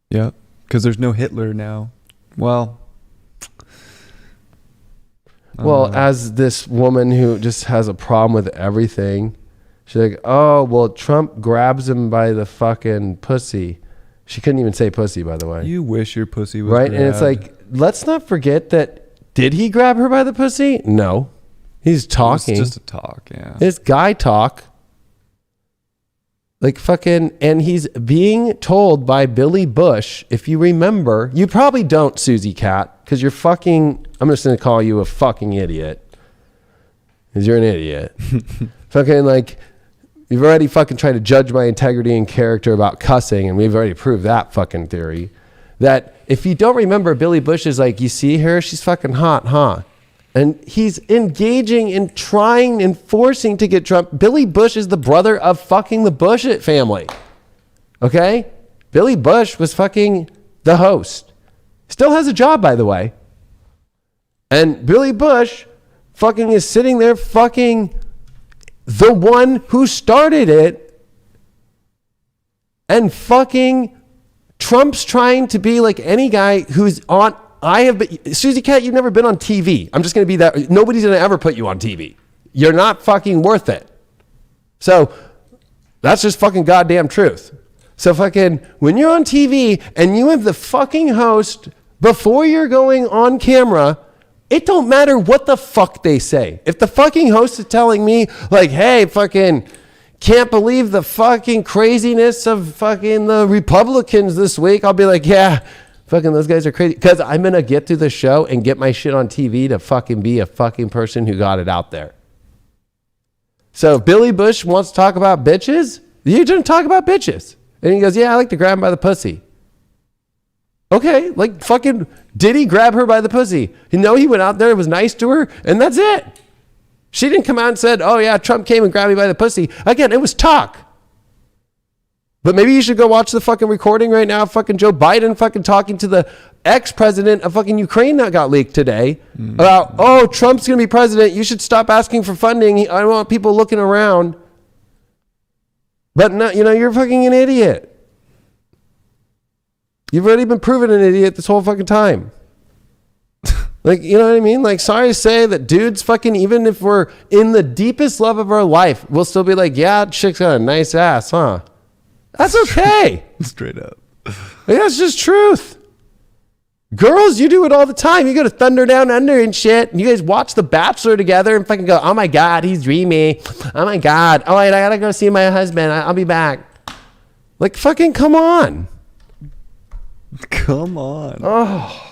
Yeah. Because there's no Hitler now. Well, as this woman who just has a problem with everything, she's like, oh, well, Trump grabs him by the fucking pussy. She couldn't even say pussy, by the way. You wish your pussy was right. grabbed. And it's like, let's not forget that. Did he grab her by the pussy? No. He's talking. It's just a talk, yeah. It's guy talk. Like fucking, and he's being told by Billy Bush, if you remember, you probably don't, Susie Cat, because you're fucking, I'm just going to call you a fucking idiot. Because you're an idiot. Fucking like, you've already fucking tried to judge my integrity and character about cussing, and we've already proved that fucking theory. That if you don't remember, Billy Bush is like, you see her, she's fucking hot, huh? And he's engaging in trying and forcing to get Trump. Billy Bush is the brother of fucking the Bush family. Okay? Billy Bush was fucking the host. Still has a job, by the way. And Billy Bush fucking is sitting there fucking the one who started it. And fucking Trump's trying to be like any guy who's on... Susie Cat, you've never been on TV. I'm just going to be that. Nobody's going to ever put you on TV. You're not fucking worth it. So that's just fucking goddamn truth. So fucking, when you're on TV and you have the fucking host before you're going on camera, it don't matter what the fuck they say. If the fucking host is telling me like, hey, fucking can't believe the fucking craziness of fucking the Republicans this week, I'll be like, yeah, fucking those guys are crazy. Because I'm going to get through the show and get my shit on TV to fucking be a fucking person who got it out there. So if Billy Bush wants to talk about bitches, you don't talk about bitches. And he goes, yeah, I like to grab him by the pussy. Okay, like fucking, did he grab her by the pussy? You know, he went out there, was nice to her, and that's it. She didn't come out and said, oh yeah, Trump came and grabbed me by the pussy. Again, it was talk. But maybe you should go watch the fucking recording right now. Fucking Joe Biden fucking talking to the ex-president of fucking Ukraine that got leaked today about, oh, Trump's going to be president. You should stop asking for funding. I don't want people looking around. But no, you know, you're fucking an idiot. You've already been proven an idiot this whole fucking time. Like, you know what I mean? Like, sorry to say that dudes fucking, even if we're in the deepest love of our life, we'll still be like, yeah, chick's got a nice ass, huh? That's okay. Straight up. Like, that's just truth. Girls, you do it all the time. You go to Thunder Down Under and shit. And you guys watch The Bachelor together and fucking go, oh my God, he's dreamy. Oh my God. Oh, I gotta go see my husband. I'll be back. Like, fucking come on. Come on. Oh.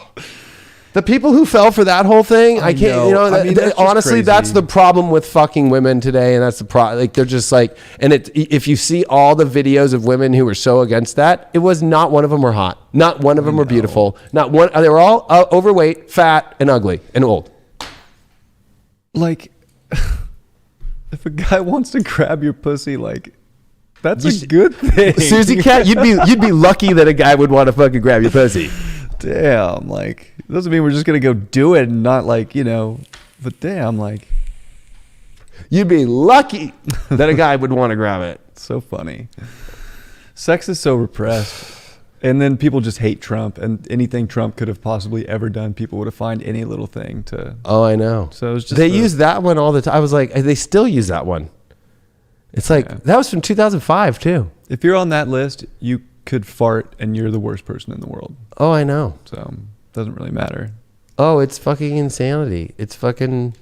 The people who fell for that whole thing, I can't, you know, I mean, honestly, crazy. that's the problem with fucking women today. And that's the problem. Like, they're just like, and if you see all the videos of women who were so against that, it was not one of them were hot. Not one of them were beautiful. Not one. They were all overweight, fat, and ugly, and old. Like, if a guy wants to grab your pussy, like, that's a good thing. Susie Cat, you'd be lucky that a guy would want to fucking grab your pussy. Damn, like, it doesn't mean we're just gonna go do it and not, like, you know, but damn, like, you'd be lucky that a guy would want to grab it. So funny. Sex is so repressed, and then people just hate Trump, and anything Trump could have possibly ever done, people would have found any little thing to. Oh, I know. So it's just they use that one all the time. I was like, they still use that one. It's like that was from 2005 too. If you're on that list, you could fart and you're the worst person in the world. Oh, I know. So Doesn't really matter. Oh, it's fucking insanity. It's fucking...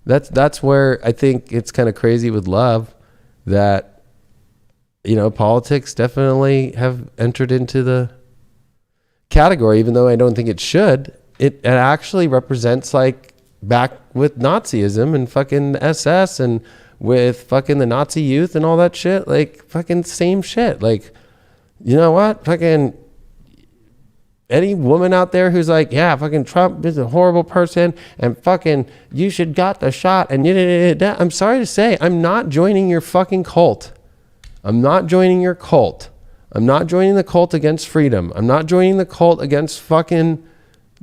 That's where I think it's kind of crazy with love that, you know, politics definitely have entered into the category, even though I don't think it should. It actually represents like back with Nazism and fucking SS and with fucking the Nazi youth and all that shit, like fucking same shit. Like, you know what? Fucking any woman out there who's like, yeah, fucking Trump is a horrible person and fucking you should got the shot and I'm sorry to say, I'm not joining your fucking cult. I'm not joining your cult. I'm not joining the cult against freedom. I'm not joining the cult against fucking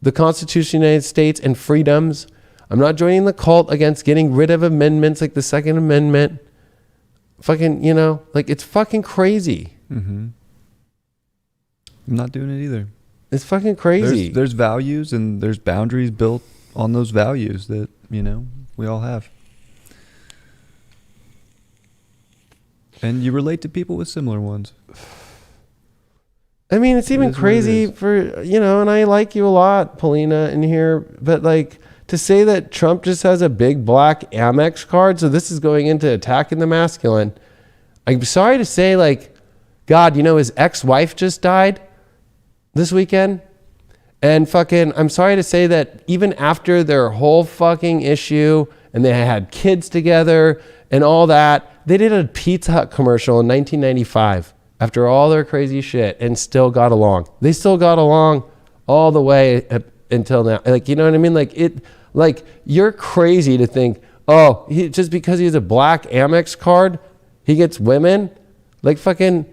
the Constitution of the United States and freedoms. I'm not joining the cult against getting rid of amendments like the Second Amendment. Fucking, you know, like it's fucking crazy. Mm-hmm. I'm not doing it either. It's fucking crazy. There's values and there's boundaries built on those values that, you know, we all have. And you relate to people with similar ones. I mean, it's even crazy for, you know, and I like you a lot, Paulina, in here, but like to say that Trump just has a big black Amex card, so this is going into attacking the masculine. I'm sorry to say, like, God, you know, his ex-wife just died this weekend. And fucking, I'm sorry to say that even after their whole fucking issue and they had kids together and all that, they did a Pizza Hut commercial in 1995 after all their crazy shit and still got along. They still got along all the way until now. Like, you know what I mean? Like you're crazy to think, oh, just because he has a black Amex card, he gets women. Like fucking,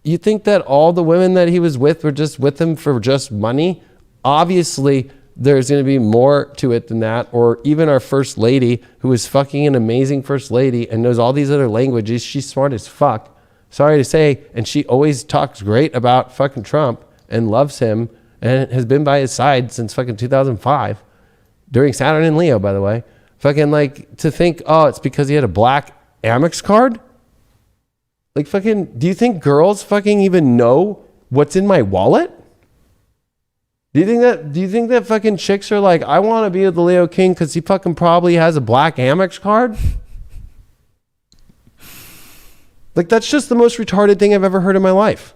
you think that all the women that he was with were just with him for just money? Obviously, there's going to be more to it than that. Or even our first lady, who is fucking an amazing first lady and knows all these other languages. She's smart as fuck. Sorry to say. And she always talks great about fucking Trump and loves him and has been by his side since fucking 2005 during Saturn and Leo, by the way. Fucking like to think, oh, it's because he had a black Amex card? Like fucking, do you think girls fucking even know what's in my wallet? Do you think that fucking chicks are like, I want to be with the Leo King because he fucking probably has a black Amex card? Like, that's just the most retarded thing I've ever heard in my life.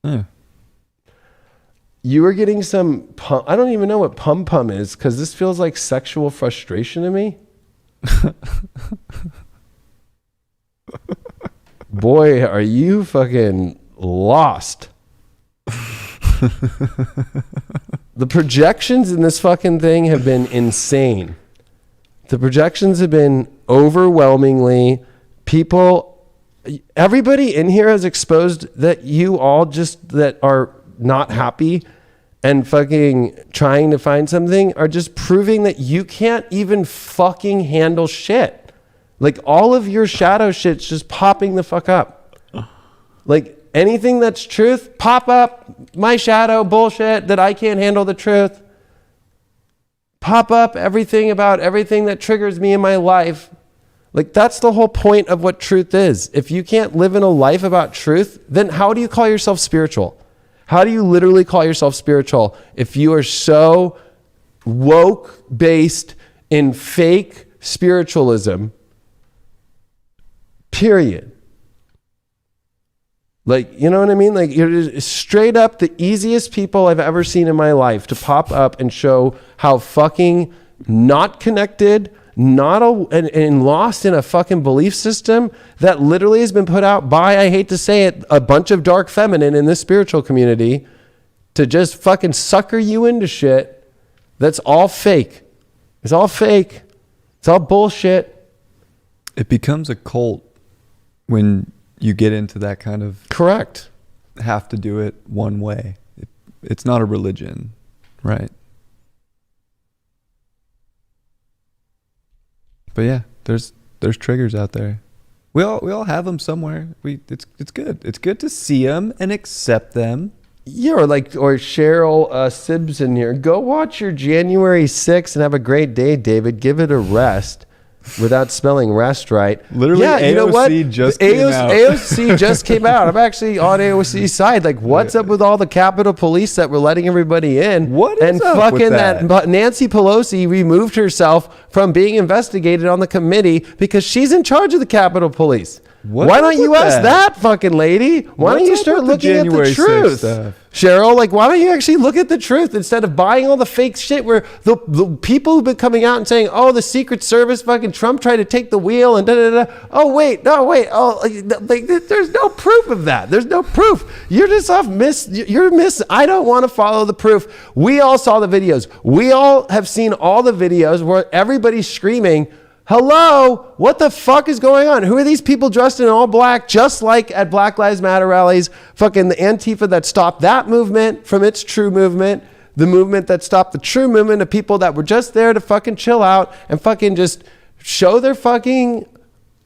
Yeah. You were getting some, I don't even know what pum is because this feels like sexual frustration to me. Boy, are you fucking lost. The projections in this fucking thing have been insane. The projections have been overwhelmingly people. Everybody in here has exposed that you all just that are not happy and fucking trying to find something are just proving that you can't even fucking handle shit. Like all of your shadow shit's just popping the fuck up. Like anything that's truth, pop up. My shadow bullshit that I can't handle the truth. Pop up everything about everything that triggers me in my life. Like that's the whole point of what truth is. If you can't live in a life about truth, then how do you call yourself spiritual? How do you literally call yourself spiritual if you are so woke based in fake spiritualism? Period. Like, you know what I mean? Like, you're straight up the easiest people I've ever seen in my life to pop up and show how fucking not connected, and lost in a fucking belief system that literally has been put out by, I hate to say it, a bunch of dark feminine in this spiritual community to just fucking sucker you into shit that's all fake. It's all fake. It's all bullshit. It becomes a cult when you get into that kind of correct have to do it one way. It's not a religion, right? But yeah, there's triggers out there. We all have them somewhere. It's good. It's good to see them and accept them. Yeah, or Cheryl Sibs in here. Go watch your January 6th and have a great day, David. Give it a rest. without spelling rest right. Literally, yeah, you know what? just came out. AOC just came out. I'm actually on AOC's side. Like, what's up with all the Capitol Police that were letting everybody in? What is and up fucking with that? Nancy Pelosi removed herself from being investigated on the committee because she's in charge of the Capitol Police. Why don't you ask that fucking lady? Why don't you start looking at the truth? Cheryl, like, why don't you actually look at the truth instead of buying all the fake shit where the people who've been coming out and saying, oh, the Secret Service, fucking Trump tried to take the wheel and da-da-da. Oh, wait. Oh, like, there's no proof of that. There's no proof. You're just I don't want to follow the proof. We all saw the videos. We all have seen all the videos where everybody's screaming, hello, what the fuck is going on? Who are these people dressed in all black, just like at Black Lives Matter rallies? Fucking the Antifa that stopped that movement from its true movement. The movement that stopped the true movement of people that were just there to fucking chill out and fucking just show their fucking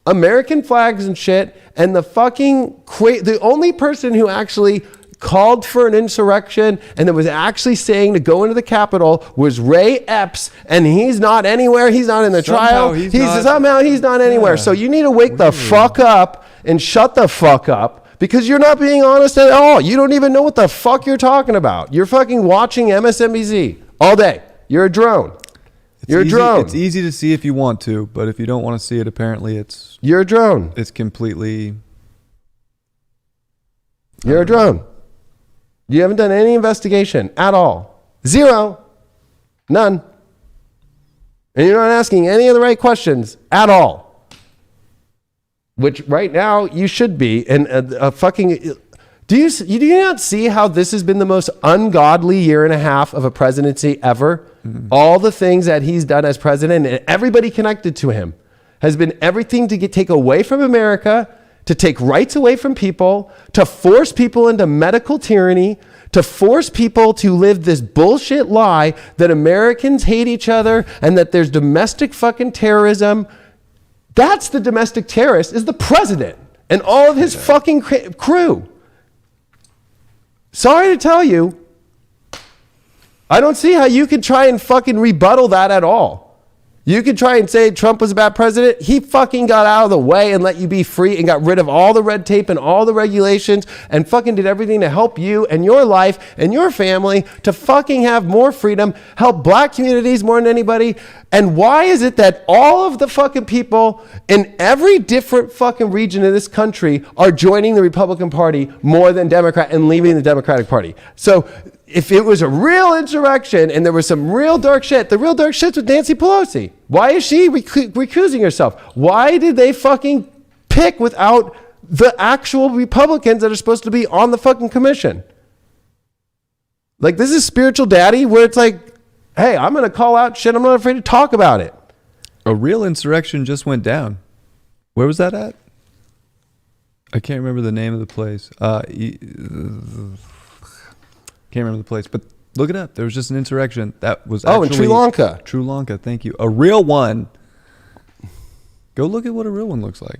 American flags and shit. And the only person who actually called for an insurrection and that was actually saying to go into the Capitol was Ray Epps, and he's not anywhere. He's not in the trial. He's not anywhere. Yeah. So you need to wake the fuck up and shut the fuck up, because you're not being honest at all. You don't even know what the fuck you're talking about. You're fucking watching MSNBC all day. You're a drone. You're a drone. It's easy to see if you want to, but if you don't want to see it, apparently you're a drone. It's completely. You're a drone. You haven't done any investigation at all. Zero. None. And you're not asking any of the right questions at all. Which right now you should be. And do you not see how this has been the most ungodly year and a half of a presidency ever? Mm-hmm. All the things that he's done as president and everybody connected to him has been everything to take away from America, to take rights away from people, to force people into medical tyranny, to force people to live this bullshit lie that Americans hate each other and that there's domestic fucking terrorism. That's the domestic terrorist, is the president and all of his fucking crew. Sorry to tell you, I don't see how you could try and fucking rebuttal that at all. You could try and say Trump was a bad president. He fucking got out of the way and let you be free and got rid of all the red tape and all the regulations and fucking did everything to help you and your life and your family to fucking have more freedom, help black communities more than anybody. And why is it that all of the fucking people in every different fucking region of this country are joining the Republican Party more than Democrat and leaving the Democratic Party? So if it was a real insurrection and there was some real dark shit, the real dark shit's with Nancy Pelosi. Why is she recusing herself? Why did they fucking pick without the actual Republicans that are supposed to be on the fucking commission? Like, this is spiritual daddy where it's like, hey, I'm going to call out shit. I'm not afraid to talk about it. A real insurrection just went down. Where was that at? I can't remember the name of the place. Can't remember the place, but look it up. There was just an insurrection that was actually... in Sri Lanka. Sri Lanka, thank you. A real one. Go look at what a real one looks like.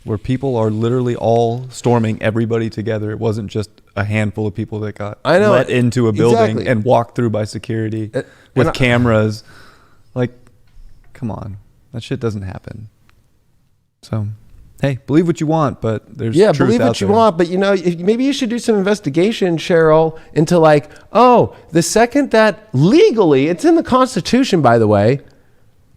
Where people are literally all storming everybody together. It wasn't just a handful of people that got let into a building and walked through by security with cameras. Like, come on. That shit doesn't happen. So... hey, believe what you want, but there's truth believe what you want, but maybe you should do some investigation, Cheryl, into the second that legally, it's in the Constitution, by the way,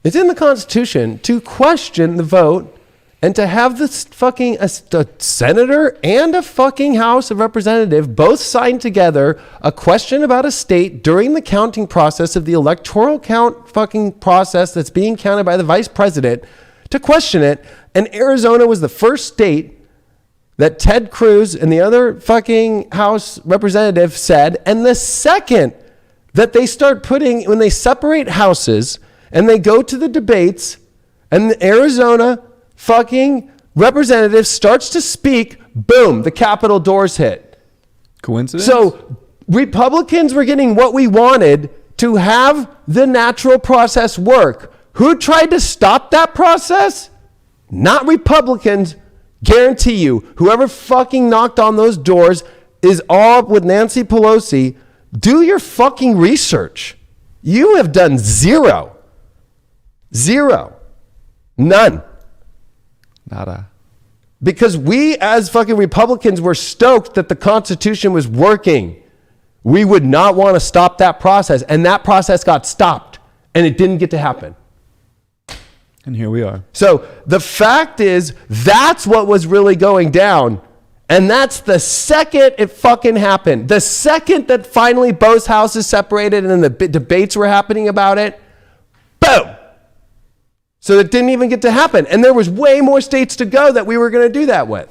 it's in the Constitution to question the vote and to have this fucking a senator and a fucking House of Representatives both sign together a question about a state during the counting process of the electoral count fucking process that's being counted by the vice president, to question it. And Arizona was the first state that Ted Cruz and the other fucking House representative said. And the second that they start when they separate houses and they go to the debates and the Arizona fucking representative starts to speak, boom, the Capitol doors hit. Coincidence? So Republicans were getting what we wanted to have the natural process work. Who tried to stop that process? Not Republicans. Guarantee you, whoever fucking knocked on those doors is all up with Nancy Pelosi. Do your fucking research. You have done zero. None. Nada. Because we as fucking Republicans were stoked that the Constitution was working. We would not want to stop that process. And that process got stopped. And it didn't get to happen. And here we are. So the fact is, that's what was really going down. And that's the second it fucking happened. The second that finally both houses separated and then the debates were happening about it. Boom. So it didn't even get to happen. And there was way more states to go that we were going to do that with.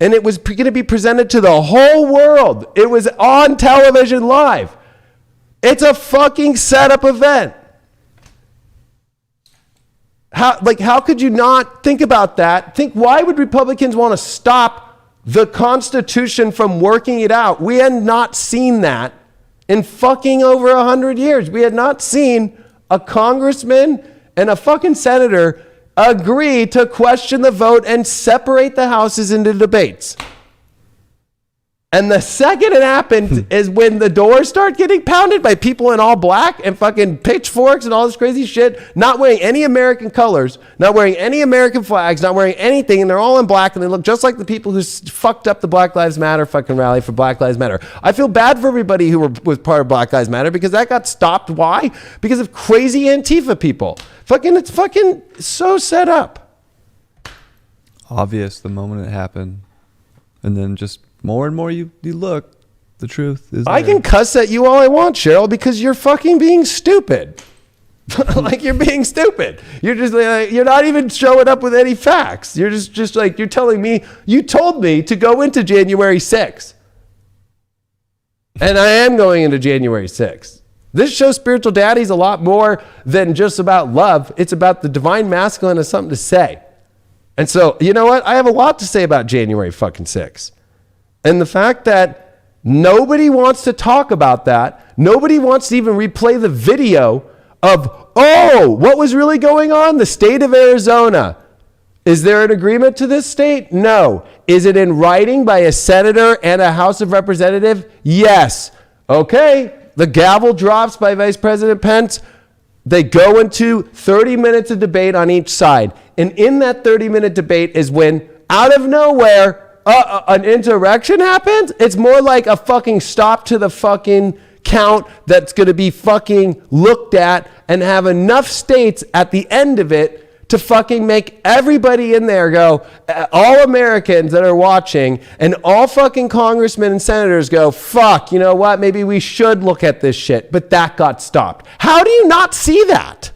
And it was going to be presented to the whole world. It was on television live. It's a fucking setup event. How could you not think about that? Why would Republicans want to stop the Constitution from working it out? We had not seen that in fucking over 100 years. We had not seen a congressman and a fucking senator agree to question the vote and separate the houses into debates. And the second it happened is when the doors start getting pounded by people in all black and fucking pitchforks and all this crazy shit, not wearing any American colors, not wearing any American flags, not wearing anything, and they're all in black and they look just like the people who fucked up the Black Lives Matter fucking rally for Black Lives Matter. I feel bad for everybody who was part of Black Lives Matter because that got stopped. Why? Because of crazy Antifa people. It's fucking so set up. Obvious the moment it happened. And then just more and more you look, the truth is there. I can cuss at you all I want, Cheryl, because you're fucking being stupid. Like, you're being stupid. You're just like, you're not even showing up with any facts. You're just like, you're telling me, you told me to go into January 6th. And I am going into January 6th. This show, Spiritual Daddy, is a lot more than just about love. It's about the divine masculine and something to say. And so, you know what? I have a lot to say about January fucking 6th. And the fact that nobody wants to talk about that, nobody wants to even replay the video of, oh, what was really going on? The state of Arizona. Is there an agreement to this state? No. Is it in writing by a senator and a House of Representatives? Yes. Okay. The gavel drops by Vice President Pence. They go into 30 minutes of debate on each side. And in that 30-minute debate is when, out of nowhere, an insurrection happens. It's more like a fucking stop to the fucking count that's going to be fucking looked at and have enough states at the end of it to fucking make everybody in there go, all Americans that are watching and all fucking congressmen and senators go, fuck, you know what? Maybe we should look at this shit. But that got stopped. How do you not see that?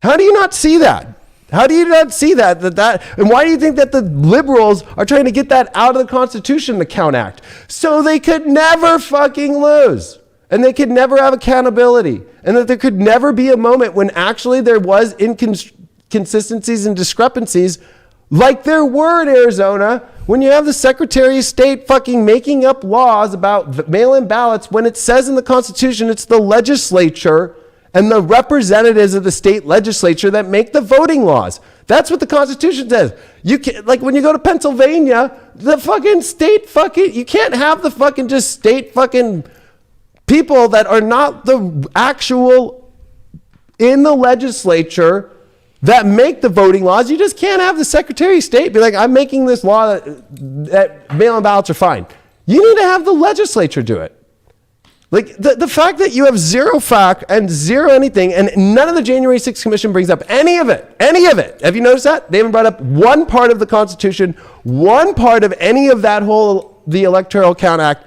How do you not see that? How do you not see that? And why do you think that the liberals are trying to get that out of the Constitution, the Count Act? So they could never fucking lose. And they could never have accountability. And that there could never be a moment when actually there was inconsistencies and discrepancies like there were in Arizona when you have the Secretary of State fucking making up laws about mail-in ballots when it says in the Constitution it's the legislature and the representatives of the state legislature that make the voting laws. That's what the Constitution says. You can, like when you go to Pennsylvania, the fucking state fucking, you can't have the fucking just state fucking people that are not the actual in the legislature that make the voting laws. You just can't have the Secretary of State be like, I'm making this law that mail-in ballots are fine. You need to have the legislature do it. Like the fact that you have zero fact and zero anything, and none of the January 6th Commission brings up any of it. Have you noticed that? They haven't brought up one part of the Constitution, one part of any of that whole, the Electoral Count Act,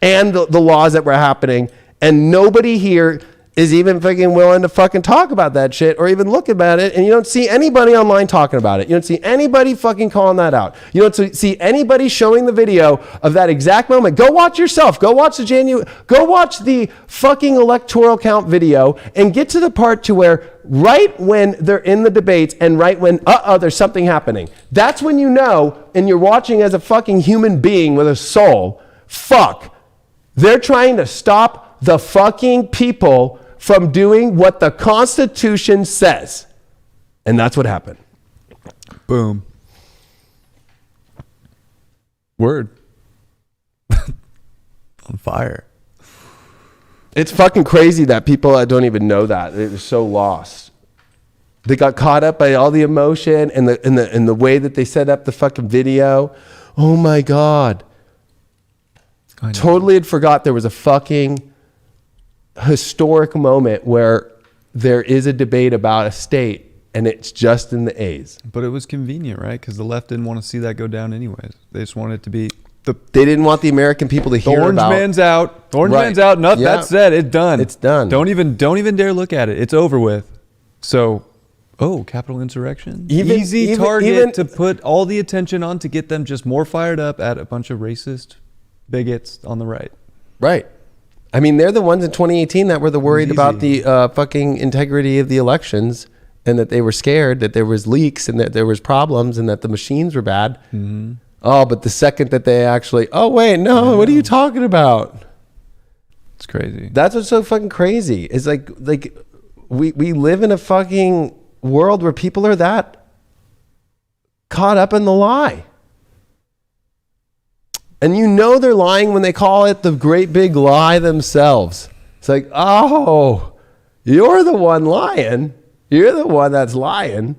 and the laws that were happening, and nobody here is even fucking willing to fucking talk about that shit or even look about it, and you don't see anybody online talking about it. You don't see anybody fucking calling that out. You don't see anybody showing the video of that exact moment. Go watch yourself. Go watch the fucking electoral count video and get to the part to where right when they're in the debates and right when, there's something happening. That's when you know, and you're watching as a fucking human being with a soul, fuck, they're trying to stop the fucking people from doing what the Constitution says. And that's what happened. Boom. Word. On fire. It's fucking crazy that people don't even know that. They're so lost. They got caught up by all the emotion and the way that they set up the fucking video. Oh my God. Totally had forgot there was a fucking historic moment where there is a debate about a state and it's just in the A's. But it was convenient, right? Because the left didn't want to see that go down anyways. They just wanted it to be they didn't want the American people to hear orange about. Man's out. The orange man's out. Nothing. Yeah. That's it. It's done. It's done. Don't even dare look at it. It's over with. So, capital insurrection. Easy target to put all the attention on to get them just more fired up at a bunch of racist bigots on the right. Right. I mean, they're the ones in 2018 that were worried about the fucking integrity of the elections, and that they were scared that there was leaks and that there was problems and that the machines were bad. Mm-hmm. Oh, but the second that they actually, what are you talking about? It's crazy. That's what's so fucking crazy. It's like we live in a fucking world where people are that caught up in the lie. And you know they're lying when they call it the great big lie themselves. It's like, oh, you're the one lying. You're the one that's lying.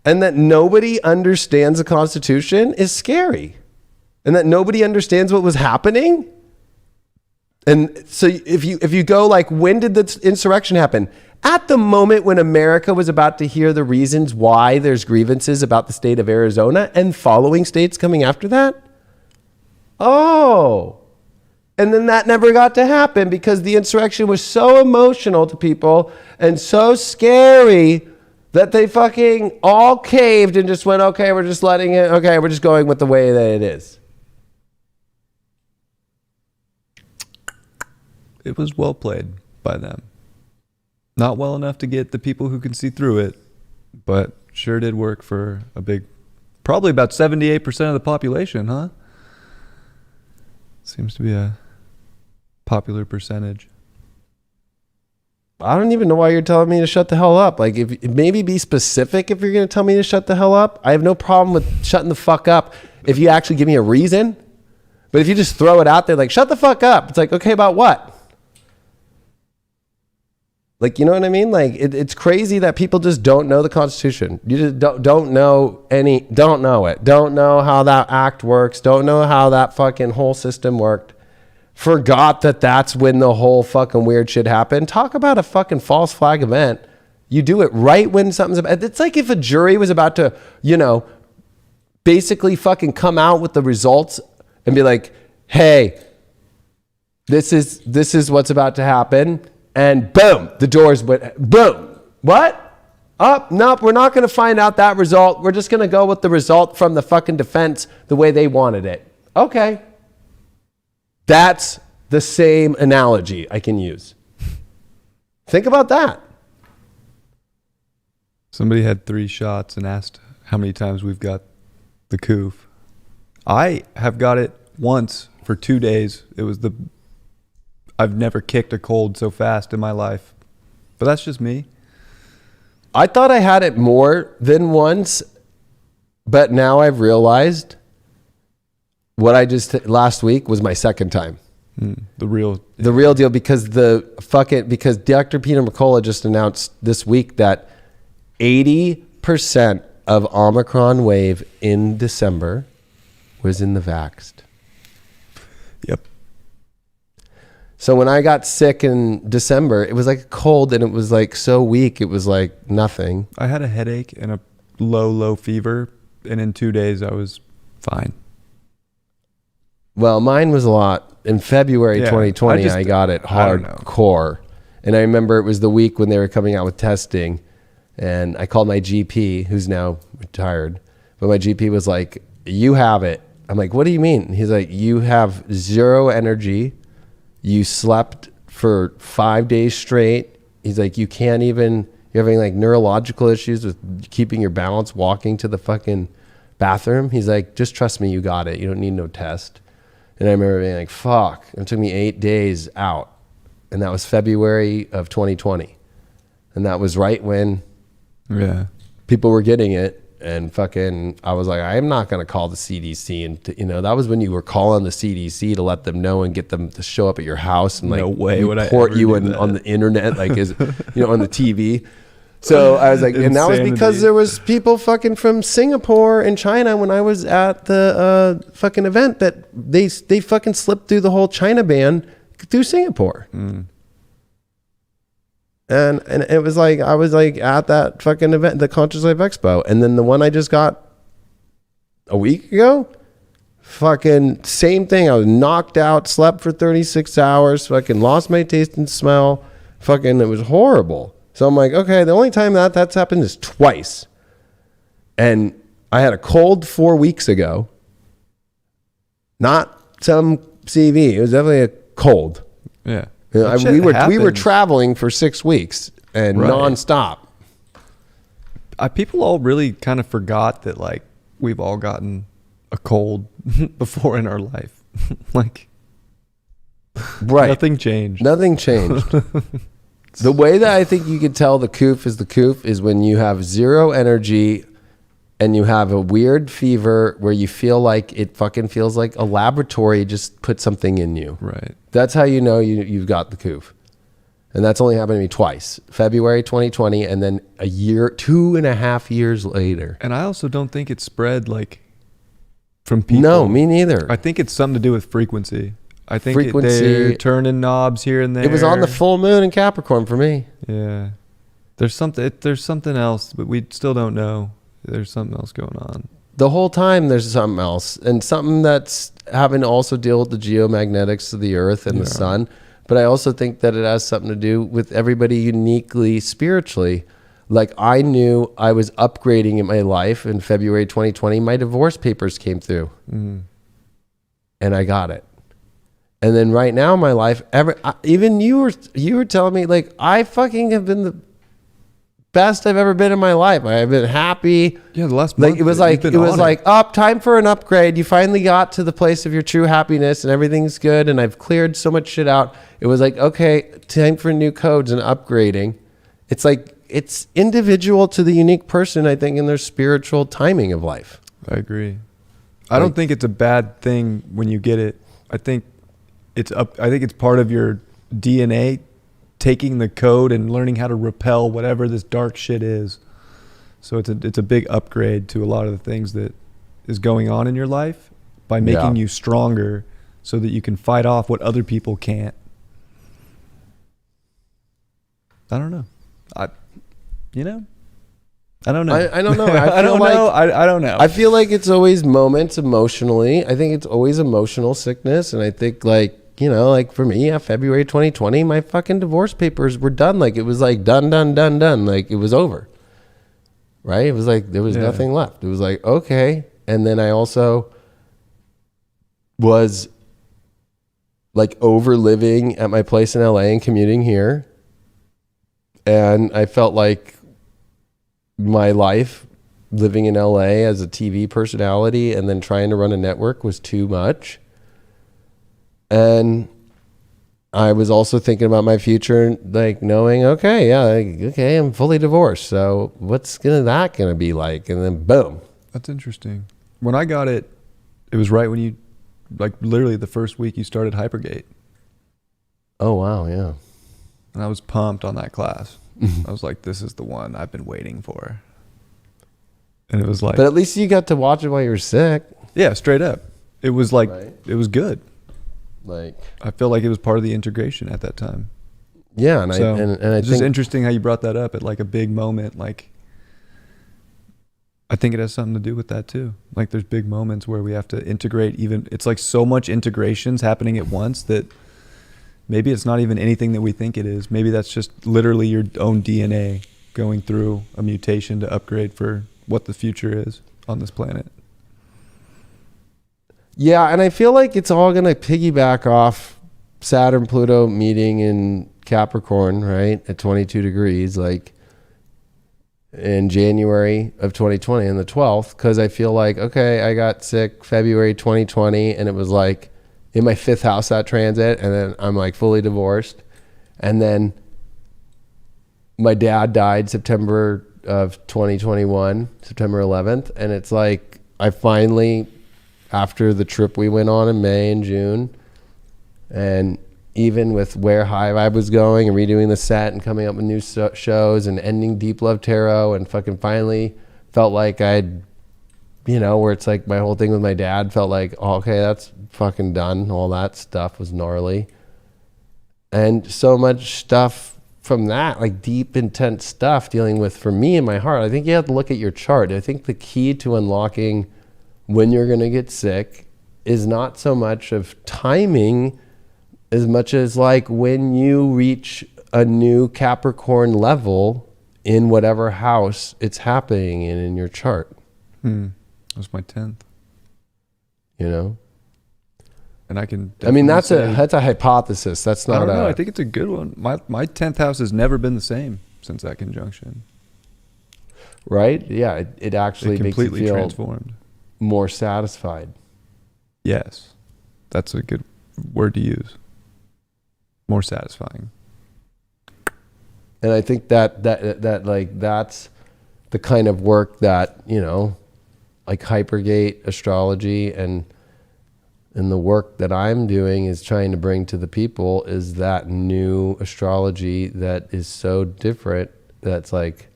And that nobody understands the Constitution is scary. And that nobody understands what was happening. And so if you go like, when did the insurrection happen? At the moment when America was about to hear the reasons why there's grievances about the state of Arizona and following states coming after that. Oh, and then that never got to happen because the insurrection was so emotional to people and so scary that they fucking all caved and just went, okay, we're just letting it, okay, we're just going with the way that it is. It was well played by them. Not well enough to get the people who can see through it, but sure did work for probably about 78% of the population, huh? Seems to be a popular percentage. I don't even know why you're telling me to shut the hell up. Like, if maybe be specific if you're going to tell me to shut the hell up. I have no problem with shutting the fuck up if you actually give me a reason. But if you just throw it out there like, shut the fuck up. It's like, okay, about what? Like, you know what I mean? Like, it's crazy that people just don't know the Constitution. You just don't know it. Don't know how that act works. Don't know how that fucking whole system worked. Forgot that that's when the whole fucking weird shit happened. Talk about a fucking false flag event. You do it right when something's about. It's like if a jury was about to, basically fucking come out with the results and be like, hey, this is what's about to happen. And boom, the doors went, boom. What? Nope, we're not going to find out that result. We're just going to go with the result from the fucking defense the way they wanted it. Okay. That's the same analogy I can use. Think about that. Somebody had 3 shots and asked how many times we've got the coof. I have got it once for 2 days. I've never kicked a cold so fast in my life. But that's just me. I thought I had it more than once, but now I've realized what I just last week was my second time. The real deal, because because Dr. Peter McCullough just announced this week that 80% of Omicron wave in December was in the vaxxed. Yep. So when I got sick in December, it was like a cold and it was like so weak. It was like nothing. I had a headache and a low fever. And in 2 days I was fine. Well, mine was a lot. In February 2020, I got it hardcore. And I remember it was the week when they were coming out with testing. And I called my GP, who's now retired. But my GP was like, you have it. I'm like, what do you mean? And he's like, you have zero energy. You slept for 5 days straight. He's like, you're having like neurological issues with keeping your balance, walking to the fucking bathroom. He's like, just trust me, you got it. You don't need no test. And I remember being like, fuck. It took me 8 days out. And that was February of 2020. And that was right when people were getting it. And fucking, I was like, I'm not going to call the CDC. And, that was when you were calling the CDC to let them know and get them to show up at your house and like no way would report I ever you do that. on the internet, like, on the TV. So I was like, and that was because Insanity. there was people fucking from Singapore and China when I was at the fucking event that they fucking slipped through the whole China ban through Singapore. And it was like, I was like at that fucking event, the Conscious Life Expo. And then the one I just got a week ago, fucking same thing. I was knocked out, slept for 36 hours, fucking lost my taste and smell. Fucking, it was horrible. So I'm like, okay, the only time that's happened is twice. And I had a cold 4 weeks ago. Not some CV. It was definitely a cold. Yeah. You know, we were traveling for 6 weeks and nonstop. People all really kind of forgot that like we've all gotten a cold before in our life. Like, right. Nothing changed. Nothing changed. The way that I think you can tell the coof is the coof is when you have zero energy and you have a weird fever where you feel like it fucking feels like a laboratory just put something in you. Right. That's how you know you've got the coof. And that's only happened to me twice. February 2020 and then a year, 2.5 years later. And I also don't think it's spread like from people. No, me neither. I think it's something to do with frequency. I think Frequency. they're turning knobs here and there. It was on the full moon in Capricorn for me. Yeah. There's something else, but we still don't know. There's something else going on. The whole time there's something else, and something that's having to also deal with the geomagnetics of the earth and the sun. But I also think that it has something to do with everybody uniquely spiritually. Like I knew I was upgrading in my life in February 2020. My divorce papers came through and I got it. And then right now in my life, even you were telling me like I fucking have been the best I've ever been in my life. I've been happy. Yeah, the last like month, it was like time for an upgrade. You finally got to the place of your true happiness and everything's good. And I've cleared so much shit out. It was like, okay, time for new codes and upgrading. It's like it's individual to the unique person, I think, in their spiritual timing of life. I agree. I don't think it's a bad thing when you get it. I think it's part of your DNA, taking the code and learning how to repel whatever this dark shit is. So it's a big upgrade to a lot of the things that is going on in your life by making you stronger so that you can fight off what other people can't. I don't know. I don't know. I don't know. I don't know. I feel like it's always moments emotionally. I think it's always emotional sickness. And I think like, you know, like for me, February 2020, my fucking divorce papers were done. Like it was like done. Like it was over. Right? It was like there was nothing left. It was like, okay. And then I also was like over living at my place in LA and commuting here. And I felt like my life living in LA as a TV personality and then trying to run a network was too much. And I was also thinking about my future, like knowing, okay, I'm fully divorced. So what's that gonna be like? And then boom. That's interesting. When I got it, it was right when you, like literally the first week you started Hypergate. Oh wow, yeah. And I was pumped on that class. I was like, this is the one I've been waiting for. And it was like, but at least you got to watch it while you were sick. Yeah, straight up. It was like, It was good. Like, I feel like it was part of the integration at that time. Yeah. And so I it's think just interesting how you brought that up at like a big moment. Like, I think it has something to do with that too. Like there's big moments where we have to integrate it's like so much integrations happening at once that maybe it's not even anything that we think it is. Maybe that's just literally your own DNA going through a mutation to upgrade for what the future is on this planet. Yeah, and I feel like it's all going to piggyback off Saturn-Pluto meeting in Capricorn, right, at 22 degrees, like in January of 2020 on the 12th, because I feel like, okay, I got sick February 2020, and it was like in my 5th house that transit, and then I'm like fully divorced. And then my dad died September of 2021, September 11th, and it's like I finally, after the trip we went on in May and June, and even with where High Vibe was going and redoing the set and coming up with new shows and ending Deep Love Tarot and fucking finally felt like I'd, where it's like my whole thing with my dad felt like, oh, okay, that's fucking done. All that stuff was gnarly. And so much stuff from that, like deep, intense stuff dealing with, for me in my heart, I think you have to look at your chart. I think the key to unlocking when you're going to get sick is not so much of timing as much as like when you reach a new Capricorn level in whatever house it's happening in your chart. That's my 10th. And I can. That's a hypothesis. That's not. I don't know. I think it's a good one. My 10th house has never been the same since that conjunction. Right? Yeah. It actually makes you feel transformed, more satisfied. Yes, that's a good word to use. More satisfying. And I think that like that's the kind of work that like Hypergate Astrology and the work that I'm doing is trying to bring to the people is that new astrology that is so different. That's like,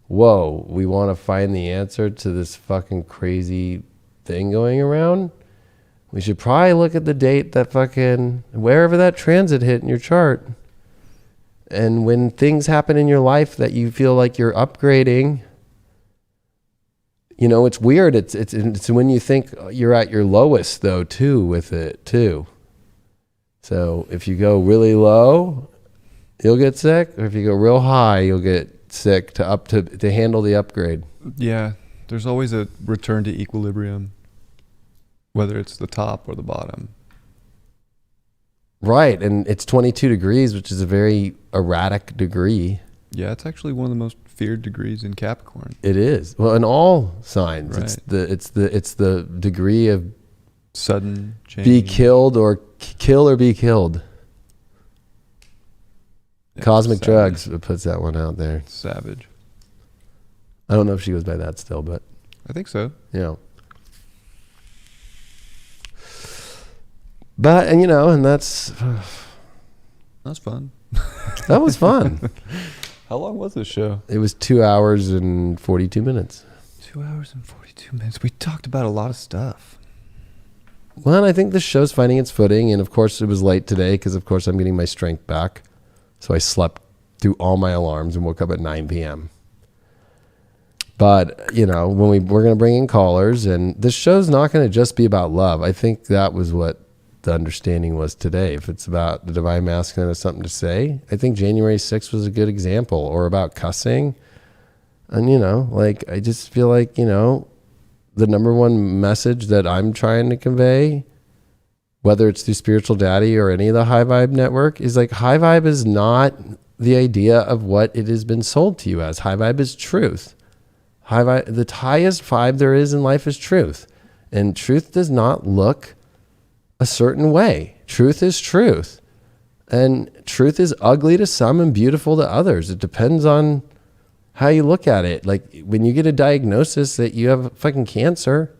whoa, we want to find the answer to this fucking crazy thing going around. We should probably look at the date that fucking, wherever that transit hit in your chart. And when things happen in your life that you feel like you're upgrading, it's weird. It's when you think you're at your lowest though too with it too. So if you go really low, you'll get sick. Or if you go real high, you'll get sick to handle the upgrade. Yeah. There's always a return to equilibrium, whether it's the top or the bottom. Right. And it's 22 degrees, which is a very erratic degree. Yeah, it's actually one of the most feared degrees in Capricorn. It is. Well, in all signs, right. it's the degree of sudden change. Be killed or kill or be killed. Yeah, Cosmic Drugs puts that one out there. Savage. I don't know if she goes by that still, but I think so. But and that's fun. That was fun. How long was this show? It was 2 hours and 42 minutes. 2 hours and 42 minutes. We talked about a lot of stuff. Well, I think the show's finding its footing. And of course, it was late today because, of course, I'm getting my strength back. So I slept through all my alarms and woke up at 9 p.m. But, when we're going to bring in callers, and this show's not going to just be about love. I think that was what the understanding was today. If it's about the divine masculine has something to say, I think January 6th was a good example, or about cussing. And, I just feel like, the number one message that I'm trying to convey, whether it's through Spiritual Daddy or any of the High Vibe network, is like High Vibe is not the idea of what it has been sold to you as. High Vibe is truth. High vibe, the highest vibe there is in life is truth. And truth does not look a certain way. Truth is truth. And truth is ugly to some and beautiful to others. It depends on how you look at it. Like when you get a diagnosis that you have fucking cancer,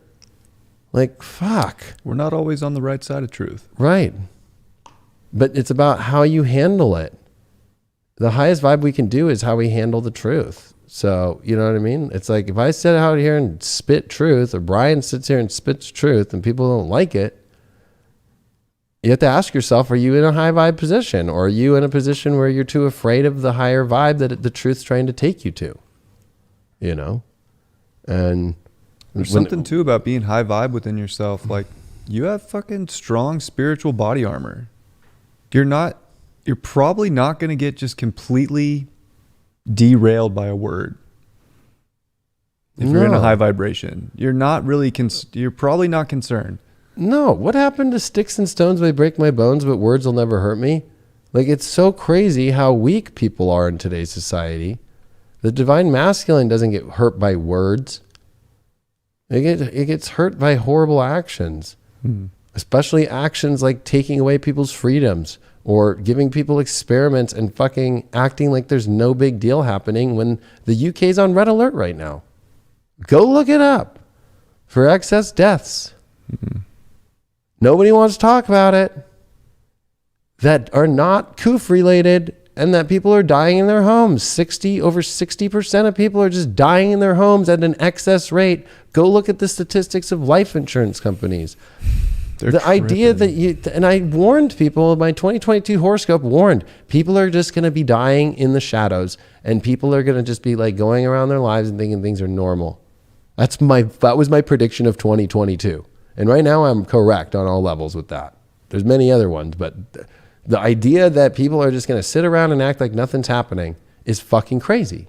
like fuck. We're not always on the right side of truth. Right. But it's about how you handle it. The highest vibe we can do is how we handle the truth. So, you know what I mean? It's like if I sit out here and spit truth, or Brian sits here and spits truth and people don't like it, you have to ask yourself, are you in a high vibe position? Or are you in a position where you're too afraid of the higher vibe that the truth's trying to take you to? And there's something too about being high vibe within yourself. Like you have fucking strong spiritual body armor. You're probably not going to get just completely derailed by a word. If you're in a high vibration, you're not really, you're probably not concerned. No, what happened to sticks and stones may break my bones, but words will never hurt me? Like, it's so crazy how weak people are in today's society. The divine masculine doesn't get hurt by words. It gets hurt by horrible actions, especially actions like taking away people's freedoms or giving people experiments and fucking acting like there's no big deal happening when the UK's on red alert right now. Go look it up for excess deaths. Nobody wants to talk about it. that are not coof related, and that people are dying in their homes. Over 60% of people are just dying in their homes at an excess rate. Go look at the statistics of life insurance companies. The idea that and I warned people, my 2022 horoscope warned, people are just going to be dying in the shadows, and people are going to just be like going around their lives and thinking things are normal. That was my prediction of 2022. And right now I'm correct on all levels with that. There's many other ones, but the idea that people are just going to sit around and act like nothing's happening is fucking crazy.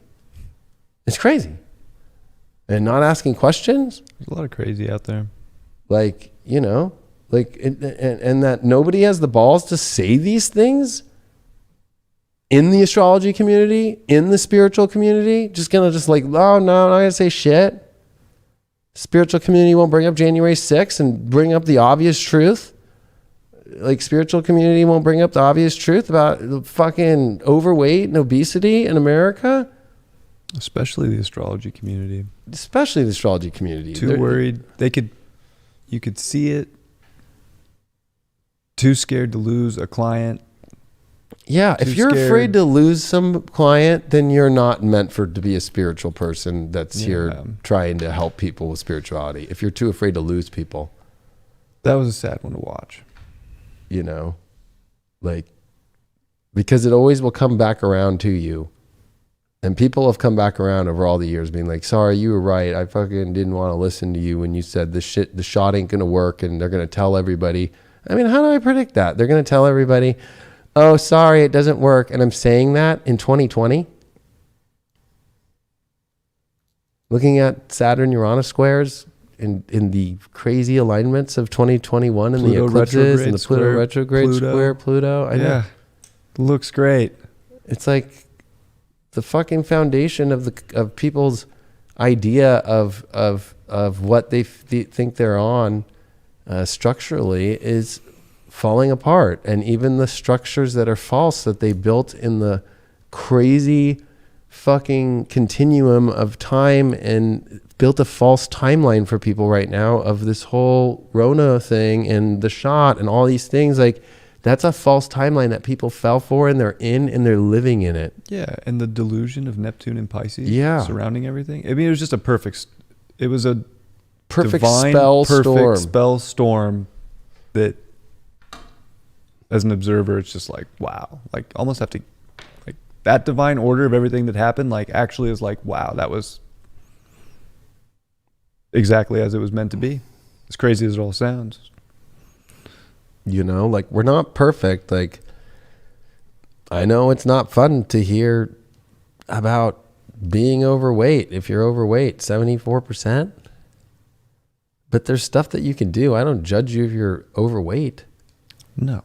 It's crazy. And not asking questions. There's a lot of crazy out there. Like, you know, like, and that nobody has the balls to say these things in the astrology community, in the spiritual community, just going to just like, oh no, I'm not going to say shit. Spiritual community won't bring up January 6th and bring up the obvious truth. Like, spiritual community won't bring up the obvious truth about the fucking overweight and obesity in America. Especially the astrology community. They're worried. You could see it. Too scared to lose a client. Yeah, if you're afraid to lose some client, then you're not meant to be a spiritual person that's here trying to help people with spirituality. If you're too afraid to lose people. That was a sad one to watch. You know, like, because it always will come back around to you. And people have come back around over all the years being like, sorry, you were right. I fucking didn't want to listen to you when you said the shot ain't going to work and they're going to tell everybody. I mean, how do I predict that? They're going to tell everybody, oh, sorry, it doesn't work. And I'm saying that in 2020. Looking at Saturn-Uranus squares in the crazy alignments of 2021 and the eclipses and the Pluto retrograde square Pluto. I know. Looks great. It's like the fucking foundation of people's idea of what they think they're on structurally is falling apart. And even the structures that are false that they built in the crazy fucking continuum of time and built a false timeline for people right now of this whole Rona thing and the shot and all these things. Like, that's a false timeline that people fell for, and they're in and they're living in it. Yeah, and the delusion of Neptune and Pisces surrounding everything. I mean, it was just a perfect spell storm that, as an observer, it's just like, wow. Like, almost have to, like, that divine order of everything that happened, like, actually is like, wow, that was exactly as it was meant to be. As crazy as it all sounds. You know, like, we're not perfect. Like, I know it's not fun to hear about being overweight. If you're overweight, 74%. But there's stuff that you can do. I don't judge you if you're overweight. No.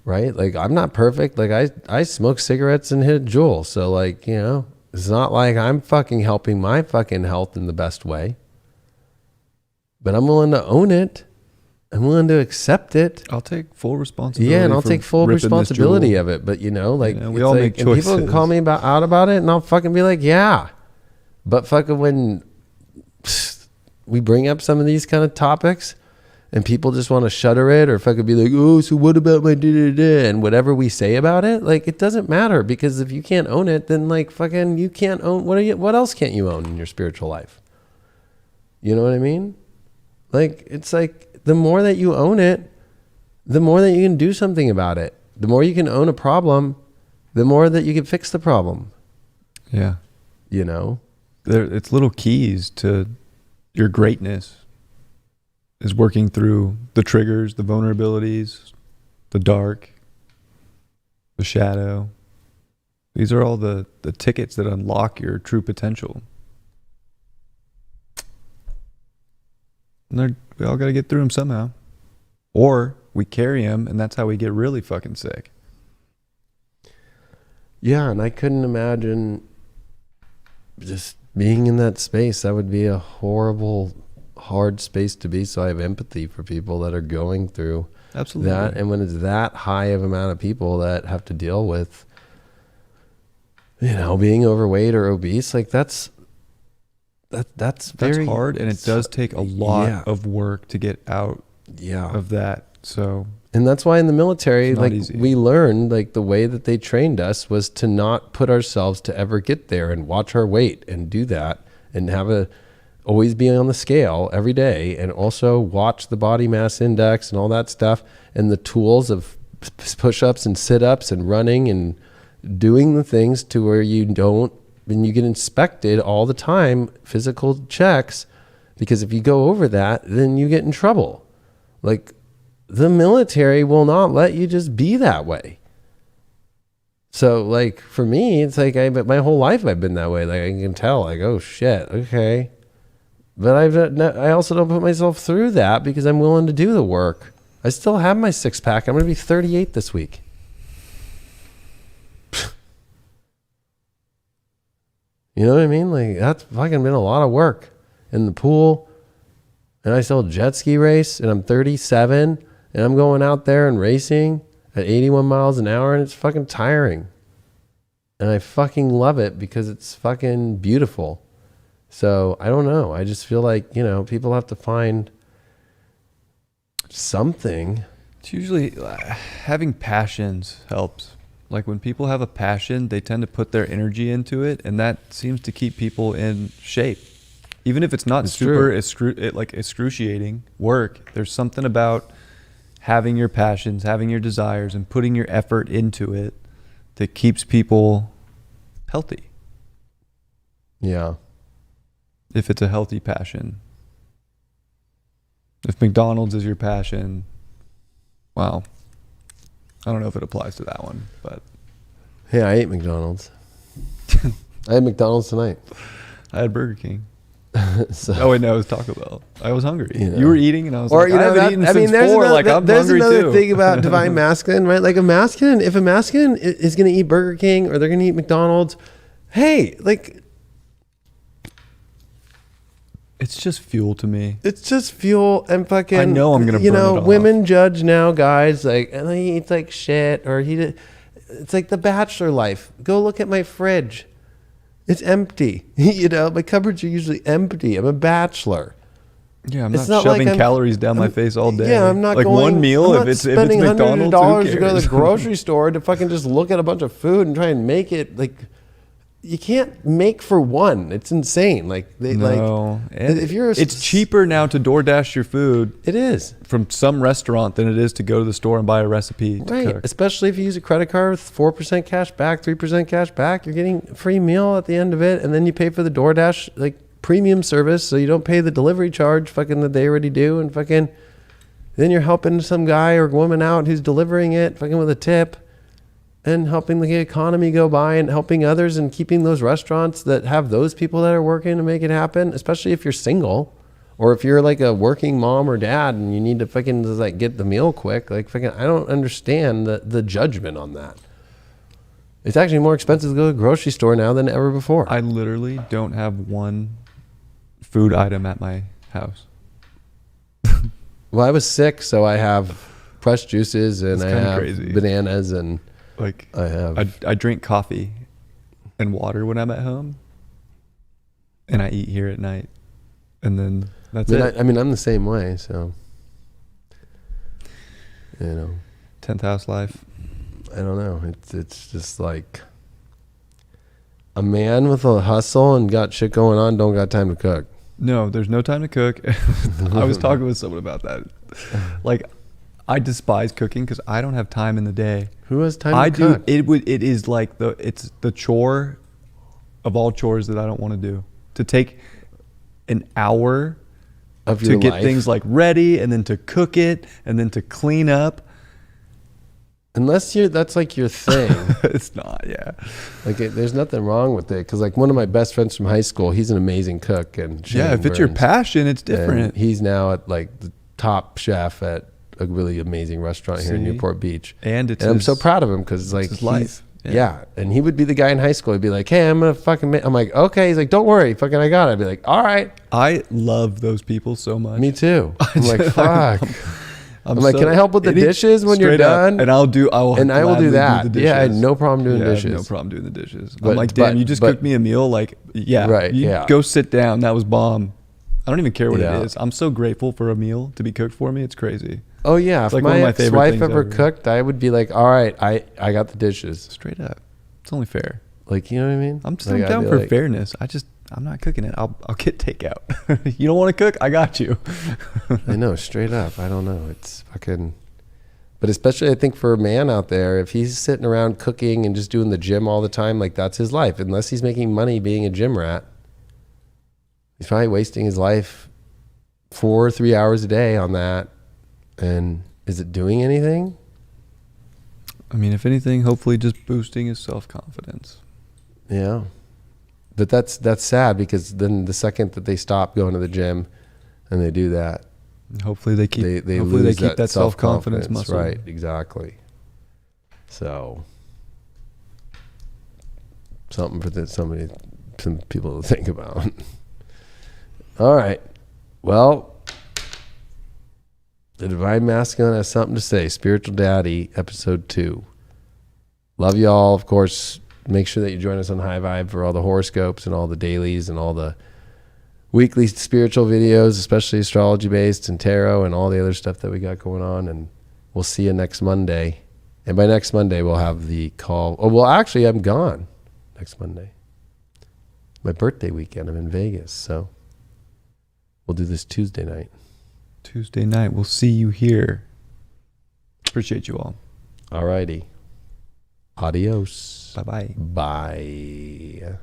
Right? Like, I'm not perfect. Like, I smoke cigarettes and hit a Juul. So, like, you know, it's not like I'm fucking helping my fucking health in the best way. But I'm willing to own it. I'm willing to accept it. I'll take full responsibility. Yeah, and I'll take full responsibility of it. But, you know, like, we all make choices. People can call me out about it, and I'll fucking be like, yeah. But fucking when we bring up some of these kind of topics and people just want to shudder it or fucking be like, oh, so what about my da-da-da? And whatever we say about it, like, it doesn't matter, because if you can't own it, then, like, fucking you can't own, what else can't you own in your spiritual life? You know what I mean? Like, it's like, the more that you own it, the more that you can do something about it. The more you can own a problem, the more that you can fix the problem. Yeah. You know? It's little keys to your greatness is working through the triggers, the vulnerabilities, the dark, the shadow. These are all the tickets that unlock your true potential. And we all got to get through them somehow. Or we carry them, and that's how we get really fucking sick. Yeah, and I couldn't imagine just being in that space. That would be a horrible, hard space to be. So I have empathy for people that are going through that. And when it's that high of amount of people that have to deal with, you know, being overweight or obese, like, that's very hard, and it does take a lot of work to get out of that So, and that's why in the military, It's not like easy. we learned, like the way that they trained us was to not put ourselves to ever get there and watch our weight and do that and always be on the scale every day, and also watch the body mass index and all that stuff and the tools of push-ups and sit-ups and running and doing the things to where you don't, when you get inspected all the time, physical checks, because if you go over that, then you get in trouble. Like the military will not let you just be that way. So like for me, it's like but my whole life I've been that way. Like I can tell, like, oh shit, okay. But I also don't put myself through that because I'm willing to do the work. I still have my 6-pack. I'm going to be 38 this week. You know what I mean? Like that's fucking been a lot of work in the pool. And I still jet ski race and I'm 37 and I'm going out there and racing at 81 miles an hour and it's fucking tiring. And I fucking love it because it's fucking beautiful. So I don't know. I just feel like, people have to find something. It's usually having passions helps. Like when people have a passion, they tend to put their energy into it, and that seems to keep people in shape. Even if it's not super excruciating work, there's something about having your passions, having your desires, and putting your effort into it that keeps people healthy. Yeah. If it's a healthy passion. If McDonald's is your passion, wow. I don't know if it applies to that one, but Yeah, I ate McDonald's. I had McDonald's tonight. I had Burger King. So, Oh wait, no, it was Taco Bell. I was hungry. You know. You were eating, and I was or like, I haven't eaten since there's 4. another, Like I'm there's hungry another too. thing about divine masculine, right? Like if a masculine is going to eat Burger King or they're going to eat McDonald's, hey, like It's just fuel to me. it's just fuel and fucking. I know I'm gonna burn it off. women judge now, guys. Like, and he eats like shit, or it's like the Bachelor life. Go look at my fridge. It's empty. My cupboards are usually empty. I'm a bachelor. Yeah, I'm It's not not like shoving I'm- calories down my face all day. Yeah, I'm not like going, one meal. I'm If not it's spending McDonald's, $100 who to go to cares? the grocery store to fucking just look at a bunch of food and try and make it. Like, you can't make for one. It's insane. Like No, and if you're, it's cheaper now to DoorDash your food It is. from some restaurant than it is to go to the store and buy a recipe to Right, cook. especially if you use a credit card with 4% cash back, 3% cash back. You're getting a free meal at the end of it, and then you pay for the DoorDash like premium service, so you don't pay the delivery charge fucking that they already do, and fucking then you're helping some guy or woman out who's delivering it fucking with a tip, and helping the economy go by and helping others and keeping those restaurants that have those people that are working to make it happen, especially if you're single. Or if you're like a working mom or dad and you need to fucking just like get the meal quick, like fucking, I don't understand the judgment on that. It's actually more expensive to go to the grocery store now than ever before. I literally don't have one food item at my house. Well, I was sick, so I have fresh juices and It's I kinda have crazy. bananas and Like I have. I drink coffee and water when I'm at home, and I eat here at night, and then that's it. I mean, I'm the same way, so 10th house life. I don't know. It's just like a man with a hustle and got shit going on don't got time to cook. No, there's no time to cook. I was talking with someone about that. Like, I despise cooking because I don't have time in the day. Who has time I to do. cook? It is like it's the chore of all chores that I don't want to do. To take an hour Of to your get life? things like ready, and then to cook it, and then to clean up. Unless that's like your thing. It's not. Yeah. Like there's nothing wrong with it, because like one of my best friends from high school, he's an amazing cook, and Yeah. If it's your passion, it's different. And he's now at like the top chef at a really amazing restaurant here in See? Newport Beach, And it's I'm his- so proud of him because like his life. Yeah. And he would be the guy in high school. He'd be like, "Hey, I'm gonna fucking." I'm like, "Okay." He's like, "Don't worry, fucking, I got it." I'd be like, "All right." I love those people so much. Me too. I'm like, "Fuck." I'm like, so- "Can I help with the dishes when you're straight up, done?" And I will do gladly that. Yeah, I had no problem doing No dishes. problem doing the dishes. But- I'm like, damn, you just but- cooked me a meal. Like, yeah, Right, You yeah. go sit down. That was bomb. I don't even care what Yeah. it is. I'm so grateful for a meal to be cooked for me. It's crazy. Oh yeah, It's if like one my of my favorite ex-wife things ever ever. cooked, I would be like, all right, I got the dishes. Straight up. It's only fair. Like, you know what I mean? I'm Like, I'd down be for like- fairness. I'm not cooking it. I'll get takeout. You don't want to cook? I got you. I know, straight up. I don't know. It's fucking. But especially, I think for a man out there, if he's sitting around cooking and just doing the gym all the time, like that's his life. Unless he's making money being a gym rat, he's probably wasting his life 4 or 3 hours a day on that. And is it doing anything? I mean, if anything, hopefully just boosting his self-confidence. Yeah. But that's sad, because then the second that they stop going to the gym and they do that, And hopefully they keep. they hopefully lose they keep that self-confidence muscle. Right, exactly. So something for some people to think about. All right. Well, the Divine Masculine has something to say. Spiritual Daddy, episode 2. Love you all. Of course, make sure that you join us on High Vibe for all the horoscopes and all the dailies and all the weekly spiritual videos, especially astrology based and tarot and all the other stuff that we got going on. And we'll see you next Monday. And by next Monday, we'll have the call. Oh, well, actually, I'm gone next Monday. My birthday weekend. I'm in Vegas. So we'll do this Tuesday night. Tuesday night. We'll see you here. Appreciate you all. All righty. Adios. Bye-bye. Bye.